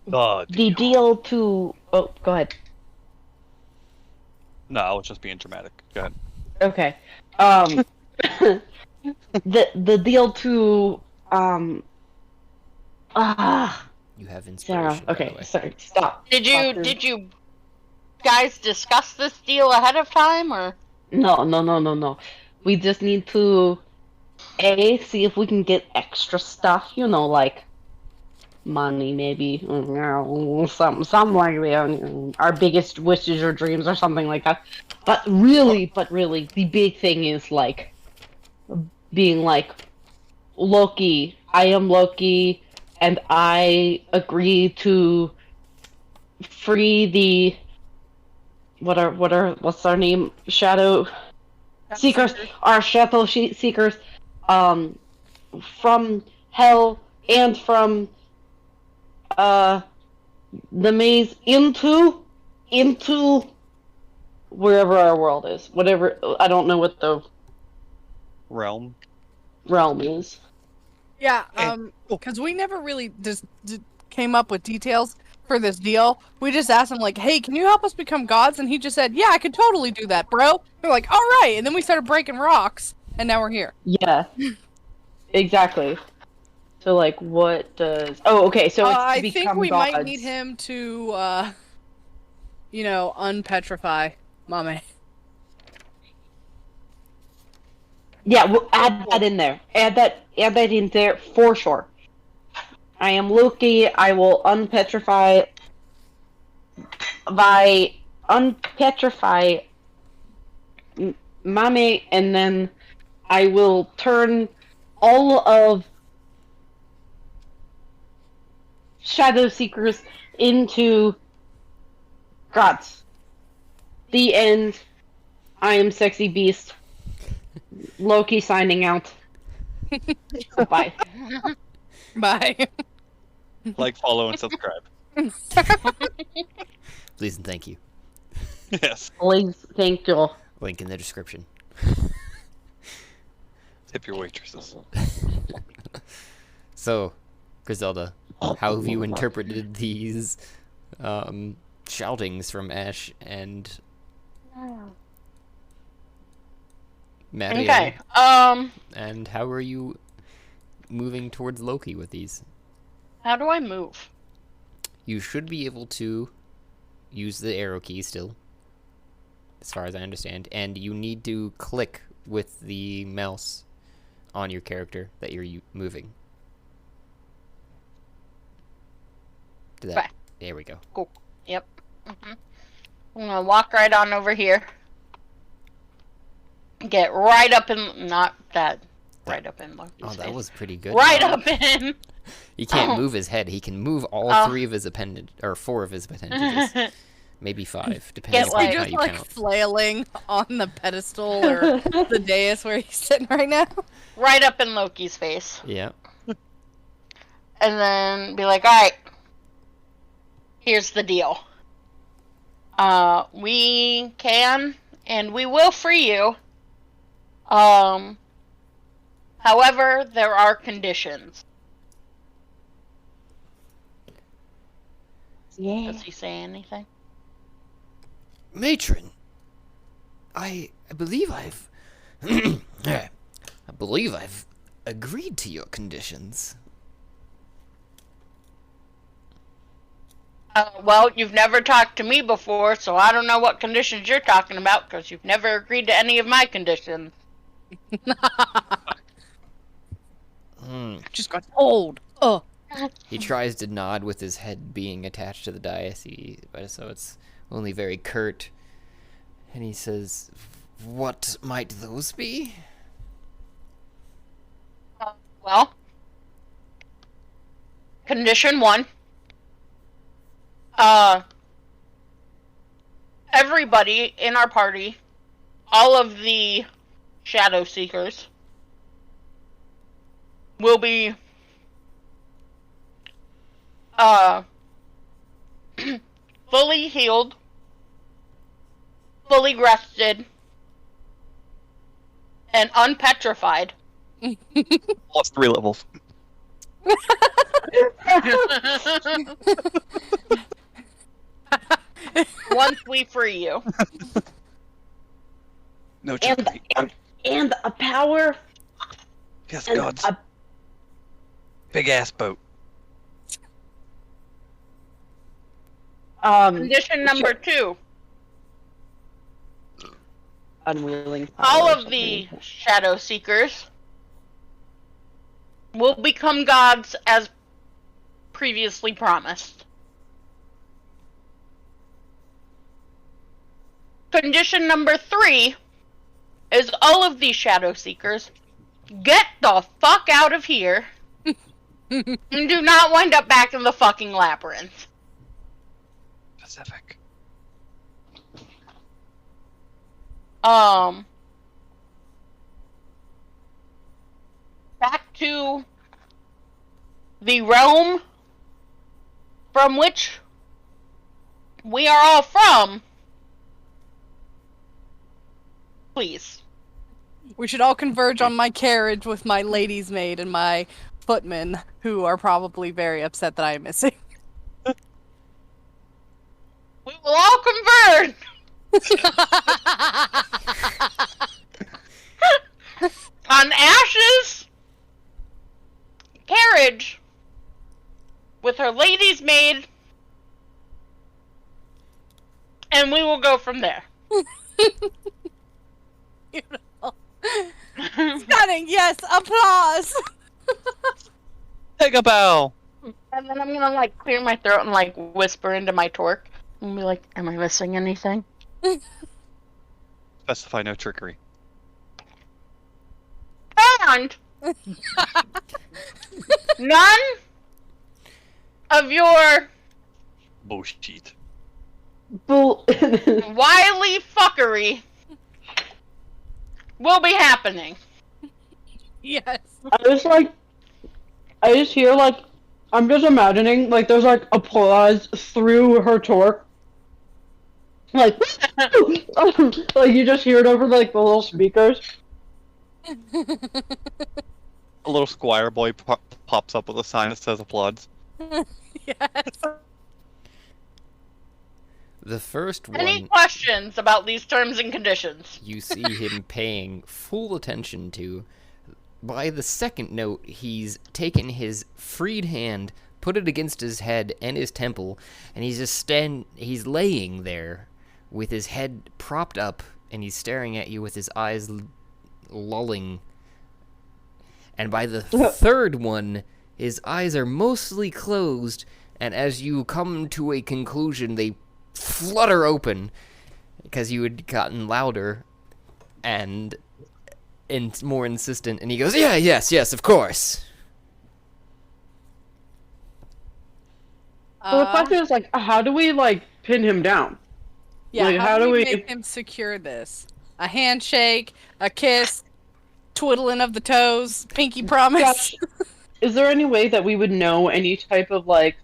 The deal to. Oh, go ahead. No, I was just being dramatic. Go ahead. Okay. The deal to You have Sarah. inspiration, by the Okay, way. sorry. Stop. Did Doctor. you guys discuss this deal ahead of time, or? No. We just need to see if we can get extra stuff. Like money, maybe something like that. Our biggest wishes or dreams or something like that. But really, the big thing is like being like, Loki, I am Loki, and I agree to free the what's our name? Shadow Seekers. Our Shadow Seekers, from hell and from the maze into wherever our world is. Whatever, I don't know what the Realm. realm is. Yeah, because we never really just came up with details for this deal. We just asked him, like, hey, can you help us become gods? And he just said, yeah, I could totally do that, bro. We're like, all right. And then we started breaking rocks, and now we're here. Yeah. Exactly. So, like, what does... Oh, okay, so it's to I become think we gods. might need him to, unpetrify Mame. Yeah, we'll add that in there. Add that in there for sure. I am Loki. I will unpetrify Mame, and then I will turn all of Shadow Seekers into gods. The end. I am Sexy Beast. Loki signing out. Bye. Bye. Like, follow, and subscribe. Please and thank you. Yes. Please, thank you. Link in the description. Tip your waitresses. So, Griselda, how have you interpreted these shoutings from Ash and Mariel? Okay. And how are you moving towards Loki with these? How do I move? You should be able to use the arrow key still, as far as I understand, and you need to click with the mouse on your character that you're moving. To that. Okay. There we go. Cool. Yep. I'm gonna walk right on over here. Get right up in, not that, right up in Loki's Oh, that face. was pretty good. Right up in. He can't move his head. He can move all three of his appendage, or four of his appendages. Maybe five, depending Get, on like- how Just you like count. flailing on the pedestal or the dais where he's sitting right now. Right up in Loki's face. Yeah. And then be like, alright. Here's the deal. We can and we will free you. However, there are conditions. Yeah. Does he say anything? Matron, I believe I've I believe I've agreed to your conditions. Well, you've never talked to me before, so I don't know what conditions you're talking about, because you've never agreed to any of my conditions. Just got old. Oh. He tries to nod with his head being attached to the dais, but so it's only very curt. And he says, "What might those be?" Well, condition 1. Everybody in our party, all of the Shadow Seekers, will be fully healed, fully rested, and unpetrified. Plus 3 levels. Once we free you. No trickery. And a power. Yes, And gods. a, Big ass boat. Condition number 2. unwilling. All of the Shadow Seekers will become gods as previously promised. Condition number 3 is all of these Shadow Seekers get the fuck out of here and do not wind up back in the fucking labyrinth. Pacific. Back to the realm from which we are all from. Please. We should all converge on my carriage with my lady's maid and my footmen, who are probably very upset that I am missing. We will all converge on Ash's carriage with her lady's maid, and we will go from there. Beautiful. Stunning, yes, applause! Take a bow. And then I'm gonna like clear my throat and like whisper into my torque and be like, "Am I missing anything?" Specify no trickery. And none of your Bullshit. wily fuckery will be happening. Yes. I just hear like, I'm just imagining like there's like applause through her torque. Like, like you just hear it over like the little speakers. A little squire boy pops up with a sign that says applauds. Yes. The first Any one questions about these terms and conditions? you see him paying full attention to. By the second note, he's taken his freed hand, put it against his head and his temple, and he's just he's laying there with his head propped up, and he's staring at you with his eyes lolling. And by the third one, his eyes are mostly closed, and as you come to a conclusion, they flutter open, because you had gotten louder and more insistent, and he goes, "Yeah, yes, of course." So the question is like, how do we like pin him down? Yeah, like, how do we make him secure this? A handshake, a kiss, twiddling of the toes, pinky promise. Gosh, is there any way that we would know any type of like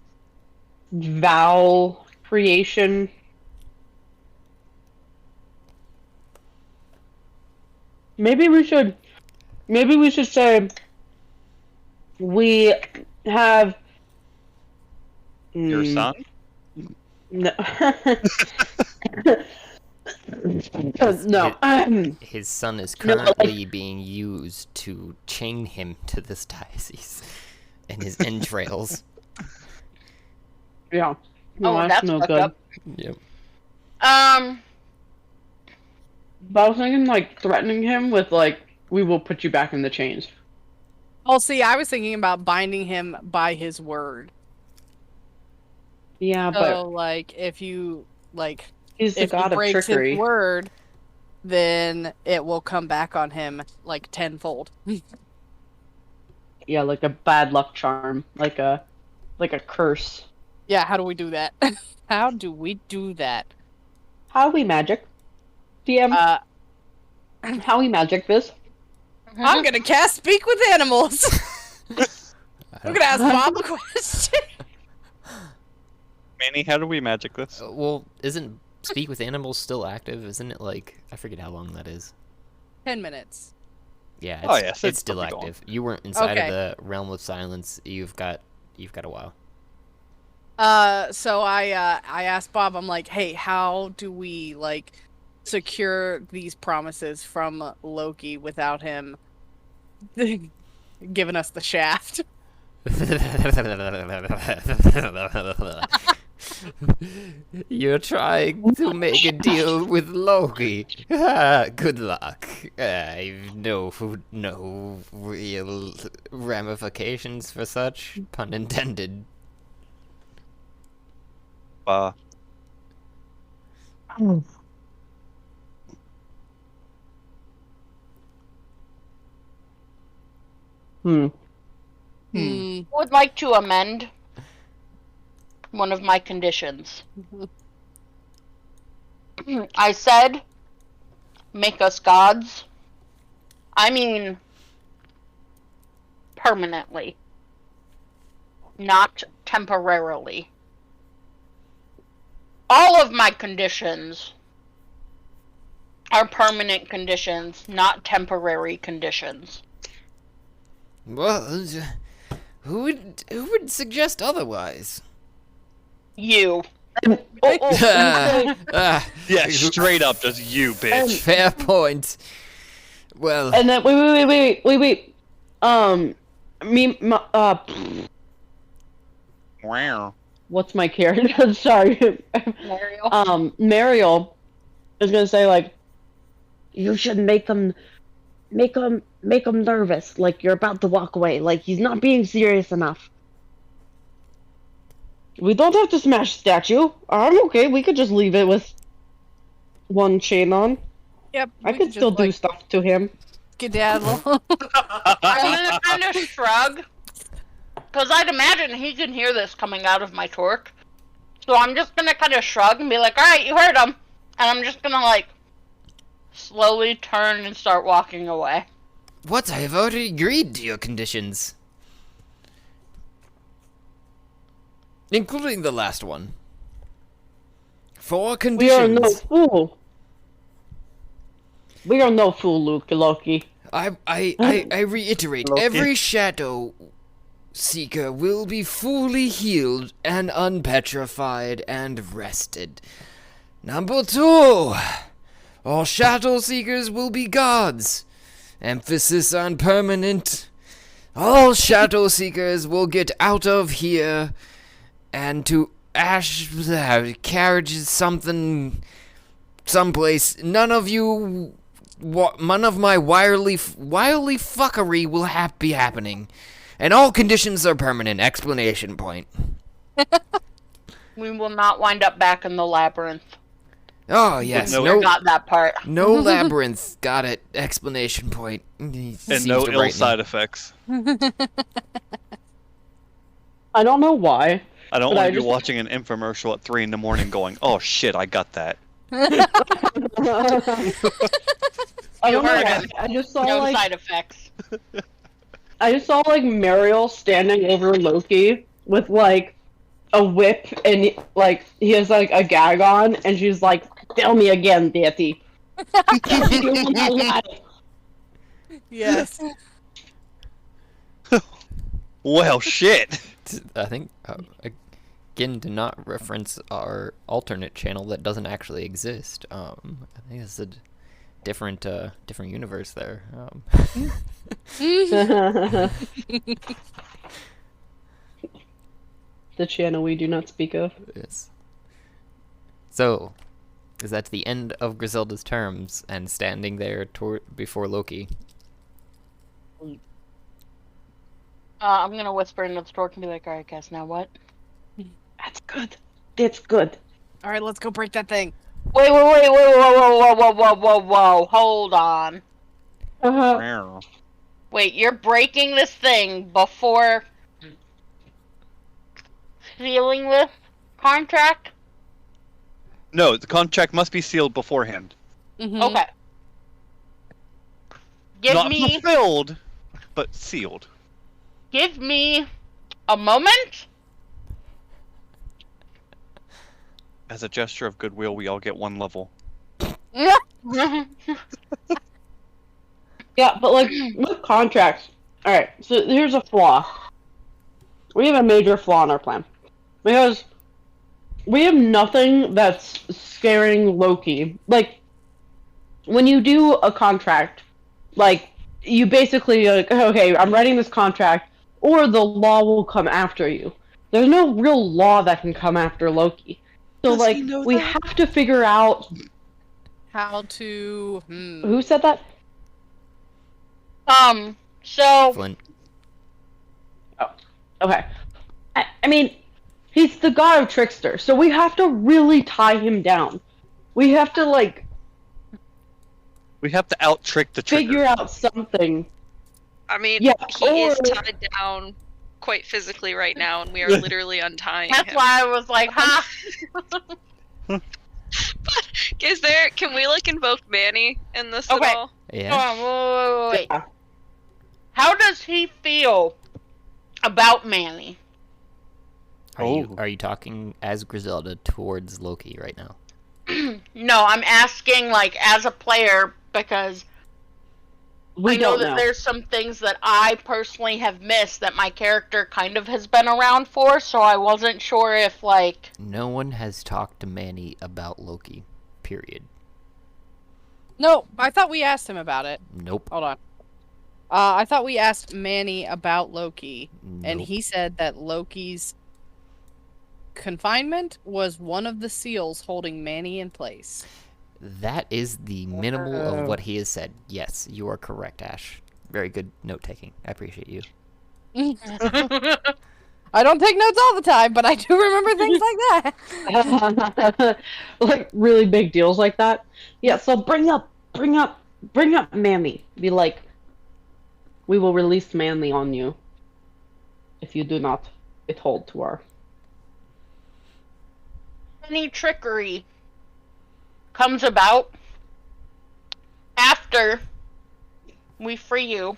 vowel creation? Maybe we should say we have Your son? no. No. His son is No, but, like- currently being used to chain him to this diocese and his entrails. Yeah. Oh, that's no fucked good. up. Yep. But I was thinking, like, threatening him with, like, we will put you back in the chains. Oh, see, I was thinking about binding him by his word. Yeah, So, but like, if you, like, he's the if he god of breaks trickery. his word, then it will come back on him, like, tenfold. Yeah, like a bad luck charm. Like a curse. Yeah, how do we do that? How do we do that? How we magic? DM, how we magic this? I'm gonna cast Speak with Animals! I'm gonna ask Bob a question. Manny, how do we magic this? Well, isn't Speak with Animals still active? Isn't it like, I forget how long that is. 10 minutes. Yeah, it's, Oh, yeah, so it's still it's probably active. You weren't inside Okay. of the realm of silence. You've got a while. So I asked Bob, I'm like, hey, how do we, like, secure these promises from Loki without him giving us the shaft? You're trying to make a deal with Loki. Good luck. I've no real ramifications for such. Pun intended. Hmm. Would like to amend one of my conditions. I said, make us gods. I mean, permanently, not temporarily. All of my conditions are permanent conditions, not temporary conditions. Well, who would suggest otherwise? You. Ah, Yeah, straight up, just you, bitch. fair point. Well, And then wait. Wow. What's my character? Sorry. Mario. Mariel is gonna say like, you should make him nervous. Like you're about to walk away. Like he's not being serious enough. We don't have to smash the statue. I'm okay. We could just leave it with one chain on. Yep. I we could just, still do like, stuff to him. skedaddle. I'm gonna kind of shrug, because I'd imagine he can hear this coming out of my torque. So I'm just gonna kind of shrug and be like, alright, you heard him. And I'm just gonna, like, slowly turn and start walking away. what? I have already agreed to your conditions. Including the last one. 4 We are conditions. no fool. We are no fool, Loki. I reiterate, Loki. every shadow seeker will be fully healed and unpetrified and rested. Number 2, all shadow seekers will be gods. Emphasis on permanent. All shadow seekers will get out of here and to carriages someplace. None of my wily fuckery will be happening. And all conditions are permanent. Explanation point. We will not wind up back in the labyrinth. Oh, yes. No- No, Got that part. no labyrinth. Got it. Explanation point. And no ill side effects. I don't know why. I don't But want I to be just- watching an infomercial at 3 in the morning going, oh shit, I got that. I don't know heard why. it. I just saw No like side effects. Mariel standing over Loki with like a whip and like he has like a gag on and she's like, "Tell me again, Betty." Yes. Well, shit. I think again, to not reference our alternate channel that doesn't actually exist. I think it's a different universe there. The channel we do not speak of. Yes. So, is that the end of Griselda's terms and standing there before Loki? I'm gonna whisper into the stork and be like, alright guys, now what? That's good. That's good. All right, let's go break that thing. Wait, whoa, hold on. Uh-huh. Wait, you're breaking this thing before sealing this contract? No, the contract must be sealed beforehand. Okay. Give Not me fulfilled, but sealed. Give me a moment. As a gesture of goodwill, we all get 1 level. Yeah, but like with contracts, all right. So here's a flaw. We have a major flaw in our plan because we have nothing that's scaring Loki. Like when you do a contract, like you basically like, okay, I'm writing this contract, or the law will come after you. There's no real law that can come after Loki. So like we have to figure out How to... who said that. So Flint. Okay. I mean, he's the god of trickster, so we have to really tie him down. We have to, like, We have to out-trick the trigger. figure out something. I mean, Yeah, he is or- tied down quite physically right now, and we are literally untying that's him. why I was like, ha! Can we like invoke Manny in this Okay. at all? Yeah. Wait. How does he feel about Manny? Are you talking as Griselda towards Loki right now? No, I'm asking like as a player because We I know don't that know. there's some things that I personally have missed that my character kind of has been around for, so I wasn't sure if like No one has talked to Manny about Loki. Period. No, I thought we asked him about it. Nope. Hold on. I thought we asked Manny about Loki, and Nope. he said that Loki's confinement was one of the seals holding Manny in place. That is the minimal of what he has said. Yes, you are correct, Ash. Very good note taking. I appreciate you. I don't take notes all the time, but I do remember things like that. Like really big deals like that. Yeah, so bring up Manly. Be like, we will release Manly on you if you do not withhold to our. any trickery comes about after we free you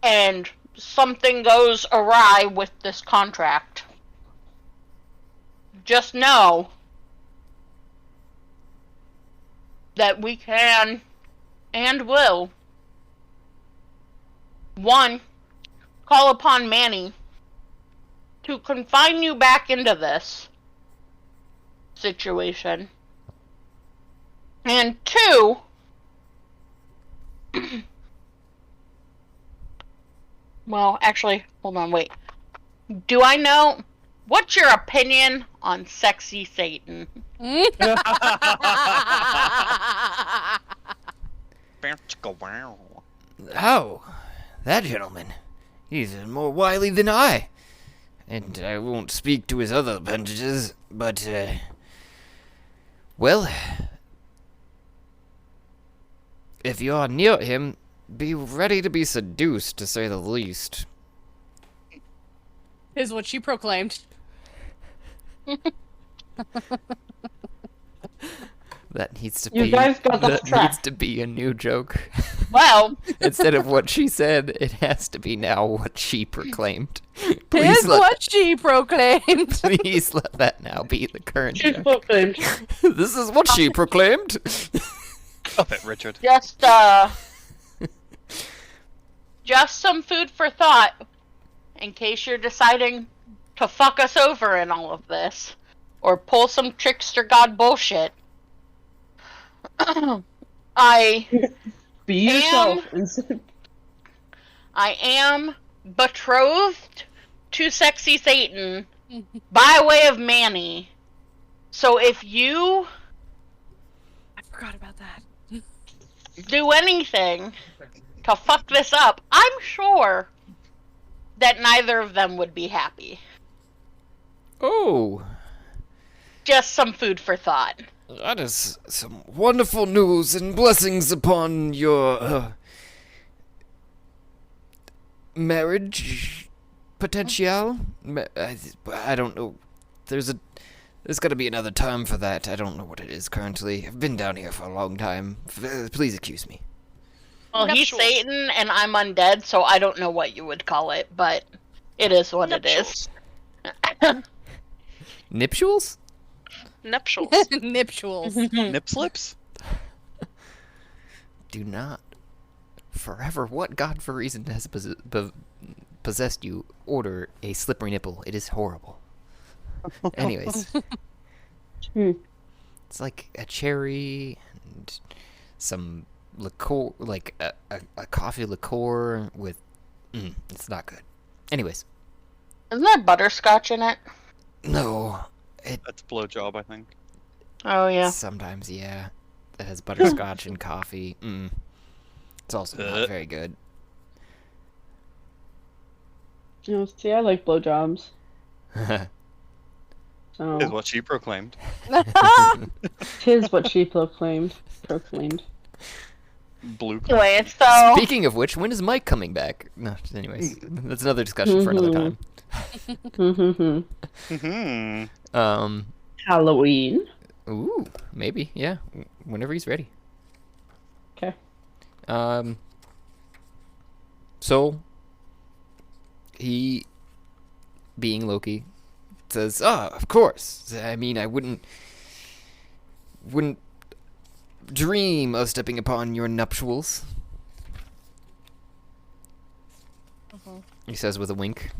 and something goes awry with this contract, just know that we can and will, one, call upon Manny to confine you back into this situation, and two, well, actually, hold on, wait. Do I know? What's your opinion on sexy Satan? Oh, that gentleman. He's more wily than I. And I won't speak to his other appendages, but, well, if you are near him, be ready to be seduced, to say the least. Is what she proclaimed. That needs to You be. guys got off That track. needs to be a new joke. Well, Instead of what she said, it has to be now what she proclaimed. Is Please let, what she proclaimed. please let that now be the current She's joke. proclaimed. This is what she proclaimed. Stop it, Richard. just some food for thought. in case you're deciding to fuck us over in all of this, or pull some trickster god bullshit, I Be yourself. I am betrothed to Sexy Satan by way of Manny. So if you I forgot about that. do anything to fuck this up, I'm sure that neither of them would be happy. Oh, Just some food for thought. that is some wonderful news and blessings upon your marriage potential. I don't know. There's got to be another term for that. I don't know what it is currently. I've been down here for a long time. Please excuse me. Well, he's Nuptials. Satan and I'm undead, so I don't know what you would call it, but it is what it is. Nuptials? Nuptials. Nuptials. Nip slips? Do not. Forever, what God for reason has possessed you, order a slippery nipple. It is horrible. Anyways. It's like a cherry and some liqueur, like a coffee liqueur with... it's not good. Anyways. Isn't there butterscotch in it? No. That's blowjob, I think. Oh, yeah. Sometimes, yeah. That has butterscotch and coffee. It's also not very good. See, I like blowjobs. So Is what she proclaimed. tis what she proclaimed. Blue. Anyway, so... Speaking of which, when is Mike coming back? No, anyways. That's another discussion for another time. Halloween. Ooh, maybe, yeah. Whenever he's ready. Okay. So he, being Loki, says, of course. I mean, I wouldn't dream of stepping upon your nuptials. He says with a wink.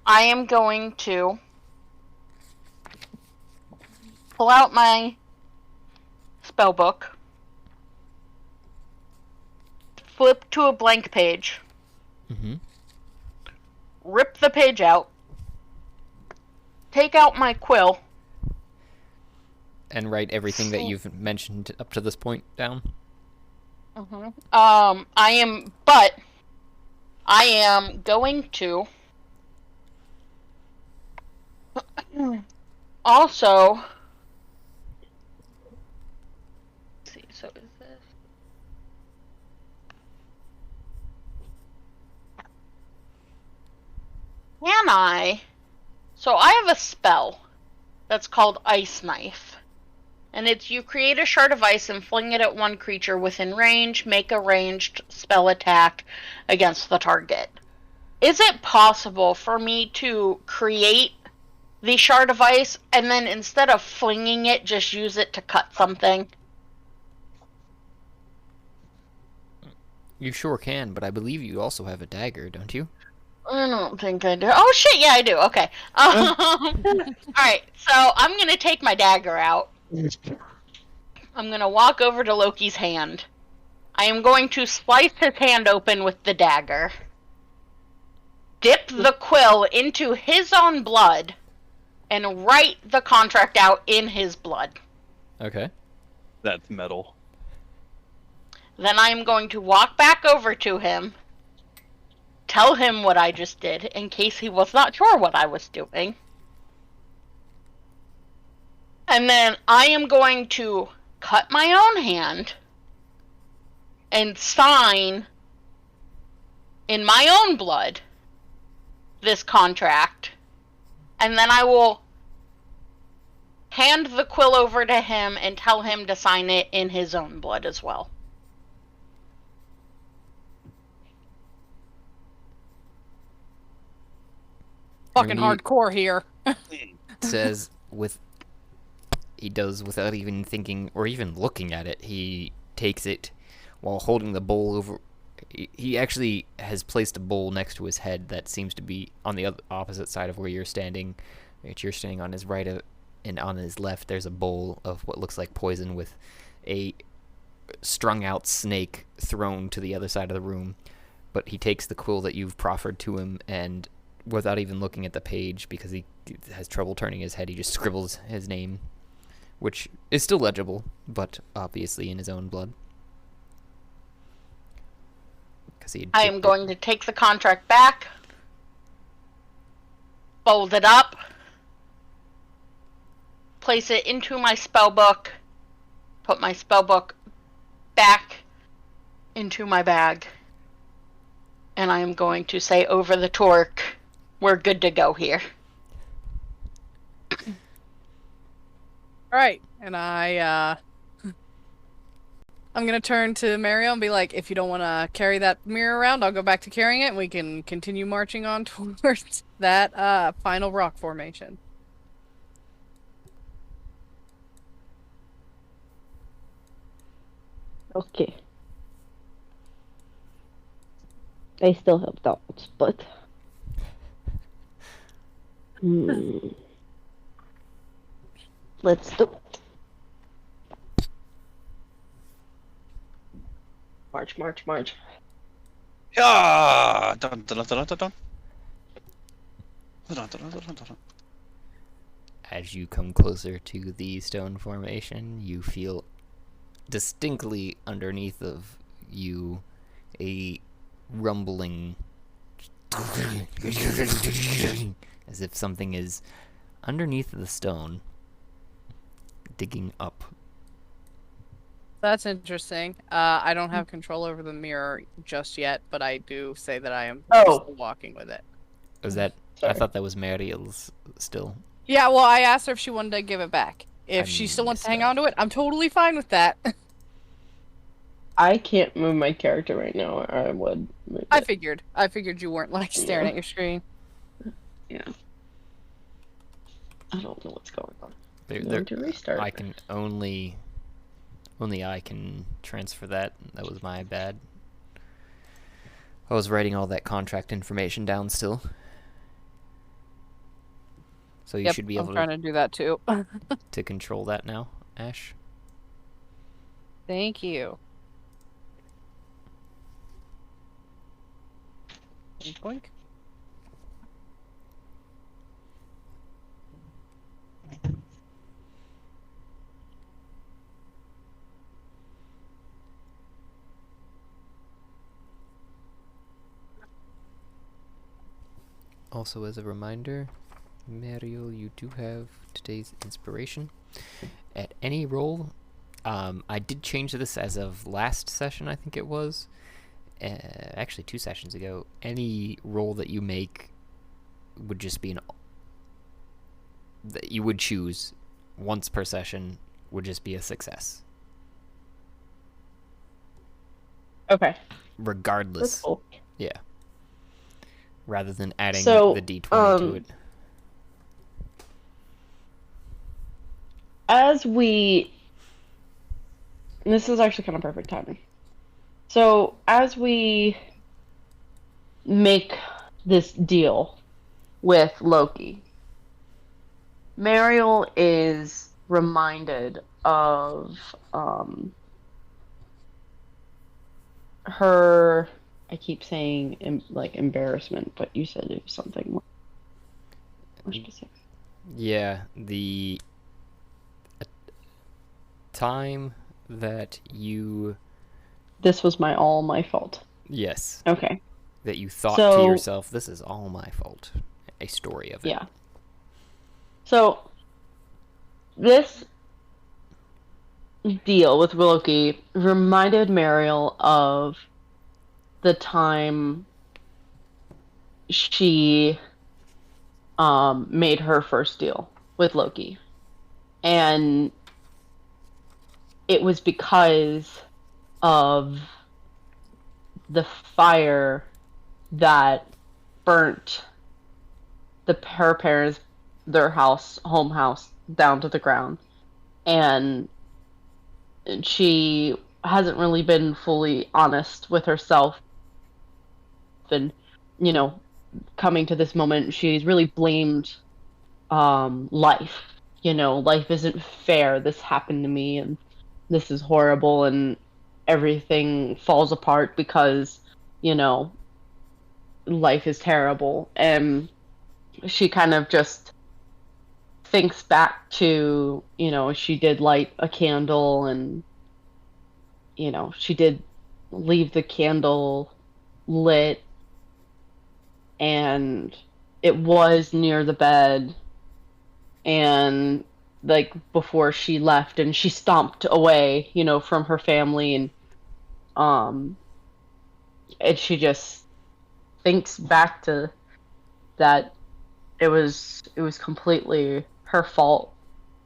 I am going to pull out my spell book, flip to a blank page, rip the page out, take out my quill, And write everything that you've mentioned up to this point down. I am going to also, let's see, so is this, can I, so I have a spell that's called Ice Knife. And it's you create a shard of ice and fling it at one creature within range, make a ranged spell attack against the target. Is it possible for me to create the shard of ice and then instead of flinging it, just use it to cut something? You sure can, but I believe you also have a dagger, don't you? I don't think I do. Oh shit, yeah I do, okay. Alright, so I'm gonna take my dagger out. I'm gonna walk over to Loki's hand. I am going to slice his hand open with the dagger. Dip the quill into his own blood. And write the contract out in his blood. Okay. That's metal. Then I am going to walk back over to him. Tell him what I just did, in case he was not sure what I was doing. And then I am going to cut my own hand and sign in my own blood this contract. And then I will hand the quill over to him and tell him to sign it in his own blood as well. Fucking hardcore here. Says he does without even thinking or even looking at it. He takes it, while holding the bowl over. He actually has placed a bowl next to his head that seems to be on the opposite side of where you're standing. You're standing on his right, and on his left there's a bowl of what looks like poison with a strung out snake thrown to the other side of the room. But he takes the quill that you've proffered to him, and without even looking at the page, because he has trouble turning his head, he just scribbles his name, which is still legible, but obviously in his own blood. I am going to take the contract back, fold it up, place it into my spell book, put my spell book back into my bag, and I am going to say over the torque, we're good to go here. Alright, and I'm gonna turn to Mario and be like, if you don't want to carry that mirror around, I'll go back to carrying it, and we can continue marching on towards that final rock formation. Okay. I still have doubts, but... Let's do it. March, march, march. Yeah! Dun, dun, dun, dun, dun, dun. Dun, dun, dun, dun, dun, dun. As you come closer to the stone formation, you feel distinctly underneath of you a rumbling, as if something is underneath the stone, digging up. That's interesting. I don't have control over the mirror just yet, but I do say that I am still walking with it. Was that? Sorry. I thought that was Mariel's still. Yeah, well, I asked her if she wanted to give it back. If she still wants to hang on to it, I'm totally fine with that. I can't move my character right now. I would move I it. figured. I figured you weren't, like, staring at your screen. Yeah. I don't know what's going on. I'm There, going to restart. I can only I can transfer that. That was my bad. I was writing all that contract information down still. So you should be able I'm trying to do that too. to control that now, Ash. Thank you. Boink. Also, as a reminder, Mario, you do have today's inspiration. At any roll, I did change this as of last session, I think it was. Actually, 2 sessions ago. Any roll that you make would just be that you would choose once per session would just be a success. Okay. Regardless. That's cool. Yeah. Rather than adding So, the d20 to it. As we... This is actually kind of perfect timing. So, as we make this deal with Loki, Mariel is reminded of her... I keep saying embarrassment, but you said it was something more specific. Yeah, the time that you... This was all my fault. Yes. Okay. That you thought to yourself, this is all my fault. A story of it. Yeah. So, this deal with Loki reminded Mariel of the time she made her first deal with Loki. And it was because of the fire that burnt her parents, their home house, down to the ground. And she hasn't really been fully honest with herself, and coming to this moment, she's really blamed life. Life isn't fair. This happened to me, and this is horrible, and everything falls apart because life is terrible. And she kind of just thinks back to she did light a candle, and she did leave the candle lit, and it was near the bed, and like before she left, and she stomped away from her family, and she just thinks back to that it was completely her fault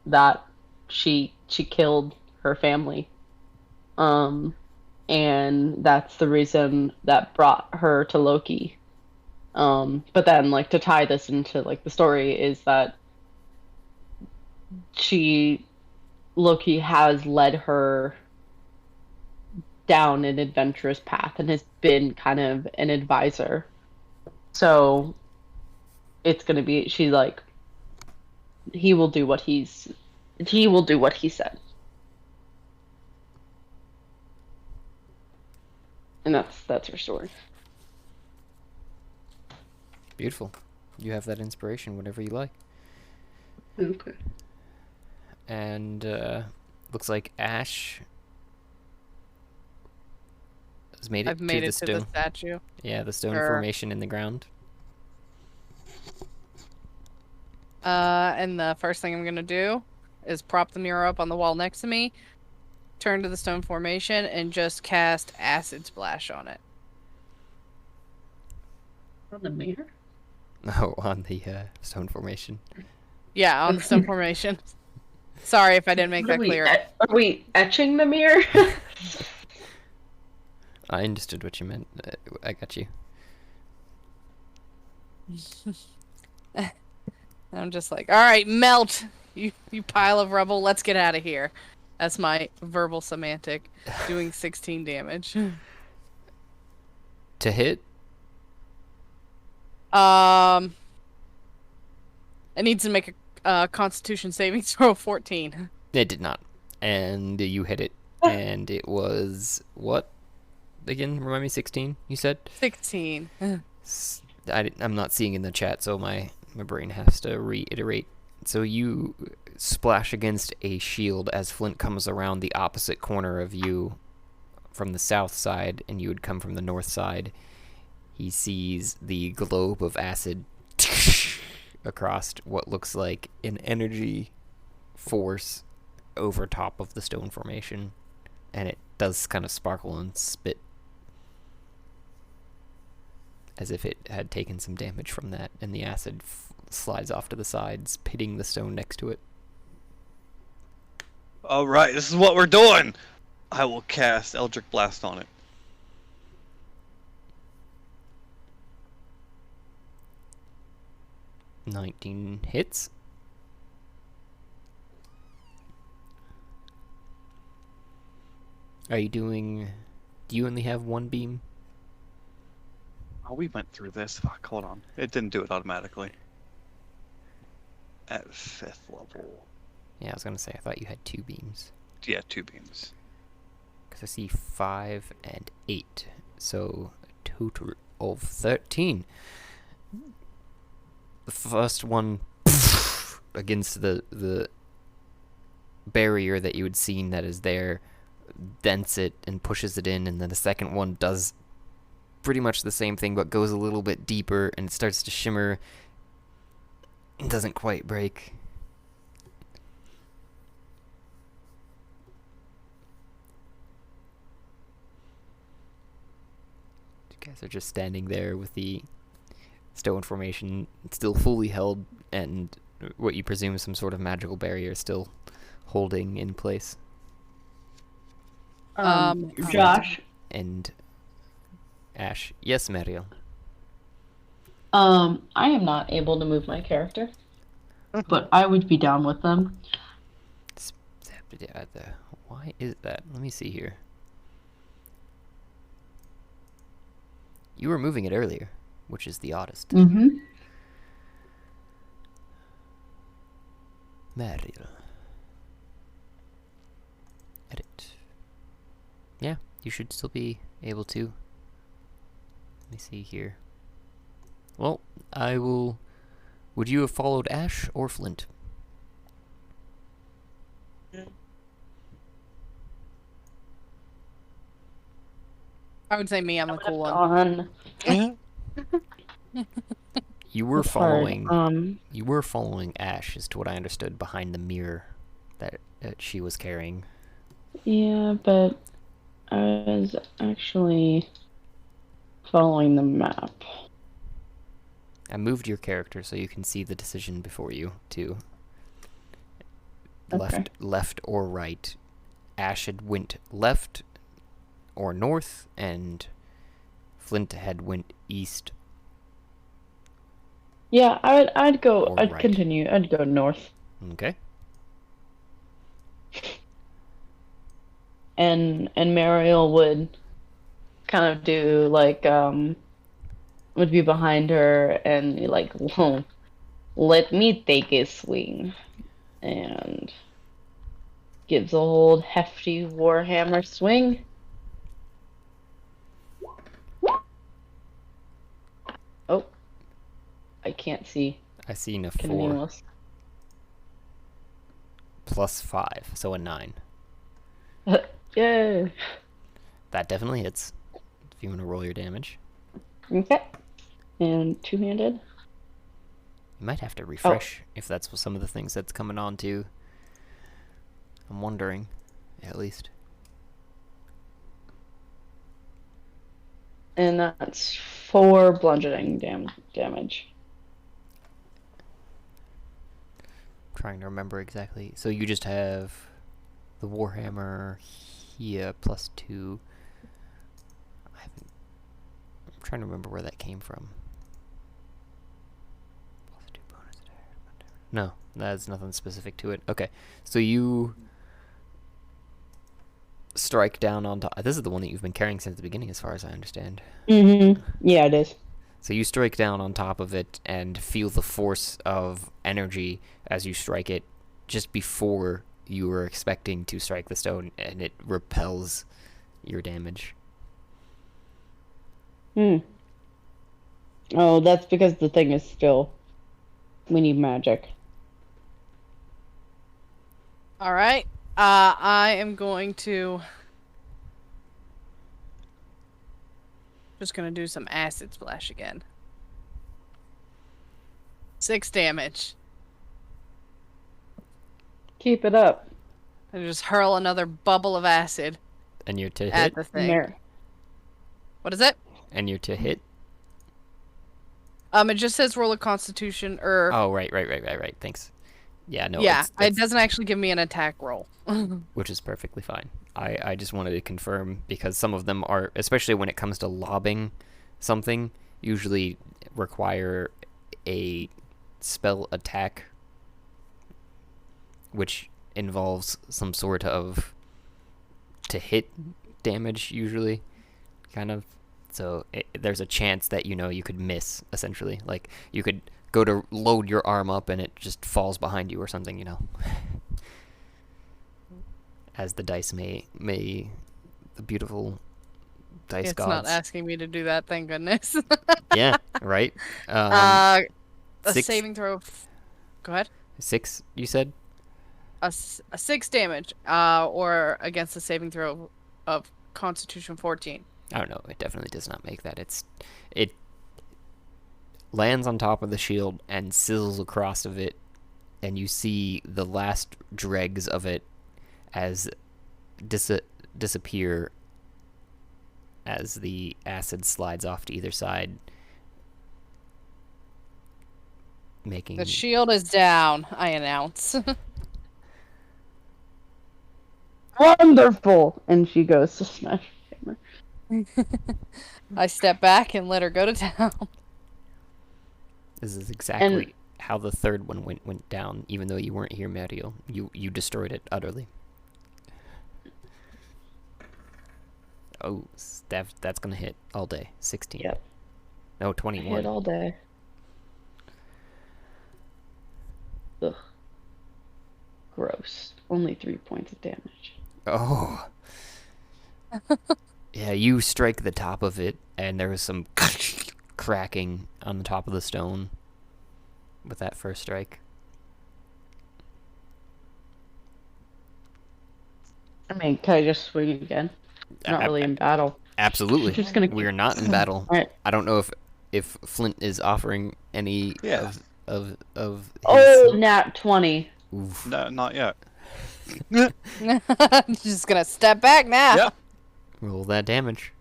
that she killed her family, and that's the reason that brought her to Loki. But then, like, to tie this into like the story is that Loki has led her down an adventurous path and has been kind of an advisor. So it's gonna be, she's like, he will do what he said. And that's her story. Beautiful. You have that inspiration whenever you like. Okay. And looks like Ash has made it I've made to it the to the stone. statue. Yeah, the stone Sure. formation in the ground. And the first thing I'm gonna do is prop the mirror up on the wall next to me, turn to the stone formation, and just cast Acid Splash on it. On the mirror? No, on the stone formation. Yeah, on the stone formation. Sorry if I didn't make that clear. Are we etching the mirror? I understood what you meant. I got you. I'm just like, all right, melt, you pile of rubble. Let's get out of here. That's my verbal semantic, doing 16 damage. To hit? It needs to make a Constitution saving throw of 14. It did not. And you hit it. And it was what? Again, remind me, 16, you said? 16. I'm not seeing in the chat, so my brain has to reiterate. So you splash against a shield as Flint comes around the opposite corner of you from the south side, and you would come from the north side. He sees the globe of acid across what looks like an energy force over top of the stone formation, and it does kind of sparkle and spit as if it had taken some damage from that, and the acid slides off to the sides, pitting the stone next to it. Alright, this is what we're doing! I will cast Eldritch Blast on it. "19 hits. Are you doing... Do you only have one beam? Oh, we went through this. Fuck, hold on. It didn't do it automatically. At 5th level. Yeah, I was gonna say, I thought you had 2 beams. Yeah, 2 beams. Because I see 5 and 8. So, a total of 13. The first one against the barrier that you had seen that is there, dents it and pushes it in, and then the second one does pretty much the same thing but goes a little bit deeper, and it starts to shimmer. It doesn't quite break. You guys are just standing there with the stone formation still fully held, and what you presume is some sort of magical barrier still holding in place. Josh, And Ash. Yes, Mariel. I am not able to move my character, but I would be down with them. Why is that? Let me see here. You were moving it earlier, which is the oddest. Mm-hmm. Mariel. Edit. Yeah, you should still be able to. Let me see here. Well, I will... Would you have followed Ash or Flint? I would say me. I'm the cool one. On. You were That's hard. following... You were following Ash, is to what I understood, behind the mirror that she was carrying. Yeah, but I was actually following the map. I moved your character so you can see the decision before you, too. Okay. Left or right. Ash had went left or north, and Flint had went east. Yeah, I'd go. Or I'd right. continue. I'd go north. Okay. And Mariel would kind of do like would be behind her and be like, whoa, let me take a swing, and gives a old hefty warhammer swing. Oh, I can't see. I seen a Can 4 anyone else? plus 5, so a 9. Yay. That definitely hits. If you want to roll your damage. Okay. And two-handed. You might have to refresh if that's some of the things that's coming on too. I'm wondering, at least. And that's 4 bludgeoning damage. Trying to remember exactly. So you just have the Warhammer here plus 2. I'm trying to remember where that came from. Plus 2 bonus attack. No, that's nothing specific to it. Okay, so you strike down on top. This is the one that you've been carrying since the beginning, as far as I understand. Mm-hmm. Yeah, it is. So you strike down on top of it and feel the force of energy as you strike it just before you were expecting to strike the stone, and it repels your damage. Oh, that's because the thing is still... We need magic. Alright. I am going to... Just gonna do some acid splash again. 6 damage. Keep it up. And just hurl another bubble of acid And you're to at hit? the thing. Mer- What is it? And you're to hit? It just says roll a constitution or... Oh, right. Thanks. Yeah, no. yeah, it doesn't actually give me an attack roll. Which is perfectly fine. I just wanted to confirm, because some of them are, especially when it comes to lobbing something, usually require a spell attack, which involves some sort of to hit damage, usually, kind of. So there's a chance that, you could miss, essentially. Like, you could go to load your arm up and it just falls behind you or something, As the dice may the beautiful dice It's gods. not asking me to do that, thank goodness. Yeah, right? A 6, saving throw... Go ahead. 6, you said? A 6 damage, or against a saving throw of Constitution 14. I don't know. It definitely does not make that. It lands on top of the shield and sizzles across of it, and you see the last dregs of it as disappear as the acid slides off to either side, making... The shield is down, I announce. Wonderful! And she goes to smash the hammer. I step back and let her go to town. This is exactly how the third one went down, even though you weren't here, Mario. You destroyed it utterly. Oh, that's gonna hit all day. 16. Yep. No, 21. Hit all day. Ugh. Gross. Only 3 points of damage. Oh. Yeah, you strike the top of it, and there was some cracking on the top of the stone with that first strike. I mean, can I just swing again? Not really in battle. Absolutely. Just gonna We are not in battle. Alright. I don't know if Flint is offering any Yeah. of his... Oh, nat 20. Oof. No, not yet. Just gonna step back now. Yep. Roll that damage.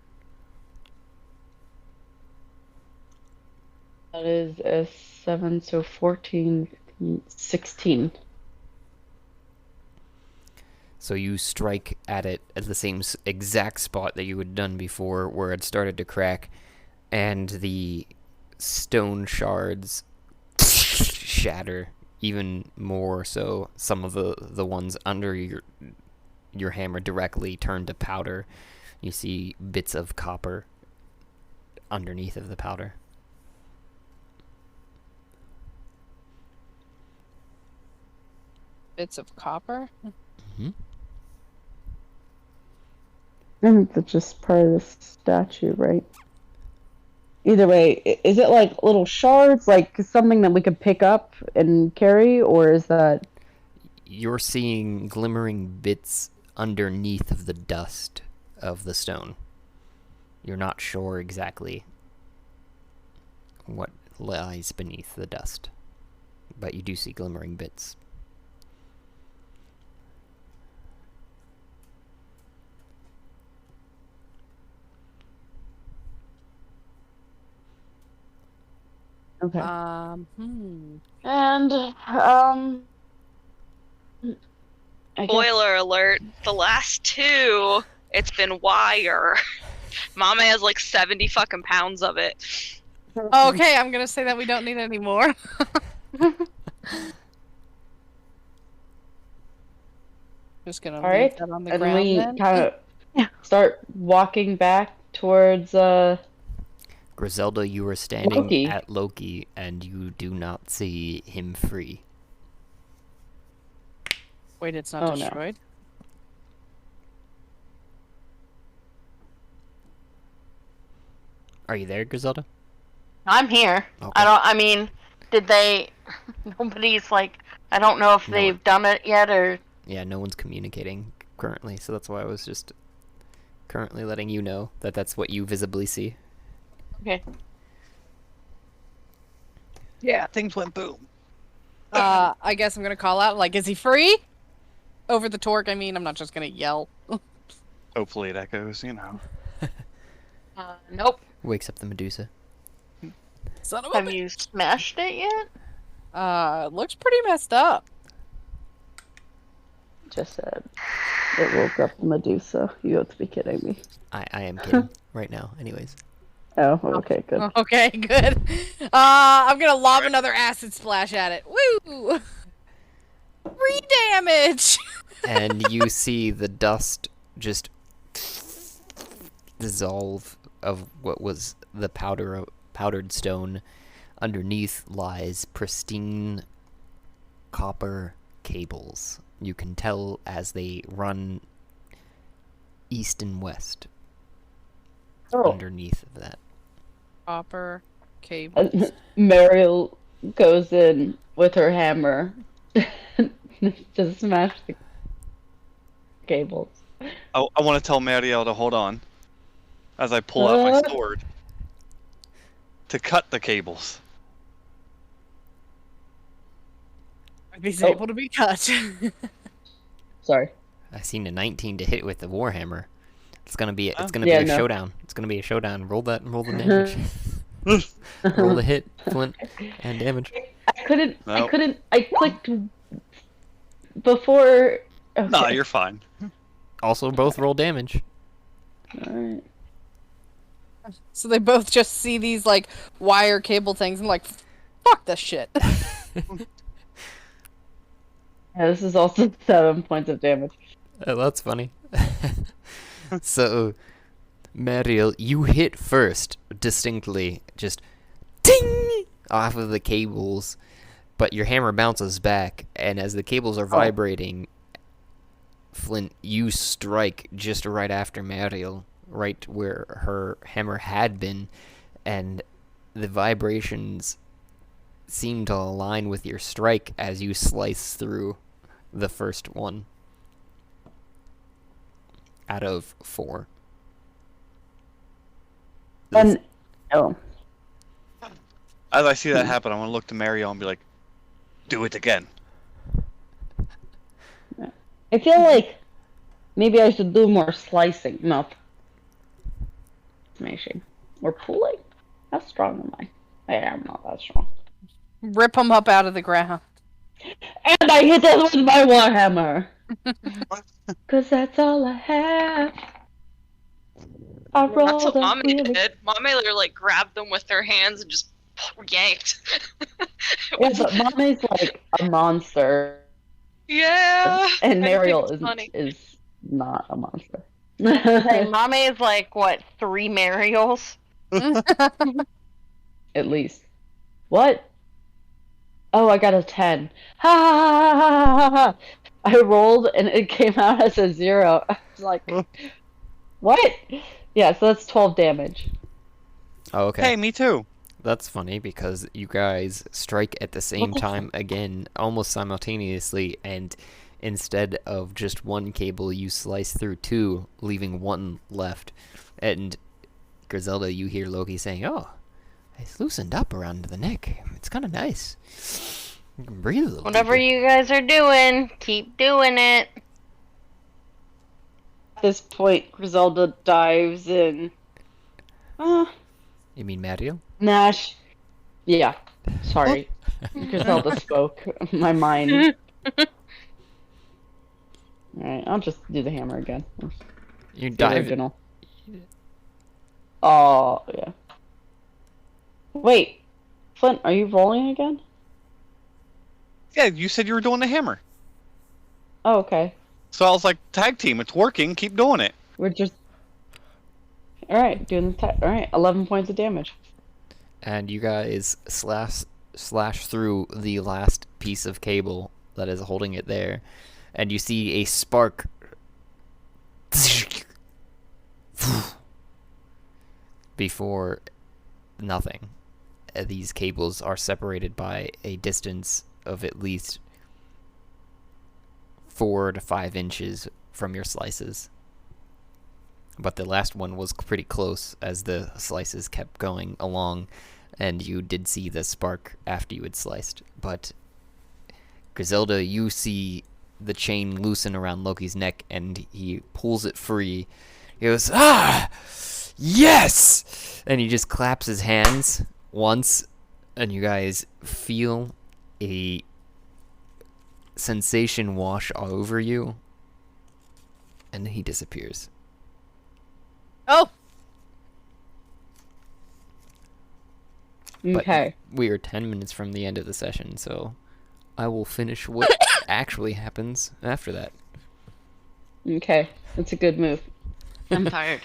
That is a 7, so 14, 16. So you strike at it at the same exact spot that you had done before, where it started to crack, and the stone shards shatter even more. So some of the ones under your hammer directly turn to powder. You see bits of copper underneath of the powder. Bits of copper. Mm-hmm. I think that's just part of the statue, right? Either way, is it like little shards, like something that we could pick up and carry, or is that... You're seeing glimmering bits underneath of the dust of the stone. You're not sure exactly what lies beneath the dust, but you do see glimmering bits. Okay. And I guess- Spoiler alert, the last two, it's been wire. Mama has like 70 fucking pounds of it. Okay, I'm gonna say that we don't need any more. Just gonna All leave right, that on the and ground we then. kind of start walking back towards Griselda, you are standing Loki. at Loki, and you do not see him free. Wait, it's not Oh, no. destroyed? Are you there, Griselda? I'm here. Okay. I mean, did they? Nobody's like. I don't know if No they've one- done it yet or. Yeah, no one's communicating currently, so that's why I was just currently letting you know that that's what you visibly see. Okay. Yeah, things went boom. I guess I'm gonna call out, like, is he free? Over the torque, I mean, I'm not just gonna yell. Hopefully it echoes, you know. Nope. Wakes up the Medusa. Son of a Have you smashed it yet? looks pretty messed up. just said it woke up Medusa. You have to be kidding me. I am kidding right now, anyways. Oh, okay, good. Okay, good. I'm gonna lob another acid splash at it. Woo! 3 damage! And you see the dust just dissolve of what was the powdered stone. Underneath lies pristine copper cables. You can tell as they run east and west Oh, underneath of that. Copper cable. Mariel goes in with her hammer to smash the cables. I want to tell Marielle to hold on as I pull out my sword to cut the cables. He's Oh. able to be cut. Sorry. I seen a 19 to hit with the warhammer. It's gonna be Yeah, a no. showdown. It's gonna be a showdown. Roll the damage. Roll the hit, Flint, and damage. Nope. I clicked before. Okay. Nah, you're fine. Also, both roll damage. Alright. So they both just see these, like, wire cable things and like, fuck this shit. Yeah, this is also 7 points of damage. Oh, that's funny. So Mariel, you hit first, distinctly, just ting off of the cables, but your hammer bounces back, and as the cables are vibrating, Flint, you strike just right after Mariel, right where her hammer had been, and the vibrations seem to align with your strike as you slice through the first one out of 4. And oh, As I see that happen, I want to look to Mariel and be like, "Do it again." I feel like maybe I should do more slicing, not smashing or pulling. How strong am I? I'm not that strong. Rip them up out of the ground. And I hit it with my warhammer. Cause that's all I have. I That's rolled what a Mame really... did. Mame like grabbed them with her hands and just yanked. Yeah, but Mame's like a monster. Yeah. And Mariel funny. is not a monster. Like, Mame is like, what, 3 Mariels? At least. What? Oh, I got a 10. Ha ha ha ha ha ha! I rolled and it came out as a 0. I was like, what? Yeah, so that's 12 damage. Oh, okay. Hey, me too. That's funny because you guys strike at the same time again, almost simultaneously, and instead of just one cable, you slice through 2, leaving 1 left. And Griselda, you hear Loki saying, "Oh, it's loosened up around the neck. It's kind of nice. You can breathe a little Whatever deeper." you guys are doing, keep doing it. At this point, Griselda dives in. You mean Mariel? Nash. Yeah. Sorry. Griselda spoke. My mind. Alright, I'll just do the hammer again. You The dive. original. Oh, yeah. Wait. Flint, are you rolling again? Yeah, you said you were doing the hammer. Oh, okay. So I was like, tag team, it's working, keep doing it. We're just... Alright, doing the Alright, 11 points of damage. And you guys slash through the last piece of cable that is holding it there, and you see a spark before nothing. These cables are separated by a distance of at least 4 to 5 inches from your slices. But the last one was pretty close as the slices kept going along, and you did see the spark after you had sliced. But Griselda, you see the chain loosen around Loki's neck, and he pulls it free. He goes, "Ah! Yes!" And he just claps his hands once, and you guys feel a sensation wash all over you, and then he disappears. Oh! But Okay. we are 10 minutes from the end of the session, so I will finish what actually happens after that. Okay. That's a good move. I'm tired.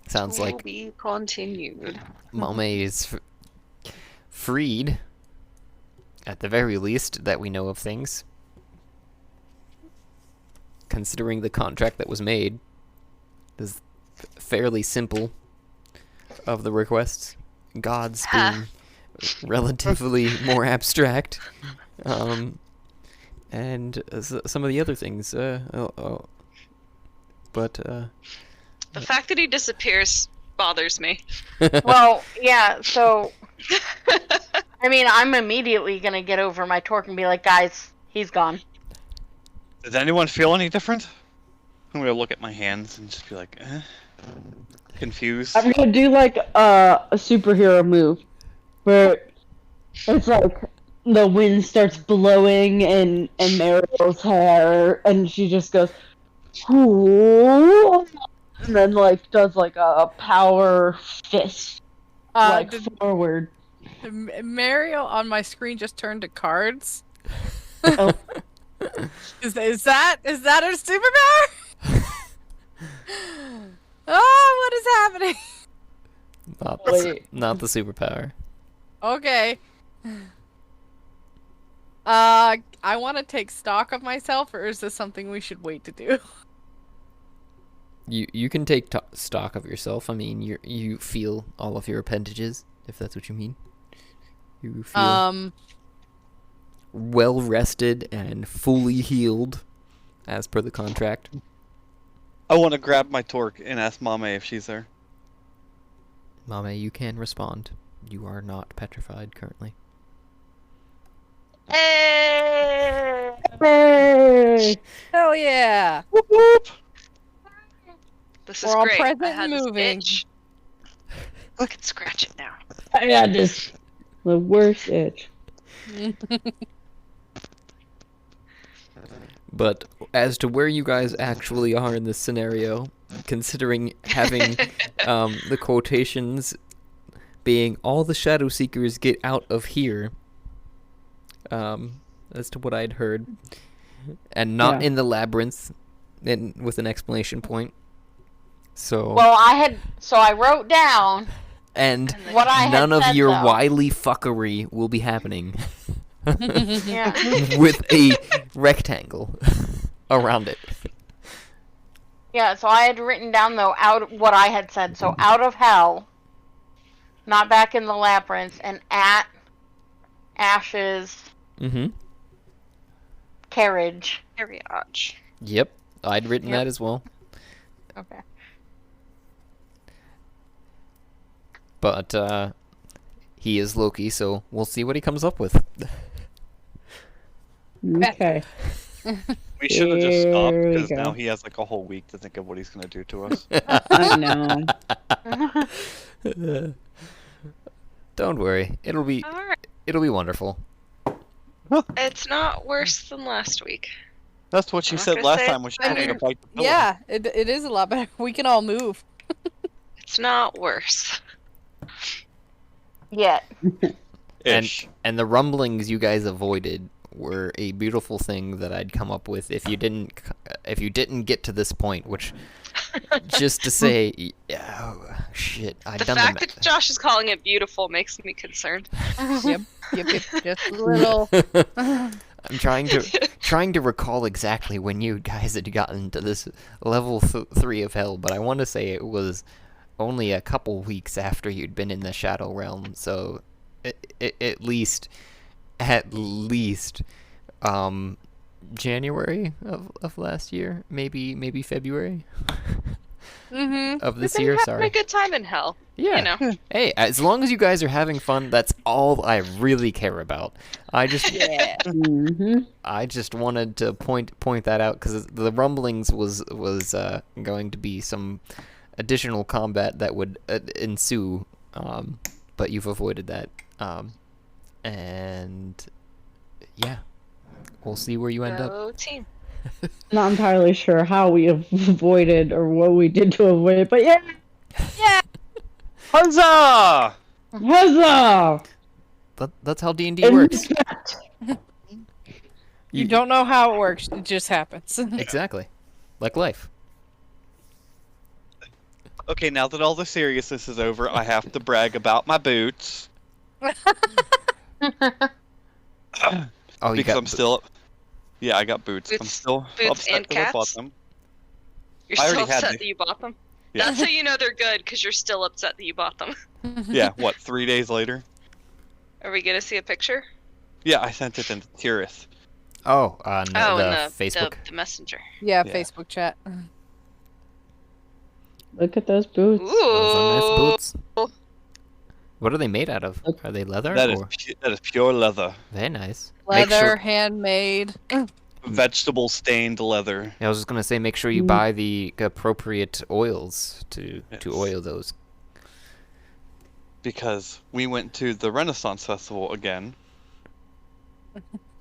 Sounds like be continued. Mame is freed, at the very least, that we know of things. Considering the contract that was made, is fairly simple of the requests. Gods being relatively more abstract. And some of the other things. But The fact that he disappears bothers me. Well, yeah, so... I mean, I'm immediately gonna get over my torque and be like, guys, he's gone. Does anyone feel any different? I'm gonna look at my hands and just be like, confused. I'm gonna do like a superhero move where it's like the wind starts blowing and Mariel's hair, and she just goes, "Ooh," and then like does like a power fist like Did forward. Mario on my screen just turned to cards? Oh. Is that her superpower? Oh, what is happening? Not the superpower. Okay. I want to take stock of myself, or is this something we should wait to do? You can take stock of yourself. I mean, you feel all of your appendages, if that's what you mean. You feel well rested and fully healed, as per the contract. I want to grab my torque and ask Mame if she's there. Mame, you can respond. You are not petrified currently. Hey! Hey! Hell yeah! Whoop, whoop. This We're is all great. present I had and this moving. itch. I can scratch it now. I got this. The worst itch. But as to where you guys actually are in this scenario, considering having the quotations being all the Shadow Seekers get out of here, as to what I'd heard, and not in the labyrinth, and with an exclamation point. So Well, I wrote down and what I had none of said, your though. wily fuckery will be happening. Yeah. With a rectangle around it. Yeah, so I had written down, though, what I had said. So out of hell, not back in the labyrinth, and at Ash's carriage. Carriage. Yep, I'd written that as well. Okay. But he is Loki, so we'll see what he comes up with. Okay. We should have just stopped Here we because go. now he has like a whole week to think of what he's gonna do to us. I know. Don't worry, it'll be Alright. wonderful. It's not worse than last week. That's what she I'm not said gonna last say time when she it's told me to better. bite the pillow. Yeah, it is a lot better. We can all move. It's not worse. Yet. Ish. And the rumblings you guys avoided were a beautiful thing that I'd come up with if you didn't get to this point, which just to say, oh, shit, I'd The done fact that Josh is calling it beautiful makes me concerned. Yep, just a little. I'm trying to recall exactly when you guys had gotten to this level 3 of hell, but I want to say it was only a couple weeks after you'd been in the Shadow Realm, so at least January of last year, maybe February of this year. We've been Sorry. having a good time in hell. Yeah. You know. Hey, as long as you guys are having fun, that's all I really care about. I just I just wanted to point that out because the rumblings was going to be some additional combat that would ensue, but you've avoided that, and yeah, we'll see where you end up. Go team. Not entirely sure how we avoided or what we did to avoid it, but yeah! Huzzah! Huzzah! That's how D&D And works. respect. You don't know how it works. It just happens. Exactly, like life. Okay, now that all the seriousness is over, I have to brag about my boots. Oh, you Because got I'm still... Yeah, I got boots. I'm Boots- still boots upset and that I bought cats? them. You're I still already had upset the- that you bought them? Yeah. That's how you know they're good, because you're still upset that you bought them. Yeah, what, 3 days later? Are we gonna see a picture? Yeah, I sent it to Tirith. Oh, on in the Facebook. the messenger. Yeah, Yeah. Facebook chat. Look at those boots. Those are nice Ooh. boots. What are they made out of? Are they leather? That is or? that is pure leather. Very nice. Make Leather, sure- handmade. Vegetable stained leather. I was just gonna say, make sure you buy the appropriate oils to Yes. oil those. Because we went to the Renaissance Festival again.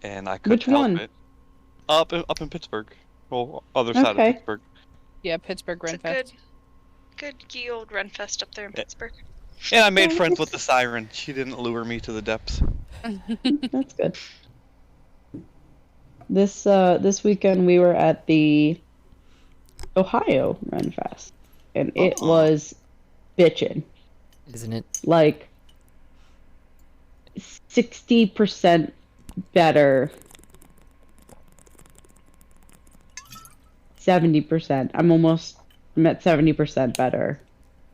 And I couldn't Which help one? it. Up in Pittsburgh. Well, other side Okay. of Pittsburgh. Yeah, Pittsburgh It's a Renfest. good ye old Renfest up there in Pittsburgh. And I made friends with the siren. She didn't lure me to the depths. That's good. This weekend we were at the Ohio Run Fest, and it was bitchin'. Isn't it? Like 60% better. 70%. I'm at 70% better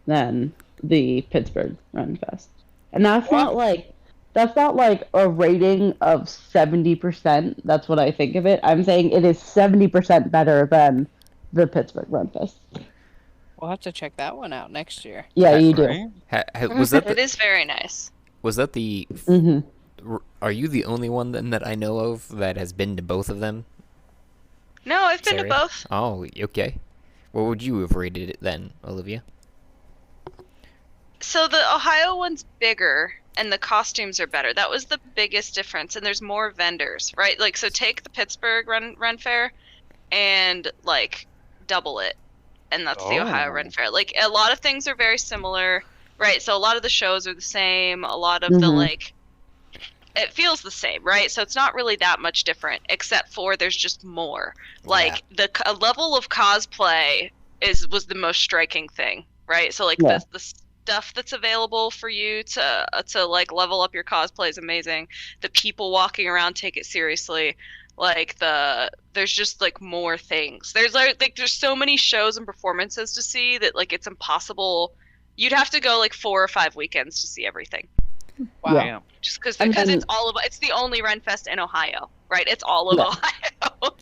than the Pittsburgh Run Fest. And that's not like a rating of 70%. That's what I think of it. I'm saying it is 70% better than the Pittsburgh Run Fest. We'll have to check that one out next year. Yeah, you do. Right? Was that It is very nice. was that the? Mm-hmm. Are you the only one then that I know of that has been to both of them? No, I've been to Sarah? both. Oh, okay. What would you have rated it then, Olivia? So the Ohio one's bigger and the costumes are better. That was the biggest difference, and there's more vendors, right? Like, so take the Pittsburgh Run Fair and like double it, and that's the Ohio Run Fair. Like, a lot of things are very similar, right? So a lot of the shows are the same. A lot of the like, it feels the same, right? So it's not really that much different, except for there's just more. Like the level of cosplay was the most striking thing, right? So like the stuff that's available for you to like level up your cosplay is amazing. The people walking around take it seriously. Like there's just like more things. There's there's so many shows and performances to see that like it's impossible. You'd have to go like 4 or 5 weekends to see everything. Wow. Yeah. Just because it's the only Ren Fest in Ohio, right? It's all of Ohio.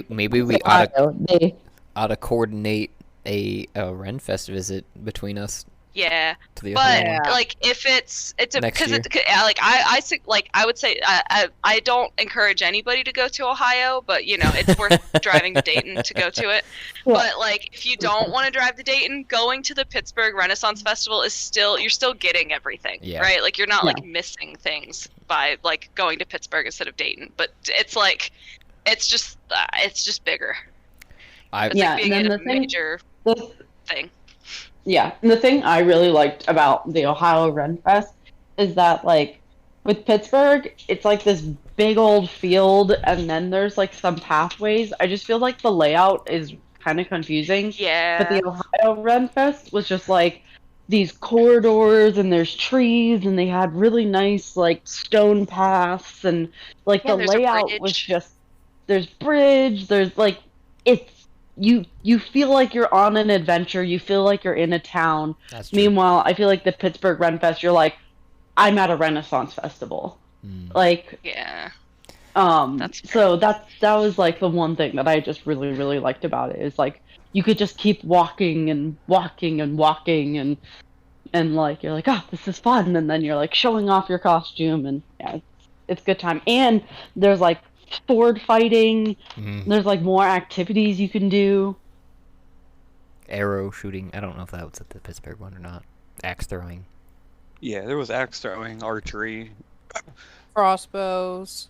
Maybe we ought to coordinate a Ren Fest visit between us. Yeah, to the but Ohio one. like if it's Next because year. I would say I don't encourage anybody to go to Ohio, but you know it's worth driving to Dayton to go to it. But like if you don't want to drive to Dayton, going to the Pittsburgh Renaissance Festival is you're still getting everything, right? Like you're not like missing things by like going to Pittsburgh instead of Dayton, but it's like it's just bigger. It's like being in a major thing. Yeah, and the thing I really liked about the Ohio Run Fest is that, like, with Pittsburgh, it's like this big old field, and then there's, like, some pathways. I just feel like the layout is kind of confusing. Yeah. But the Ohio Run Fest was just, like, these corridors, and there's trees, and they had really nice, like, stone paths, and, like, the layout was just, there's bridge, there's, like, it's, you feel like you're on an adventure. You feel like you're in a town. That's true. Meanwhile, I feel like the Pittsburgh Run Fest, you're like, I'm at a Renaissance festival. Like, so that was like the one thing that I just really, really liked about it is like you could just keep walking and walking and walking and like you're like, oh, this is fun, and then you're like showing off your costume, and yeah, it's a good time. And there's like sword fighting. There's like more activities you can do. Arrow shooting. I don't know if that was at the Pittsburgh one or not. Axe throwing. Yeah, there was axe throwing, archery, crossbows.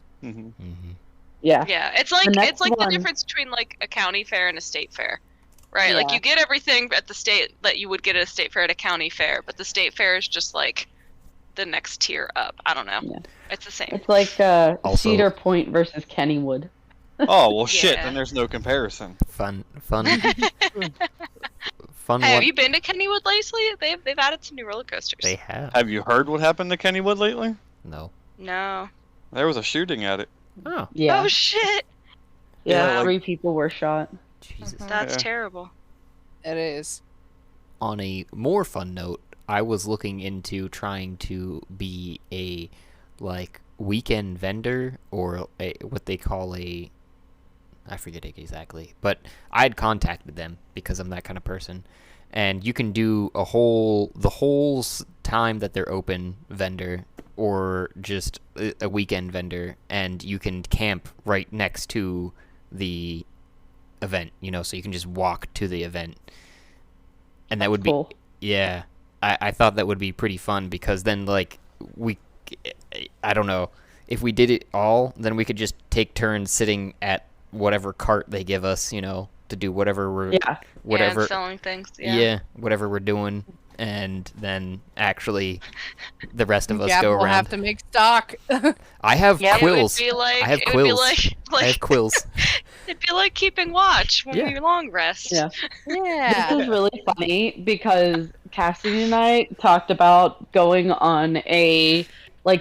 Yeah. Yeah, it's like the difference between like a county fair and a state fair, right? Like you get everything at the state that you would get at a state fair at a county fair, but the state fair is just like the next tier up. I don't know. Yeah. It's the same. It's like Cedar Point versus Kennywood. Oh well, shit. Then there's no comparison. Fun. Hey, have you been to Kennywood lately? They've added some new roller coasters. They have. Have you heard what happened to Kennywood lately? No. No. There was a shooting at it. Oh. Yeah. Oh shit. Yeah, 3 people were shot. Jesus. That's terrible. It is. On a more fun note, I was looking into trying to be a like weekend vendor or what they call I forget it exactly, but I'd contacted them because I'm that kind of person, and you can do the whole time that they're open vendor or just a weekend vendor, and you can camp right next to the event, so you can just walk to the event, and that would be cool. Yeah. I thought that would be pretty fun because then, like, I don't know, if we did it all, then we could just take turns sitting at whatever cart they give us, to do whatever we're, and selling things. Yeah, whatever we're doing. and then actually the rest of us Gab go will around. have to make stock. I have quills. It would be like, I have it quills. Would be like, I have quills. It'd be like keeping watch when Yeah. we long rest. Yeah. Yeah. This is really funny because Cassidy and I talked about going on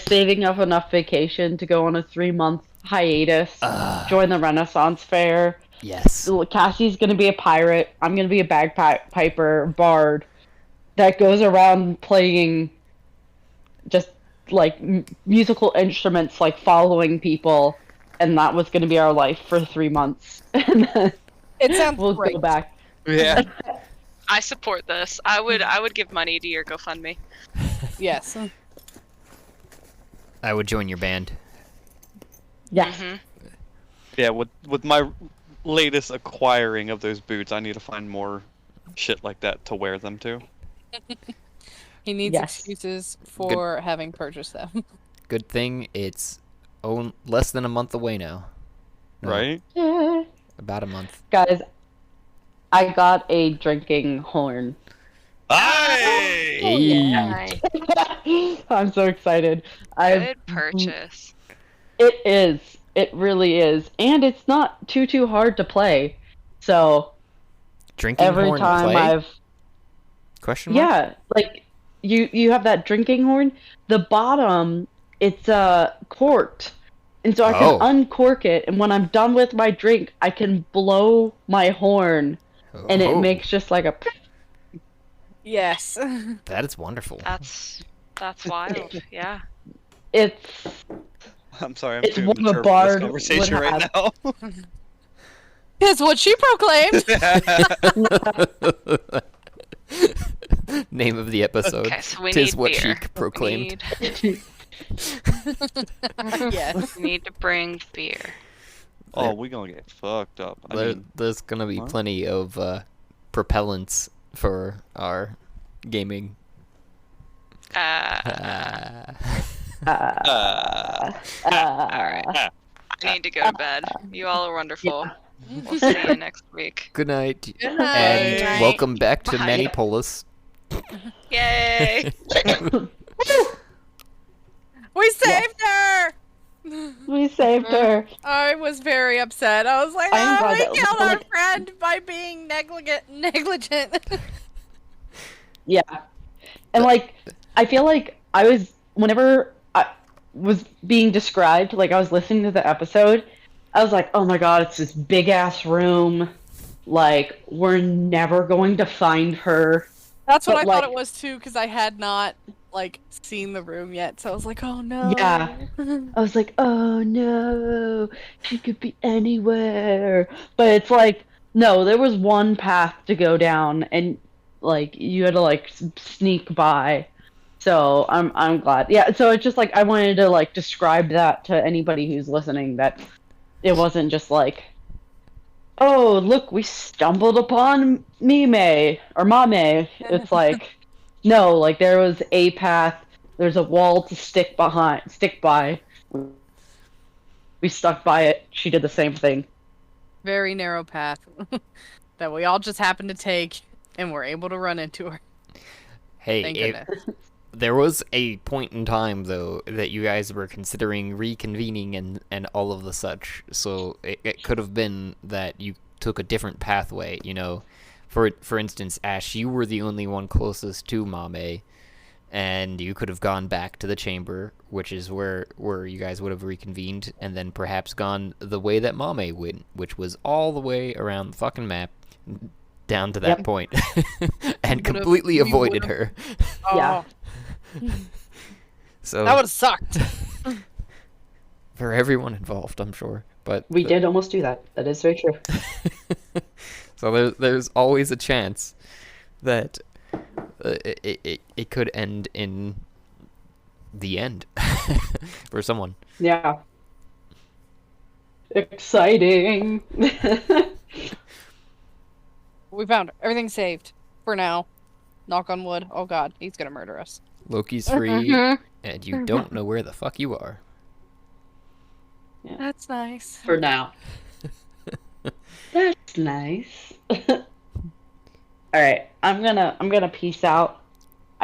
saving up enough vacation to go on a 3-month hiatus, join the Renaissance Fair. Yes. Cassie's gonna be a pirate. I'm gonna be a bagpiper bard that goes around playing just like musical instruments, like following people, and that was gonna be our life for 3 months. And then It sounds we'll great. go back. Yeah. I support this. I would give money to your GoFundMe. Yes. I would join your band. Yes. Mhm. Yeah, with my latest acquiring of those boots, I need to find more shit like that to wear them to. He needs Yes. excuses for having purchased them. Good thing it's less than a month away now. No, Right? Yeah. About a month. Guys, I got a drinking horn. Aye! Hey. I'm so excited. Good purchase. It is. It really is. And it's not too hard to play. So Drinking every horn time play? I've Question mark? Yeah, like you have that drinking horn. The bottom, it's corked. And so I Oh. can uncork it, and when I'm done with my drink, I can blow my horn, and it Oh, makes just like a. Yes. that is wonderful. That's wild. Yeah. It's I'm sorry, I'm It's too what a mature for this bard conversation would right have. now. It's what she proclaimed. Name of the episode. Okay, so we Tis need what beer. she proclaimed. Yes. We need to bring beer. Oh, we gonna get fucked up. I mean, There's gonna be what? plenty of propellants for our gaming. Alright. uh, I need to go to bed. You all are wonderful. We'll see you next week. Good night. Good night. And Night. welcome back to Bye. Manipolis. Yay! We saved her. we saved her. I was very upset. I was like, I am "Oh, glad we that- killed our like- friend by being negligent." Yeah, and like I feel like whenever I was being described, like I was listening to the episode, I was like, oh my god, it's this big ass room. Like we're never going to find her. That's what But, I thought like- it was too, because I had not seen the room yet. So I was like, "Oh no." Yeah. I was like, oh no, she could be anywhere. But it's like, no, there was one path to go down, and like you had to like sneak by. So I'm glad. Yeah. So it's just like I wanted to like describe that to anybody who's listening, that it wasn't just like, oh look, we stumbled upon Mime or Mame. It's like, no, like there was a path. There's a wall to stick by. We stuck by it. She did the same thing. Very narrow path that we all just happened to take, and were able to run into her. Hey, Thank if, goodness. there was a point in time though that you guys were considering reconvening and all of the such. So it could have been that you took a different pathway. You know, for instance, Ash, you were the only one closest to Mame. And you could have gone back to the chamber, which is where you guys would have reconvened, and then perhaps gone the way that Mame went, which was all the way around the fucking map, down to that Yep. point, and Would've- completely we avoided would've- her. Yeah. Oh, So that would have sucked. for everyone involved, I'm sure. But We did almost do that. That is very true. so there's always a chance that it could end in the end for someone. Yeah. Exciting. We found her. Everything's saved for now. Knock on wood. Oh god, he's gonna murder us. Loki's free, and you don't know where the fuck you are. That's nice. For now. That's nice. All right, I'm gonna peace out.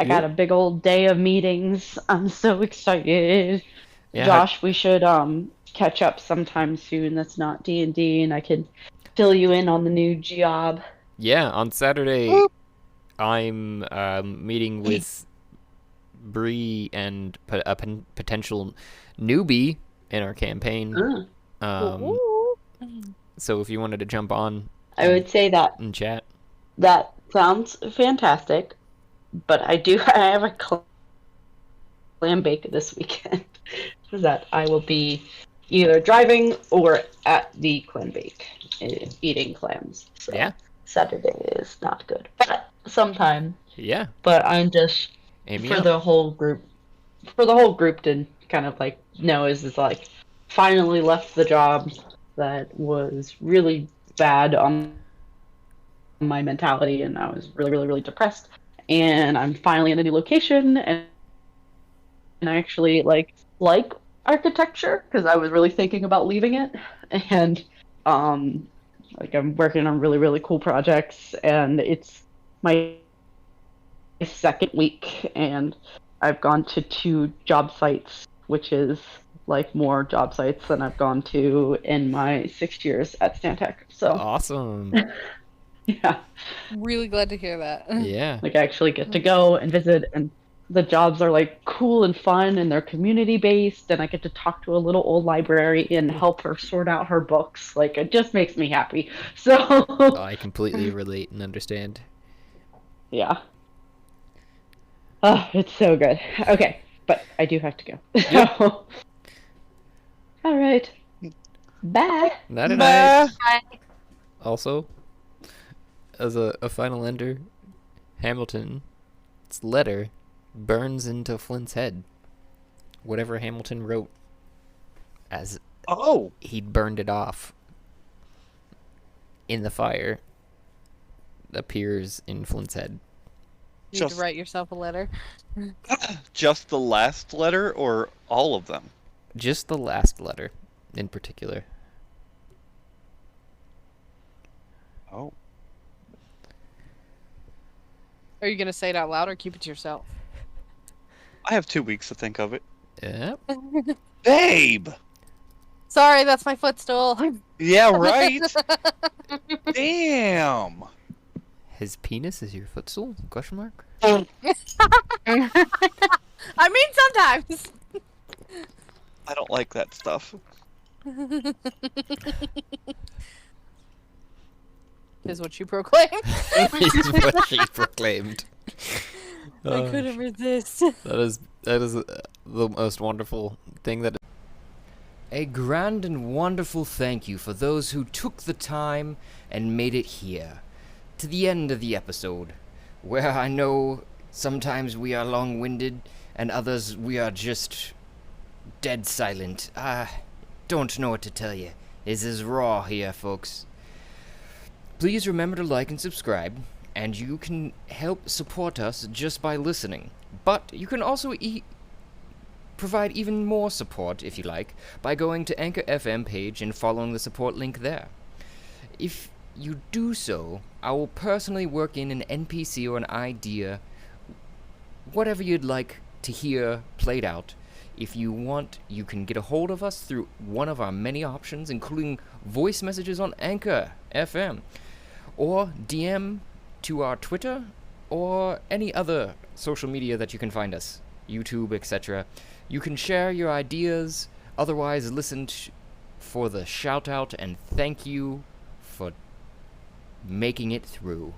I got a big old day of meetings. I'm so excited. Yeah, Josh, we should catch up sometime soon. That's not D&D, and I can fill you in on the new job. yeah. On Saturday, I'm meeting with Bree and a potential newbie in our campaign. Um, so if you wanted to jump on I would say that and chat. that sounds fantastic, but I have a clam bake this weekend that I will be either driving or at the clam bake eating clams. So Yeah. Saturday is not good, but sometime. Yeah. But I'm just Aim me for up. the whole group to kind of like know is like finally left the job that was really bad on my mentality, and I was really depressed, and I'm finally in a new location, and I actually like architecture because I was really thinking about leaving it, and like I'm working on really cool projects, and it's my second week, and I've gone to 2 job sites, which is like more job sites than I've gone to in my 6 years at Stantec. So Awesome. yeah, Really glad to hear that. Yeah. like I actually get to go and visit, and the jobs are like cool and fun, and they're community based, and I get to talk to a little old library and help her sort out her books. Like it just makes me happy. So I completely relate and understand. yeah. Oh, it's so good. Okay, but I do have to go. Yep. So, all right. Bye. Night and Bah. night. Also, as a final ender, Hamilton's letter burns into Flint's head. Whatever Hamilton wrote, as Oh, he'd burned it off in the fire, appears in Flint's head. You need Just- to write yourself a letter. just the last letter or all of them? Just the last letter, in particular. Oh. Are you gonna say it out loud or keep it to yourself? I have 2 weeks to think of it. Yep. Babe! Sorry, that's my footstool. Yeah, right? Damn! His penis is your footstool? Question mark? I mean, sometimes. I don't like that stuff. Is what you proclaim. Is what she proclaimed. I couldn't resist. That is the most wonderful thing that. A grand and wonderful thank you for those who took the time and made it here, to the end of the episode, where I know sometimes we are long-winded and others we are just dead silent. I don't know what to tell you. This is raw here, folks. Please remember to like and subscribe, and you can help support us just by listening. But you can also provide even more support, if you like, by going to Anchor FM page and following the support link there. If you do so, I will personally work in an NPC or an idea, whatever you'd like to hear played out. If you want, you can get a hold of us through one of our many options, including voice messages on Anchor FM, or DM to our Twitter, or any other social media that you can find us, YouTube, etc. You can share your ideas, otherwise listen for the shout out and thank you for making it through.